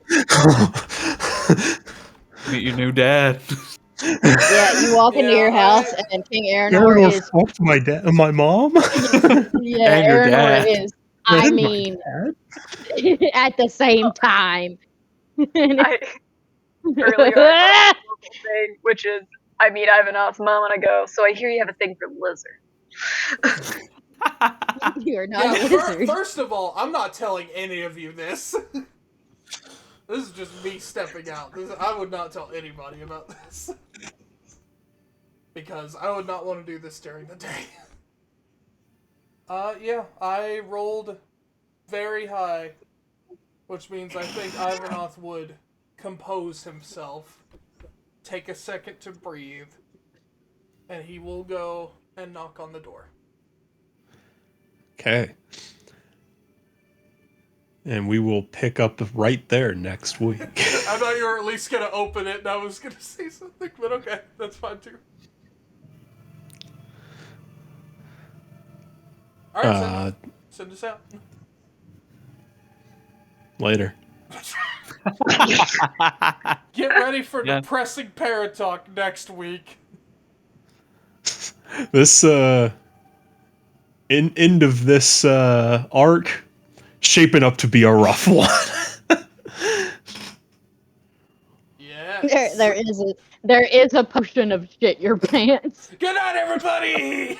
Meet your new dad. Yeah, you walk into your house and King Aranor Aranor is fucked my mom. yeah, And your Aranor dad. is I And my mean dad. at the same time. I earlier I brought up a local thing, which is I meet Ivanov's mom and I go, so I hear you have a thing for lizards. You're not Yeah, a lizard. first of all, I'm not telling any of you this. This is just me stepping out. I would not tell anybody about this. Because I would not want to do this during the day. Yeah, I rolled very high, which means I think Ivanov would compose himself, take a second to breathe, and he will go and knock on the door. Okay. And we will pick up right there next week. I thought you were at least gonna open it and I was gonna say something, but okay, that's fine too. Alright, send us out. Later. Get ready for Yeah. depressing parent talk next week. This end of this arc shaping up to be a rough one. Yes. There is a potion of shit your pants. Good night, everybody!